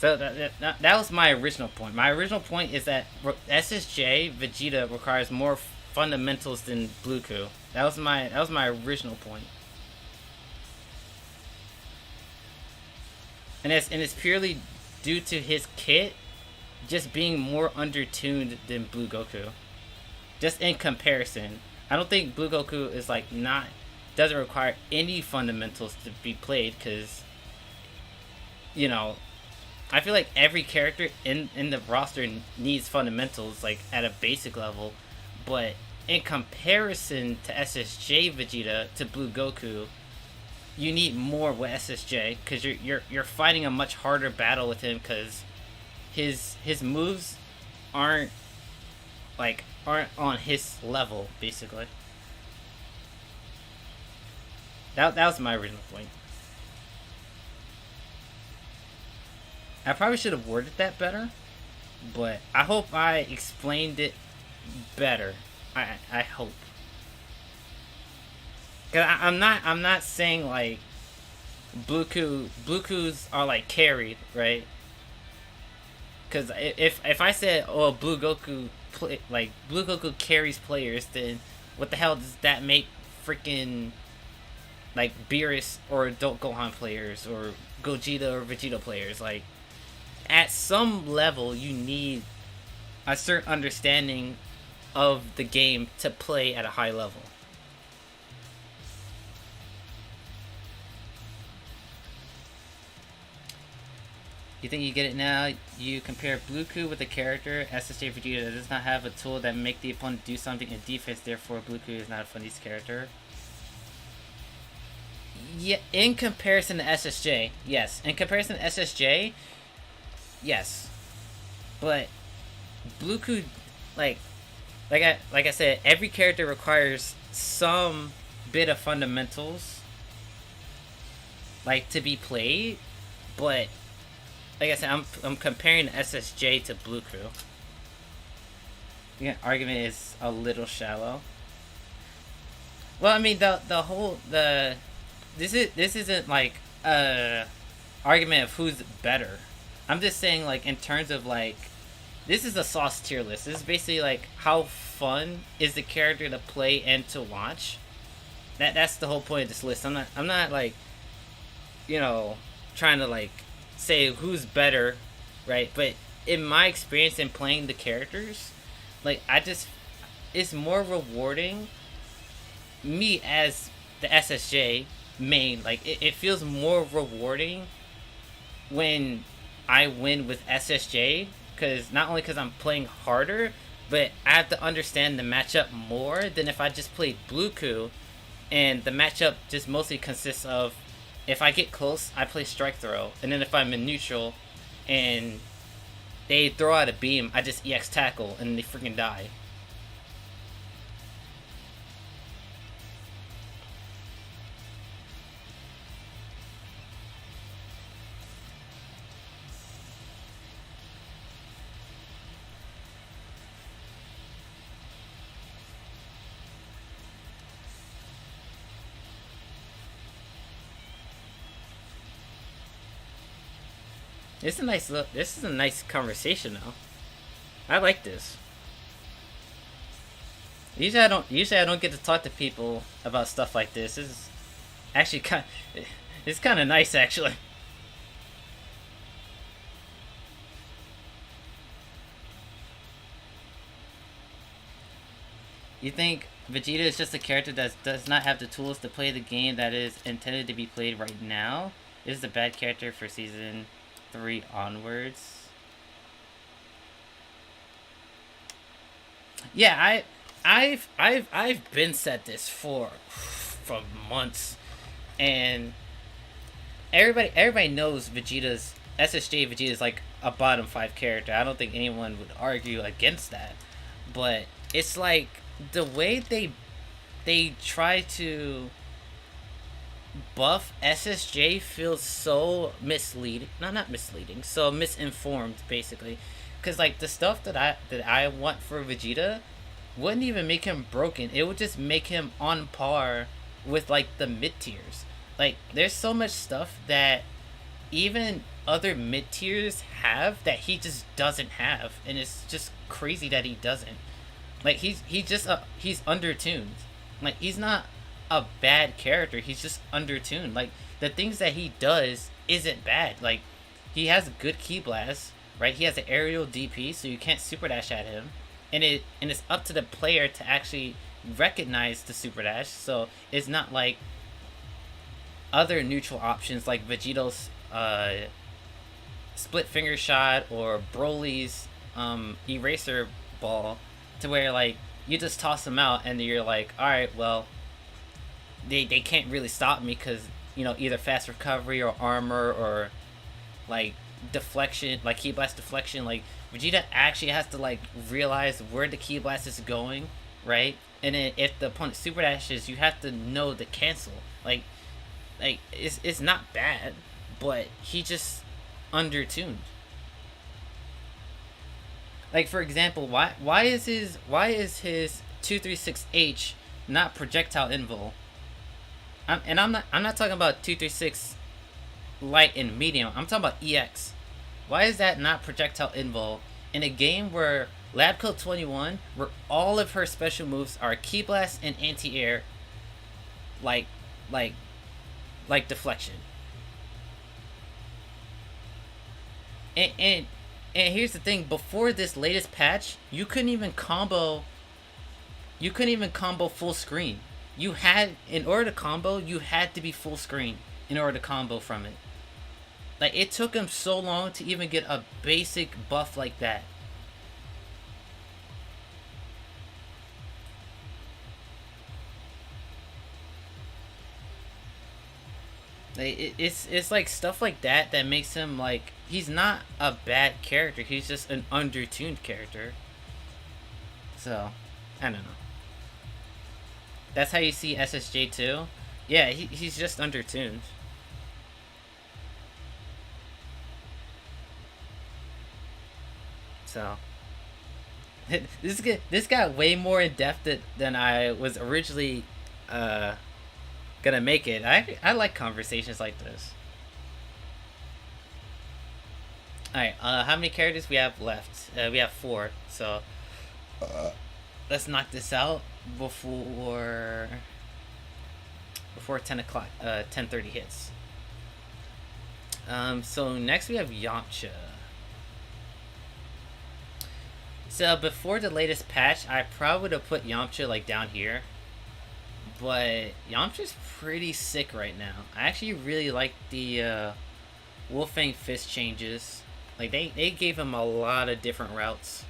So that was my original point. My original point is that SSJ Vegeta requires more fundamentals than Blue Ku. That was my original point. And it's purely due to his kit just being more undertuned than Blue Goku. Just in comparison, I don't think Blue Goku is like doesn't require any fundamentals to be played because, you know, I feel like every character in the roster needs fundamentals, like, at a basic level. But in comparison to SSJ Vegeta, to Blue Goku, you need more with SSJ, because you're fighting a much harder battle with him, because his moves aren't on his level, basically. That was my original point. I probably should have worded that better, but I hope I explained it better. I hope. Cause I'm not saying like Blue Kus are like carried, right? Cause if I said Blue Goku carries players, then what the hell does that make freaking like Beerus or Adult Gohan players or Gogeta or Vegeta players? Like, at some level, you need a certain understanding of the game to play at a high level. You think you get it now? You compare Bluku with a character, SSJ Vegeta, that does not have a tool that make the opponent do something in defense, therefore Bluku is not a Funny's character. Yeah, in comparison to SSJ, yes. In comparison to SSJ, yes. But Bluku, like I said, every character requires some bit of fundamentals, like, to be played. But like I said, I'm comparing SSJ to Bluku. Yeah, argument is a little shallow. Well, I mean this isn't like a argument of who's better. I'm just saying, like, in terms of, like, this is a Sauce tier list. This is basically like how fun is the character to play and to watch. That's the whole point of this list. I'm not like, trying to, like, say who's better, right? But in my experience in playing the characters, like, it's more rewarding. Me as the SSJ main, like, it feels more rewarding when I win with SSJ, because not only because I'm playing harder, but I have to understand the matchup more than if I just played Bluku, and the matchup just mostly consists of, if I get close, I play Strike Throw, and then if I'm in neutral and they throw out a beam, I just EX Tackle, and they freaking die. This is a nice conversation though. I like this. Usually I don't get to talk to people about stuff like this. This is actually it's kind of nice, actually. You think Vegeta is just a character that does not have the tools to play the game that is intended to be played right now? Is a bad character for season 3 onwards? Yeah, I've been said this for months, and everybody knows Vegeta's SSJ Vegeta is like a bottom 5 character. I don't think anyone would argue against that. But it's like the way they try to buff SSJ feels so misleading. No, not misleading. So misinformed, basically. Because, like, the stuff that I want for Vegeta wouldn't even make him broken. It would just make him on par with, like, the mid tiers. Like, there's so much stuff that even other mid tiers have that he just doesn't have, and it's just crazy that he doesn't. Like, he's undertuned. Like, he's not a bad character. He's just undertuned. Like, the things that he does isn't bad. Like, he has a good Ki Blast, right? He has an aerial DP, so you can't super dash at him, and it's up to the player to actually recognize the super dash. So it's not like other neutral options like Vegito's split finger shot or Broly's eraser ball, to where, like, you just toss them out and you're like, all right, well, they can't really stop me because, either fast recovery or armor or, like, deflection, like Ki Blast deflection. Like, Vegeta actually has to, like, realize where the Ki Blast is going, right? And then if the opponent super dashes, you have to know the cancel. Like it's not bad, but he just undertuned. Like, for example, why is his 236H not projectile invul? I'm not talking about 236 light and medium. I'm talking about EX. Why is that not projectile invul in a game where Lab Coat 21, where all of her special moves are Ki Blast and anti-air, like deflection? And here's the thing: before this latest patch, you couldn't even combo full screen. In order to combo, you had to be full screen in order to combo from it. Like, it took him so long to even get a basic buff like that. Like, it's like stuff like that that makes him like, he's not a bad character. He's just an undertuned character. So, I don't know. That's how you see SSJ too. Yeah, he's just undertuned. So this got way more in depth than I was originally uh, gonna make it. I like conversations like this. All right, how many characters we have left? We have 4. So let's knock this out before 10 o'clock. 10:30 hits. So next we have Yamcha. So before the latest patch, I probably would have put Yamcha like down here, but Yamcha's pretty sick right now. I actually really like the Wolfang Fist changes. Like, they gave him a lot of different routes,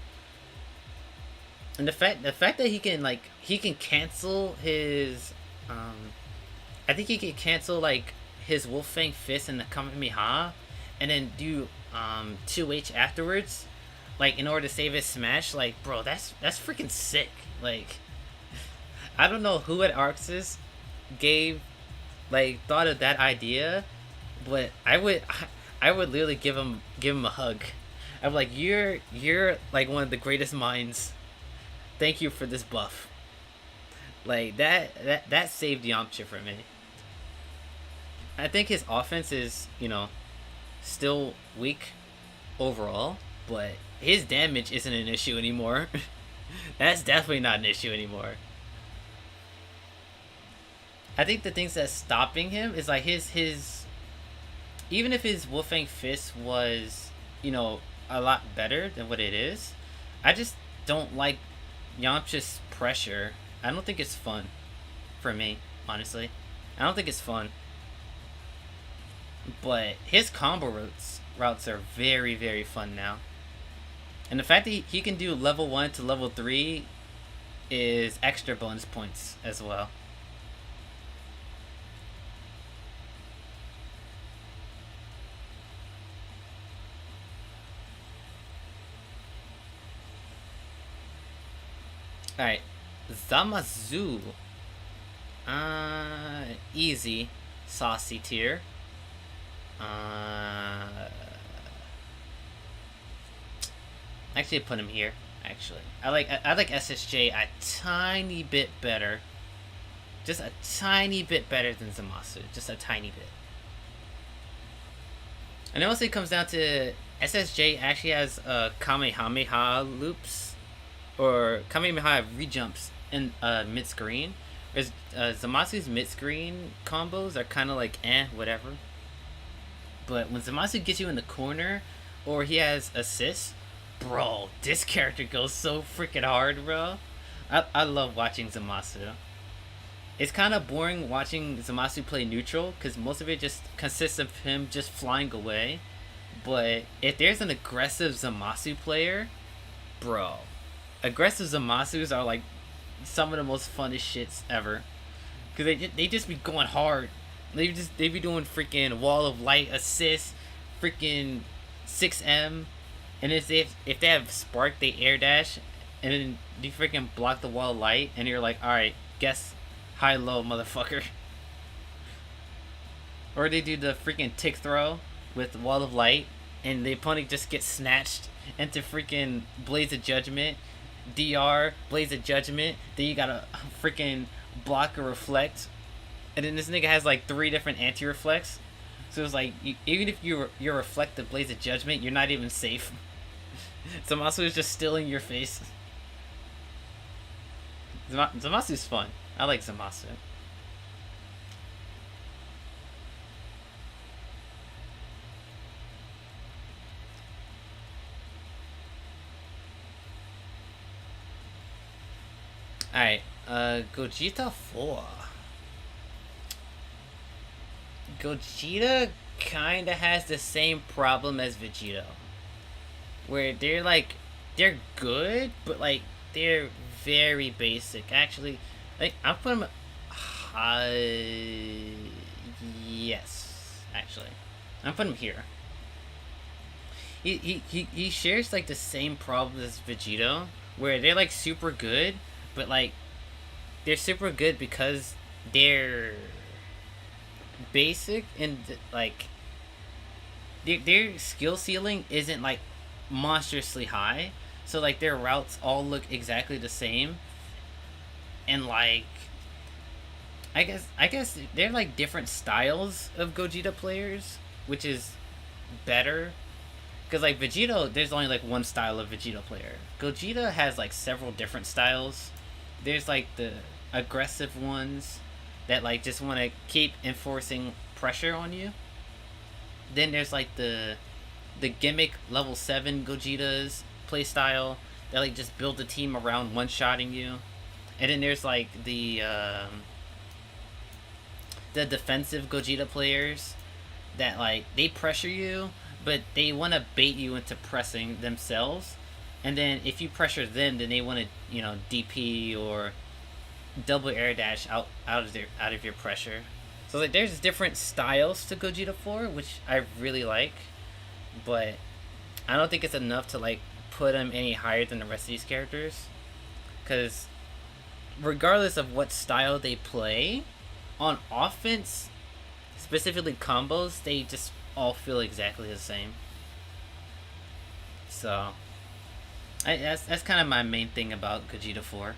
and the fact that he can cancel his I think he can cancel like his Wolfang Fist and the Kamehameha, and then do 2H afterwards, like in order to save his smash. Like, bro, that's freaking sick. Like, I don't know who at Arxis thought of that idea, but I would literally give him a hug. I'm like, you're like one of the greatest minds. Thank you for this buff. Like, that saved Yamcha for me. I think his offense is, still weak overall, but his damage isn't an issue anymore. That's definitely not an issue anymore. I think the things that's stopping him is like his even if his Wolfang Fist was, a lot better than what it is, I just don't like Yamcha's pressure. I don't think it's fun for me, honestly. I don't think it's fun. But his combo routes are very, very fun now. And the fact that he can do level 1 to level 3 is extra bonus points as well. Alright, Zamazu. Easy. Saucy tier. Actually, put him here. Actually, I like SSJ a tiny bit better, just a tiny bit better than Zamasu, just a tiny bit. And it mostly comes down to SSJ actually has Kamehameha loops or Kamehameha rejumps in mid screen. Whereas Zamasu's mid screen combos are kind of like whatever. But when Zamasu gets you in the corner, or he has assists, bro, this character goes so freaking hard, bro. I love watching Zamasu. It's kind of boring watching Zamasu play neutral, because most of it just consists of him just flying away. But if there's an aggressive Zamasu player, bro, aggressive Zamasus are like some of the most funnest shits ever. Because they just be going hard. They be doing freaking wall of light assists, freaking 6M, and if they have spark, they air dash, and then you freaking block the wall of light, and you're like, all right, guess high low, motherfucker. Or they do the freaking tick throw with wall of light, and the opponent just gets snatched into freaking Blaze of Judgment, DR Blaze of Judgment. Then you gotta freaking block or reflect. And then this nigga has like 3 different anti-reflects. So it's like, even if you reflect the Blaze of Judgment, you're not even safe. Zamasu is just still in your face. Zamasu's fun. I like Zamasu. Alright, Gogeta 4. Gogeta kinda has the same problem as Vegito, where they're good, but like they're very basic. Actually, like I'm putting them high. Yes, actually, I'm putting him here. He shares like the same problems as Vegito, where they're like super good, but like they're super good because they're basic and like their skill ceiling isn't like monstrously high. So like their routes all look exactly the same, and like I guess they're like different styles of Gogeta players, which is better. Because like Vegito, there's only like one style of Vegito player. Gogeta has like several different styles. There's like the aggressive ones that like just want to keep enforcing pressure on you. Then there's like the gimmick level 7 Gogetas playstyle that like just build a team around one shotting you. And then there's like the defensive Gogeta players that like they pressure you, but they want to bait you into pressing themselves. And then if you pressure them, then they want to DP or double air dash out of your pressure. So like there's different styles to Gogeta 4, which I really like, but I don't think it's enough to like put them any higher than the rest of these characters, because regardless of what style they play on offense, specifically combos, they just all feel exactly the same. So that's kind of my main thing about Gogeta 4.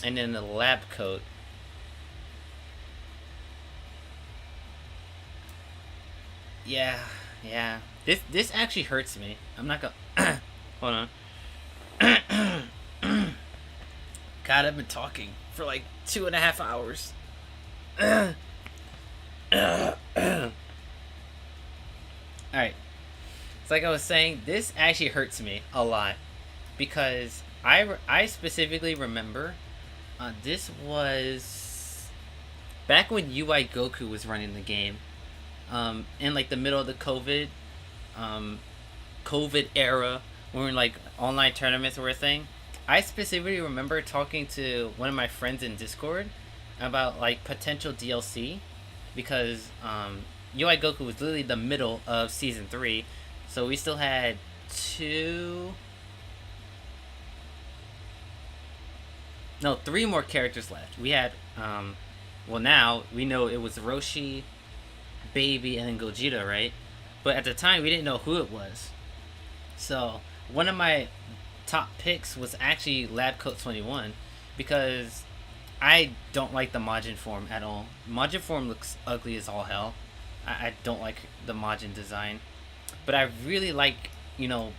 And then the lab coat. Yeah, yeah. This actually hurts me. I'm not gonna. Hold on. God, I've been talking for like 2.5 hours. Alright. It's like I was saying, this actually hurts me a lot. Because I specifically remember this was back when UI Goku was running the game. In like the middle of the COVID era, when like online tournaments were a thing. I specifically remember talking to one of my friends in Discord about like potential DLC, because UI Goku was literally the middle of season 3, so we still had three more characters left. We had well, now we know it was Roshi, Baby, and then Gogeta, right? But at the time we didn't know who it was. So one of my top picks was actually Lab Coat 21, because I don't like the Majin form at all. Majin form looks ugly as all hell. I don't like the Majin design, but I really like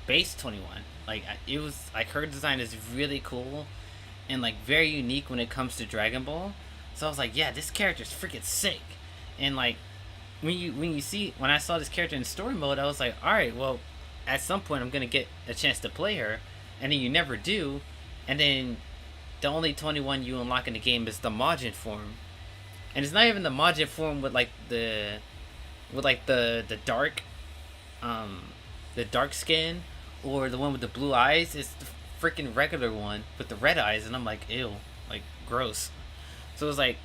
base 21. Like it was like her design is really cool and like very unique when it comes to Dragon Ball. So I was like, yeah, this character's freaking sick. And like when I saw this character in story mode, I was like, all right, well, at some point I'm gonna get a chance to play her, and then you never do, and then the only 21 you unlock in the game is the Majin form, and it's not even the Majin form with like the dark, the dark skin, or the one with the blue eyes. It's the freaking regular one with the red eyes, and I'm like, ew, like gross. So it was like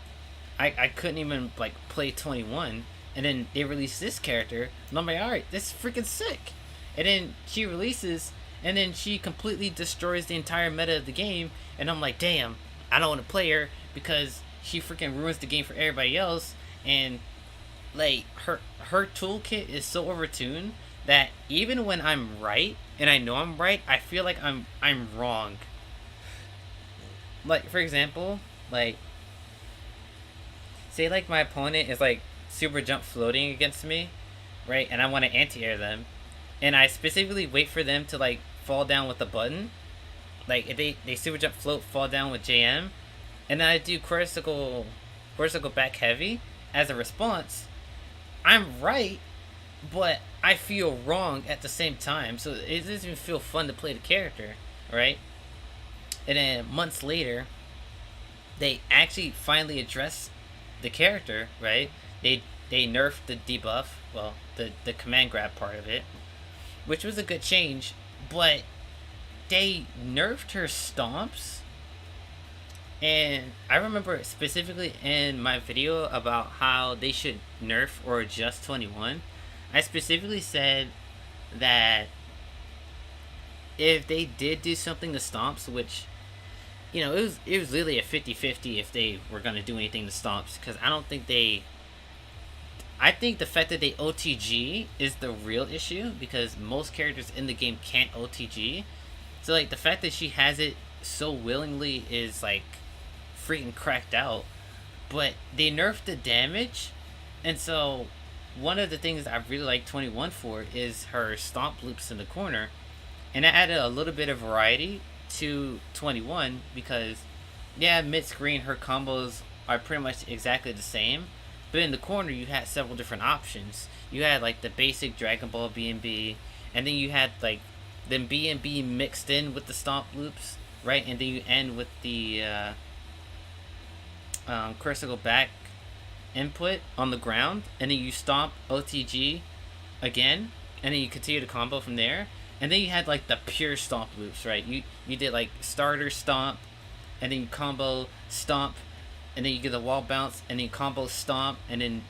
I couldn't even like play 21, and then they released this character, and I'm like, alright, this is freaking sick. And then she releases, and then she completely destroys the entire meta of the game, and I'm like, damn, I don't want to play her because she freaking ruins the game for everybody else. And like her toolkit is so overtuned that even when I'm right, and I know I'm right, I feel like I'm wrong. Like for example, like say like my opponent is like super jump floating against me, right? And I want to anti-air them, and I specifically wait for them to like fall down with the button. Like if they super jump float, fall down with JM, and then I do cortical back heavy as a response. I'm right, but I feel wrong at the same time, so it doesn't even feel fun to play the character, right? And then months later, they actually finally addressed the character, right? They nerfed the debuff, well, the command grab part of it, which was a good change, but they nerfed her stomps. And I remember specifically in my video about how they should nerf or adjust 21, I specifically said that if they did do something to stomps, which, you know, it was literally a 50-50 if they were going to do anything to stomps, because I think the fact that they OTG is the real issue, because most characters in the game can't OTG. So, like, the fact that she has it so willingly is, like, freaking cracked out. But they nerfed the damage, and so one of the things I really like 21 for is her stomp loops in the corner, and that added a little bit of variety to 21, because, yeah, mid-screen her combos are pretty much exactly the same, but in the corner you had several different options. You had, like, the basic Dragon Ball B&B, and then you had, like, then B&B mixed in with the stomp loops, right? And then you end with the critical back input on the ground, and then you stomp OTG again, and then you continue the combo from there. And then you had, like, the pure stomp loops, right? You did, like, starter stomp, and then you combo stomp, and then you get the wall bounce, and then you combo stomp, and then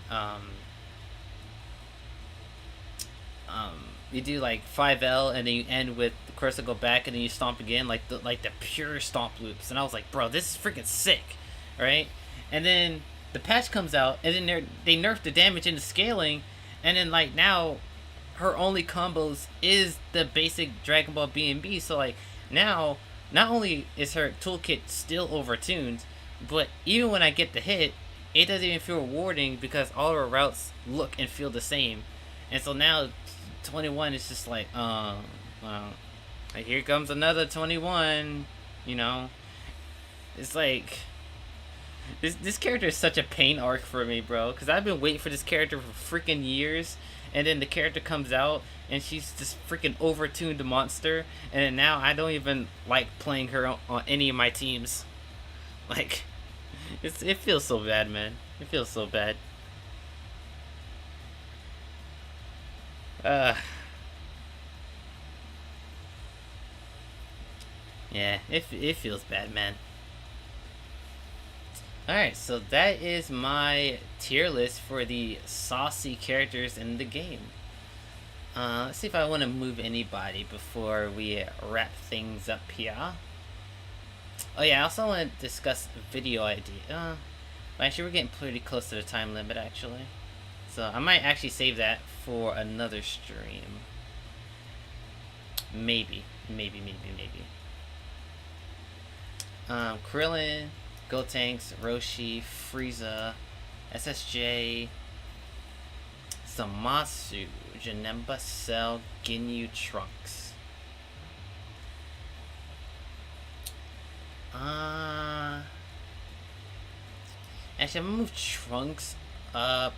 you do, like, 5L, and then you end with the cursor go back, and then you stomp again, like the pure stomp loops. And I was like, bro, this is freaking sick, right? And then the patch comes out, and then they nerfed the damage into scaling, and then, like, now her only combos is the basic Dragon Ball B&B. So, like, now not only is her toolkit still overtuned, but even when I get the hit, it doesn't even feel rewarding because all her routes look and feel the same. And so now 21 is just like, well, here comes another 21, you know. It's like, this character is such a pain arc for me, bro, because I've been waiting for this character for freaking years, and then the character comes out, and she's this freaking overtuned monster, and then now I don't even like playing her on any of my teams. Like, it feels so bad, man. It feels so bad. Yeah, it feels bad, man. Alright, so that is my tier list for the saucy characters in the game. Let's see if I want to move anybody before we wrap things up here. Oh yeah, I also want to discuss video idea. Actually, we're getting pretty close to the time limit, actually. So I might actually save that for another stream. Maybe. Krillin, Gotenks, Roshi, Frieza, SSJ, Zamasu, Janemba, Cell, Ginyu, Trunks. Actually, I'm gonna move Trunks up,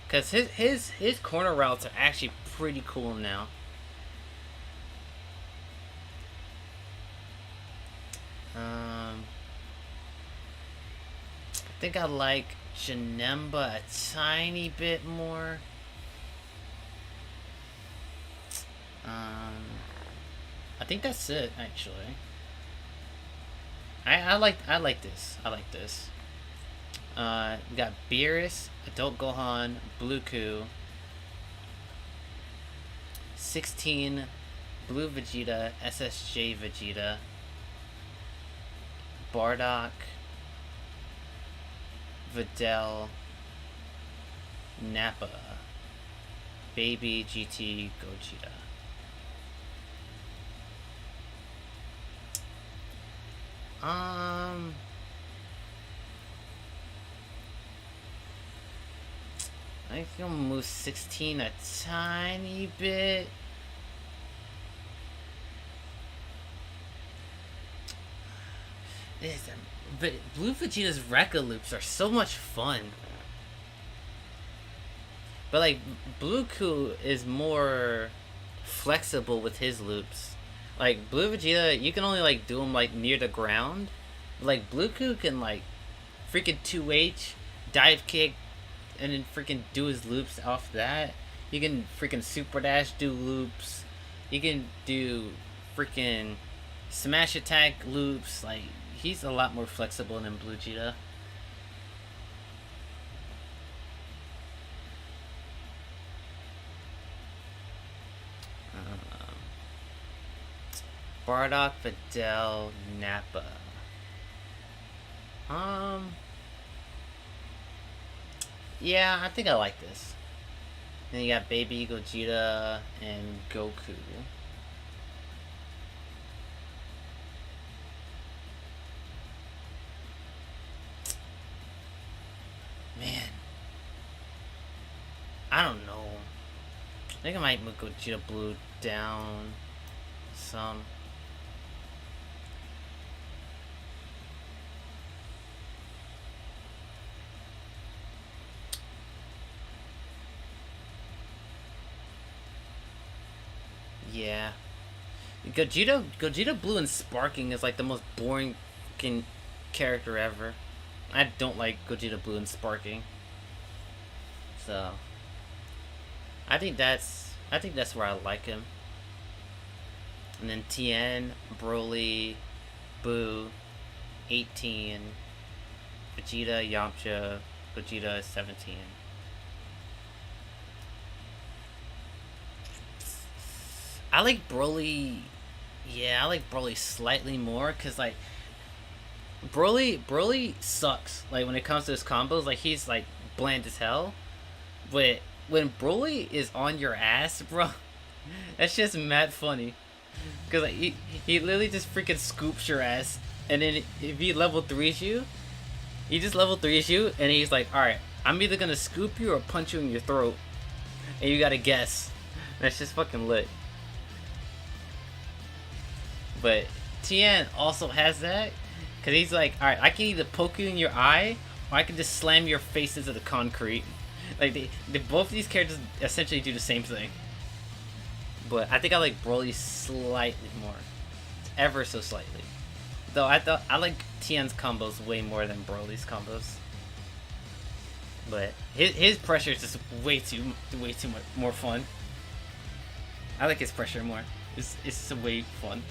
cause his corner routes are actually pretty cool now. I think I like Janemba a tiny bit more. I think that's it, actually. I like this. I like this. We got Beerus, Adult Gohan, Blueku, 16, Blue Vegeta, SSJ Vegeta, Bardock, Videl, Nappa, Baby GT Gogeta. I think I'm gonna move 16 a tiny bit. But Blue Vegeta's Rekka loops are so much fun. But like, Blueku is more flexible with his loops. Like Blue Vegeta, you can only like do him like near the ground. Like Blue Ku can like freaking 2H, dive kick, and then freaking do his loops off that. You can freaking super dash, do loops. You can do freaking smash attack loops. Like he's a lot more flexible than Blue Vegeta. Bardock, Videl, Nappa. Yeah, I think I like this. Then you got Baby Gogeta and Goku. Man, I don't know. I think I might move Gogeta Blue down some. Yeah. Gogeta Blue and Sparking is like the most boring fucking character ever. I don't like Gogeta Blue and Sparking. So I think that's where I like him. And then Tien, Broly, Boo, 18, Vegeta, Yamcha, Gogeta 17. I like Broly. Yeah, I like Broly slightly more because like Broly sucks. Like when it comes to his combos, like he's like bland as hell. But when Broly is on your ass, bro, that's just mad funny. Cause like he literally just freaking scoops your ass, and then if he level threes you, he just level threes you, and he's like, all right, I'm either gonna scoop you or punch you in your throat, and you gotta guess. That's just fucking lit. But Tien also has that, cause he's like, all right, I can either poke you in your eye, or I can just slam your face into the concrete. Like they both these characters essentially do the same thing. But I think I like Broly slightly more, ever so slightly. Though I like Tien's combos way more than Broly's combos. But his pressure is just way too much more fun. I like his pressure more. It's way fun.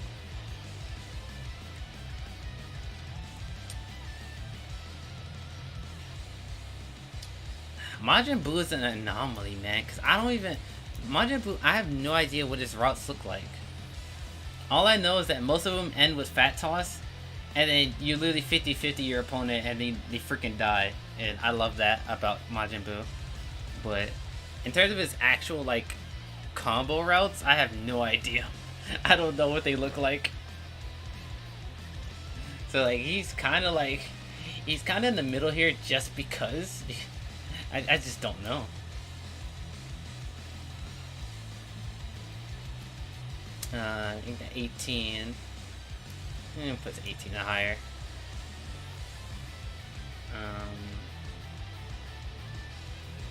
Majin Buu is an anomaly, man, because I don't even... Majin Buu, I have no idea what his routes look like. All I know is that most of them end with Fat Toss, and then you literally 50-50 your opponent, and they freaking die. And I love that about Majin Buu. But in terms of his actual, like, combo routes, I have no idea. I don't know what they look like. So, like, he's kind of in the middle here just because... I just don't know. I think the 18. Puts 18 or higher.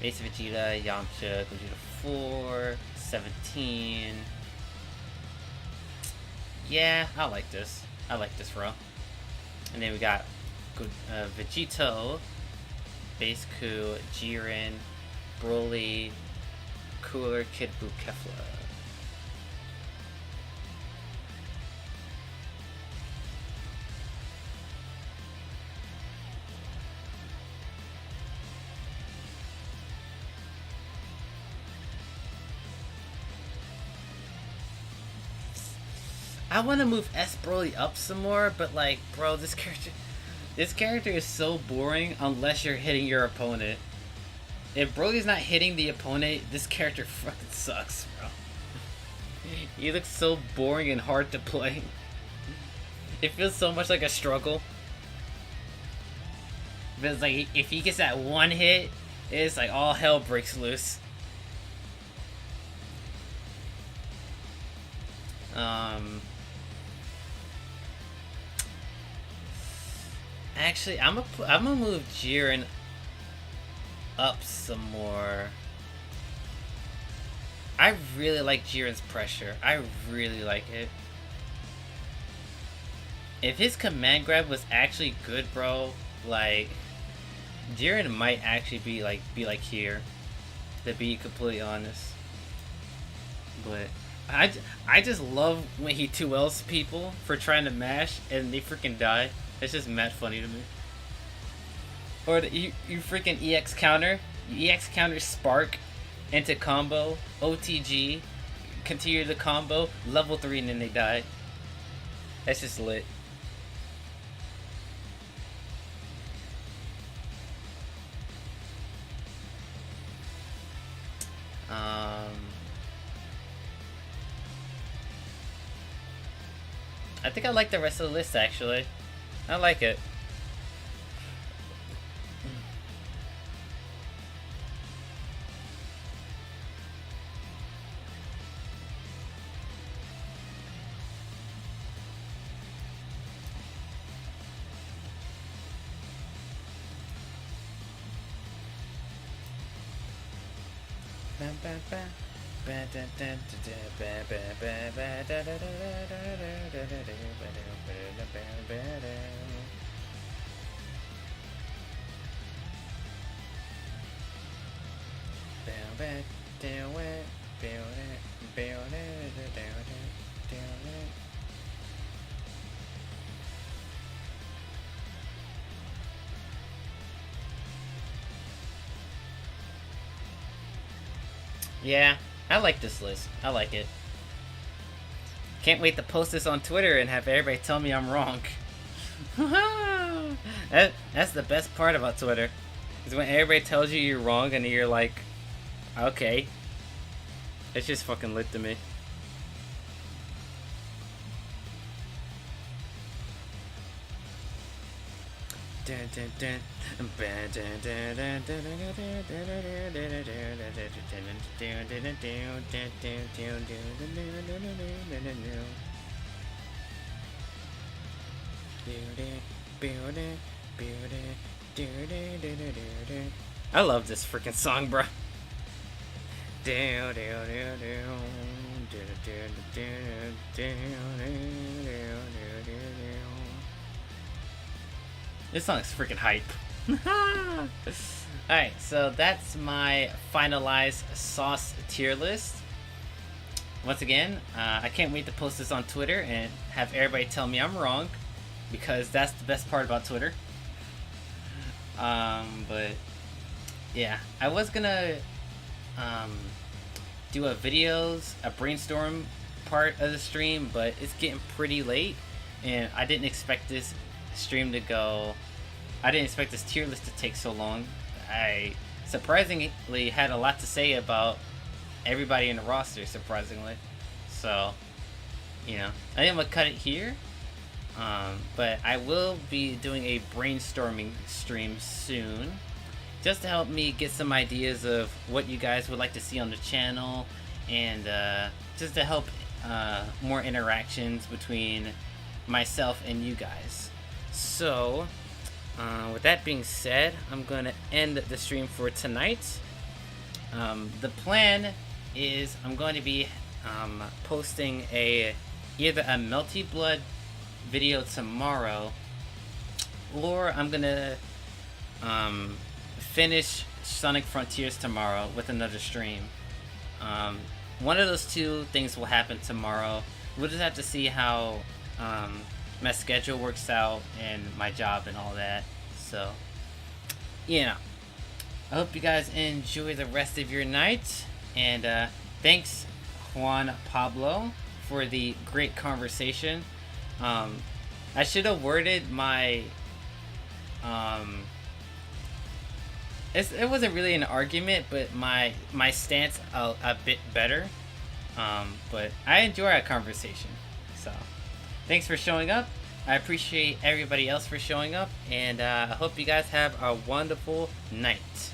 Base Vegeta, Yamcha, Gogeta 4, 17. Yeah, I like this. I like this row. And then we got Vegito, Base Ku, Jiren, Broly, Cooler, Kid Buu, Kefla. I want to move S Broly up some more, but like, bro, this character is so boring unless you're hitting your opponent. If Broly's not hitting the opponent, this character fucking sucks, bro. He looks so boring and hard to play. It feels so much like a struggle. But it's like, if he gets that one hit, it's like all hell breaks loose. Actually, I'm gonna move Jiren up some more. I really like Jiren's pressure. I really like it. If his command grab was actually good, bro, like Jiren might actually be like here, to be completely honest. But I just love when he 2Ls people for trying to mash and they freaking die. It's just mad funny to me. Or you freaking EX counter, spark into combo, OTG, continue the combo, level 3 and then they die. That's just lit. I think I like the rest of the list actually. I like it. Yeah, I like this list. I like it. Can't wait to post this on Twitter and have everybody tell me I'm wrong. That's the best part about Twitter. Is when everybody tells you you're wrong and you're like, okay. It's just fucking lit to me. I love this freaking song, bro. This song is freaking hype. Alright, so that's my finalized Sauce tier list. Once again, I can't wait to post this on Twitter and have everybody tell me I'm wrong, because that's the best part about Twitter. But yeah, I was gonna do a brainstorm part of the stream, but it's getting pretty late, and I didn't expect this stream to go. I didn't expect this tier list to take so long. I surprisingly had a lot to say about everybody in the roster, surprisingly. So, you know, I think I'm gonna cut it here. But I will be doing a brainstorming stream soon, just to help me get some ideas of what you guys would like to see on the channel, and just to help more interactions between myself and you guys. So, with that being said, I'm going to end the stream for tonight. The plan is I'm going to be posting either a Melty Blood video tomorrow, or I'm going to finish Sonic Frontiers tomorrow with another stream. One of those two things will happen tomorrow. We'll just have to see how my schedule works out and my job and all that. So, you know, I hope you guys enjoy the rest of your night, and thanks Juan Pablo for the great conversation. I should have worded my it wasn't really an argument, but my stance a bit better. But I enjoy our conversation. So, thanks for showing up. I appreciate everybody else for showing up, and I hope you guys have a wonderful night.